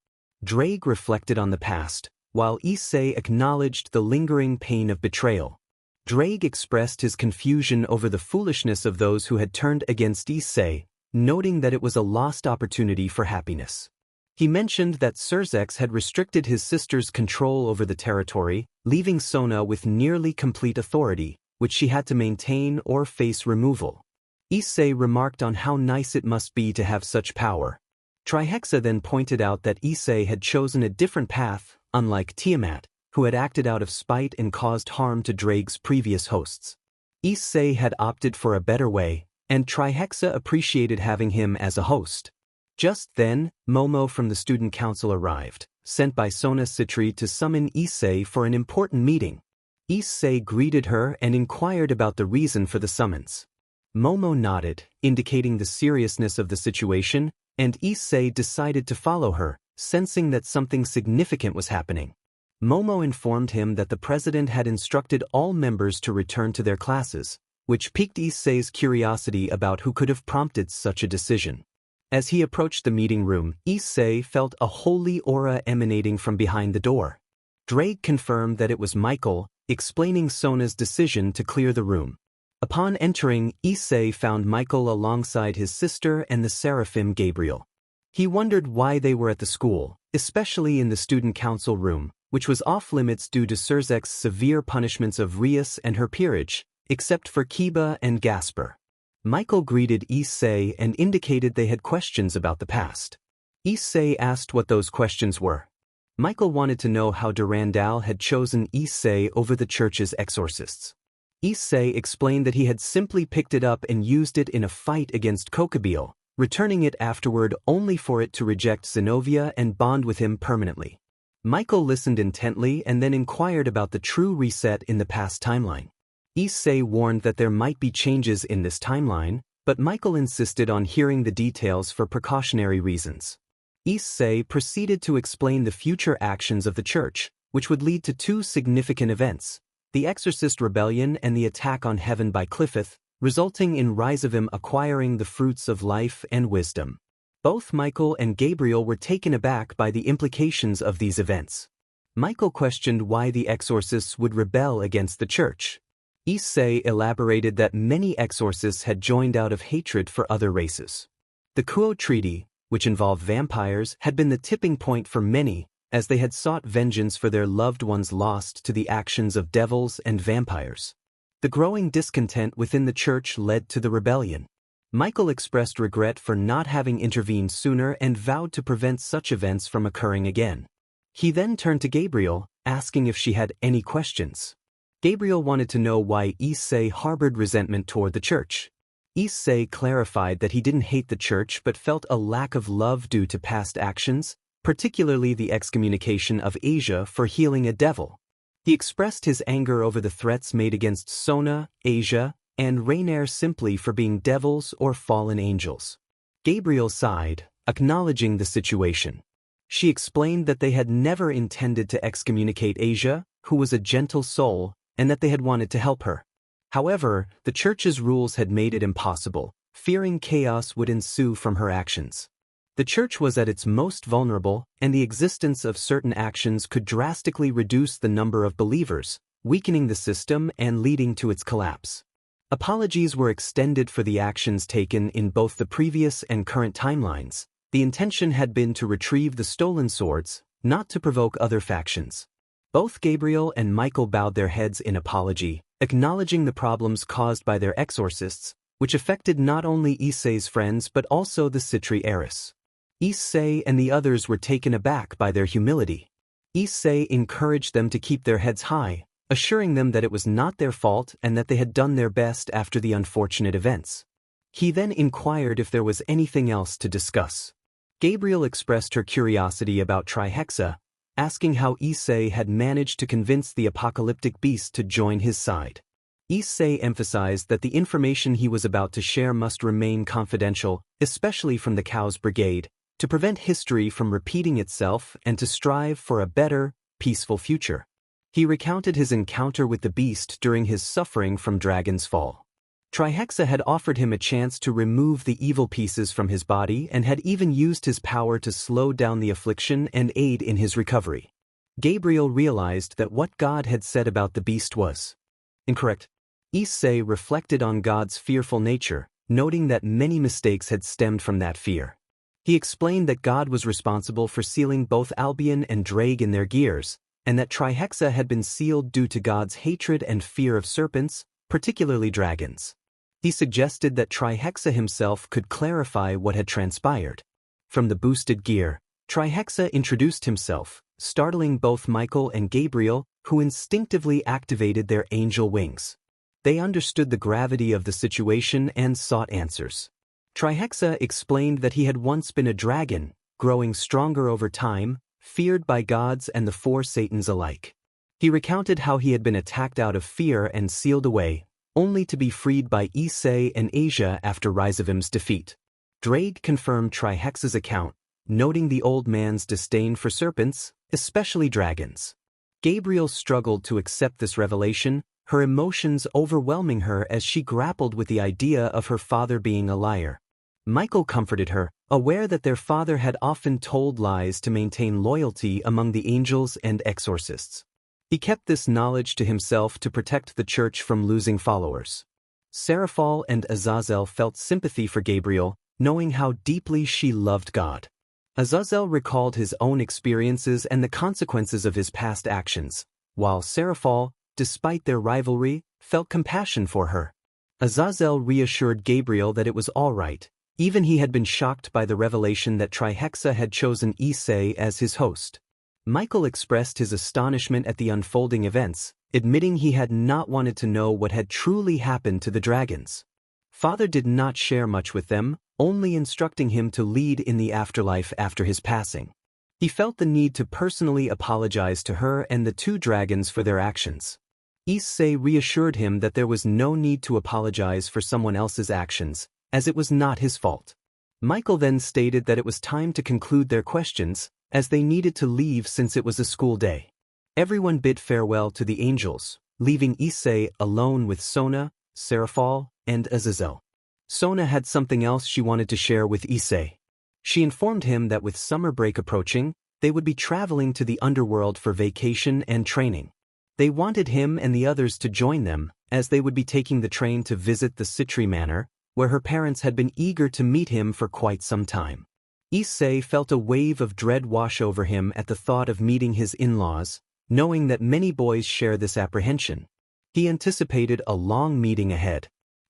Draigg reflected on the past, while Issei acknowledged the lingering pain of betrayal. Draigg expressed his confusion over the foolishness of those who had turned against Issei, noting that it was a lost opportunity for happiness. He mentioned that Surzex had restricted his sister's control over the territory, leaving Sona with nearly complete authority, which she had to maintain or face removal. Issei remarked on how nice it must be to have such power. Trihexa then pointed out that Issei had chosen a different path, unlike Tiamat, who had acted out of spite and caused harm to Draigg's previous hosts. Issei had opted for a better way, and Trihexa appreciated having him as a host. Just then, Momo from the student council arrived, sent by Sona Citri to summon Issei for an important meeting. Issei greeted her and inquired about the reason for the summons. Momo nodded, indicating the seriousness of the situation, and Issei decided to follow her, sensing that something significant was happening. Momo informed him that the president had instructed all members to return to their classes, which piqued Issei's curiosity about who could have prompted such a decision. As he approached the meeting room, Issei felt a holy aura emanating from behind the door. Draigg confirmed that it was Michael, explaining Sona's decision to clear the room. Upon entering, Issei found Michael alongside his sister and the seraphim Gabriel. He wondered why they were at the school, especially in the student council room, which was off-limits due to Surzek's severe punishments of Rias and her peerage, except for Kiba and Gasper. Michael greeted Issei and indicated they had questions about the past. Issei asked what those questions were. Michael wanted to know how Durandal had chosen Issei over the church's exorcists. Issei explained that he had simply picked it up and used it in a fight against Kokabeel, returning it afterward only for it to reject Zenobia and bond with him permanently. Michael listened intently and then inquired about the true reset in the past timeline. Issei warned that there might be changes in this timeline, but Michael insisted on hearing the details for precautionary reasons. Issei proceeded to explain the future actions of the church, which would lead to two significant events: the Exorcist Rebellion and the attack on heaven by Cliffith, resulting in Rizavim acquiring the fruits of life and wisdom. Both Michael and Gabriel were taken aback by the implications of these events. Michael questioned why the exorcists would rebel against the church. Issei elaborated that many exorcists had joined out of hatred for other races. The Kuo Treaty, which involved vampires, had been the tipping point for many, as they had sought vengeance for their loved ones lost to the actions of devils and vampires. The growing discontent within the church led to the rebellion. Michael expressed regret for not having intervened sooner and vowed to prevent such events from occurring again. He then turned to Gabriel, asking if she had any questions. Gabriel wanted to know why Issei harbored resentment toward the church. Issei clarified that he didn't hate the church but felt a lack of love due to past actions, particularly the excommunication of Asia for healing a devil. He expressed his anger over the threats made against Sona, Asia, and Raynare simply for being devils or fallen angels. Gabriel sighed, acknowledging the situation. She explained that they had never intended to excommunicate Asia, who was a gentle soul, and that they had wanted to help her. However, the church's rules had made it impossible, fearing chaos would ensue from her actions. The church was at its most vulnerable, and the existence of certain actions could drastically reduce the number of believers, weakening the system and leading to its collapse. Apologies were extended for the actions taken in both the previous and current timelines. The intention had been to retrieve the stolen swords, not to provoke other factions. Both Gabriel and Michael bowed their heads in apology, acknowledging the problems caused by their exorcists, which affected not only Issei's friends but also the Citri heiress. Issei and the others were taken aback by their humility. Issei encouraged them to keep their heads high, assuring them that it was not their fault and that they had done their best after the unfortunate events. He then inquired if there was anything else to discuss. Gabriel expressed her curiosity about Trihexa, asking how Issei had managed to convince the apocalyptic beast to join his side. Issei emphasized that the information he was about to share must remain confidential, especially from the Cow's Brigade, to prevent history from repeating itself and to strive for a better, peaceful future. He recounted his encounter with the beast during his suffering from Dragon's Fall. Trihexa had offered him a chance to remove the evil pieces from his body and had even used his power to slow down the affliction and aid in his recovery. Gabriel realized that what God had said about the beast was incorrect. Issei reflected on God's fearful nature, noting that many mistakes had stemmed from that fear. He explained that God was responsible for sealing both Albion and Draigg in their gears, and that Trihexa had been sealed due to God's hatred and fear of serpents, particularly dragons. He suggested that Trihexa himself could clarify what had transpired. From the boosted gear, Trihexa introduced himself, startling both Michael and Gabriel, who instinctively activated their angel wings. They understood the gravity of the situation and sought answers. Trihexa explained that he had once been a dragon, growing stronger over time, feared by gods and the four Satans alike. He recounted how he had been attacked out of fear and sealed away, only to be freed by Issei and Asia after Rizavim's defeat. Draigg confirmed Trihexa's account, noting the old man's disdain for serpents, especially dragons. Gabriel struggled to accept this revelation, her emotions overwhelming her as she grappled with the idea of her father being a liar. Michael comforted her, aware that their father had often told lies to maintain loyalty among the angels and exorcists. He kept this knowledge to himself to protect the church from losing followers. Seraphal and Azazel felt sympathy for Gabriel, knowing how deeply she loved God. Azazel recalled his own experiences and the consequences of his past actions, while Seraphal, despite their rivalry, felt compassion for her. Azazel reassured Gabriel that it was all right, even he had been shocked by the revelation that Trihexa had chosen Issei as his host. Michael expressed his astonishment at the unfolding events, admitting he had not wanted to know what had truly happened to the dragons. Father did not share much with them, only instructing him to lead in the afterlife after his passing. He felt the need to personally apologize to her and the two dragons for their actions. Issei reassured him that there was no need to apologize for someone else's actions, as it was not his fault. Michael then stated that it was time to conclude their questions, as they needed to leave since it was a school day. Everyone bid farewell to the angels, leaving Issei alone with Sona, Seraphal, and Azazel. Sona had something else she wanted to share with Issei. She informed him that with summer break approaching, they would be traveling to the underworld for vacation and training. They wanted him and the others to join them, as they would be taking the train to visit the Citri Manor, where her parents had been eager to meet him for quite some time. Issei felt a wave of dread wash over him at the thought of meeting his in-laws, knowing that many boys share this apprehension. He anticipated a long meeting ahead.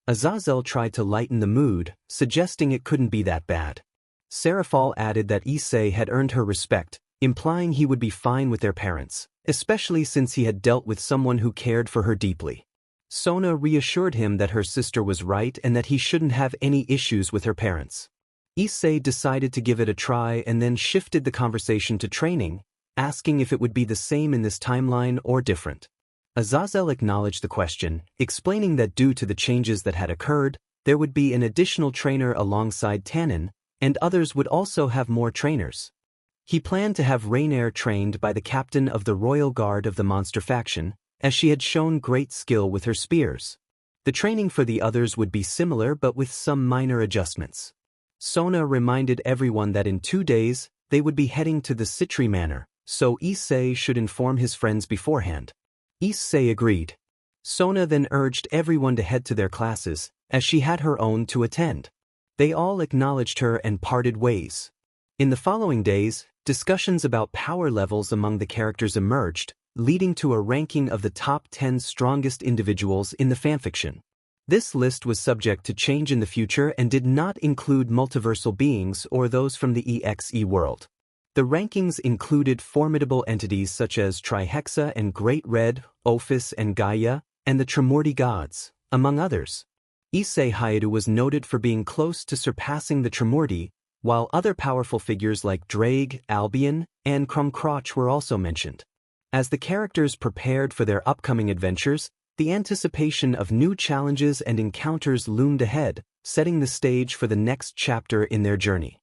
Azazel tried to lighten the mood, suggesting it couldn't be that bad. Seraphal added that Issei had earned her respect, implying he would be fine with their parents, especially since he had dealt with someone who cared for her deeply. Sona reassured him that her sister was right and that he shouldn't have any issues with her parents. Issei decided to give it a try and then shifted the conversation to training, asking if it would be the same in this timeline or different. Azazel acknowledged the question, explaining that due to the changes that had occurred, there would be an additional trainer alongside Tannen, and others would also have more trainers. He planned to have Raynare trained by the captain of the royal guard of the monster faction, as she had shown great skill with her spears. The training for the others would be similar but with some minor adjustments. Sona reminded everyone that in 2 days, they would be heading to the Citri Manor, so Issei should inform his friends beforehand. Issei agreed. Sona then urged everyone to head to their classes, as she had her own to attend. They all acknowledged her and parted ways. In the following days, discussions about power levels among the characters emerged, leading to a ranking of the top 10 strongest individuals in the fanfiction. This list was subject to change in the future and did not include multiversal beings or those from the EXE world. The rankings included formidable entities such as Trihexa and Great Red, Ophis and Gaia, and the Trimordi gods, among others. Issei Hayato was noted for being close to surpassing the Trimordi, while other powerful figures like Draigg, Albion, and Crumcrotch were also mentioned. As the characters prepared for their upcoming adventures, the anticipation of new challenges and encounters loomed ahead, setting the stage for the next chapter in their journey.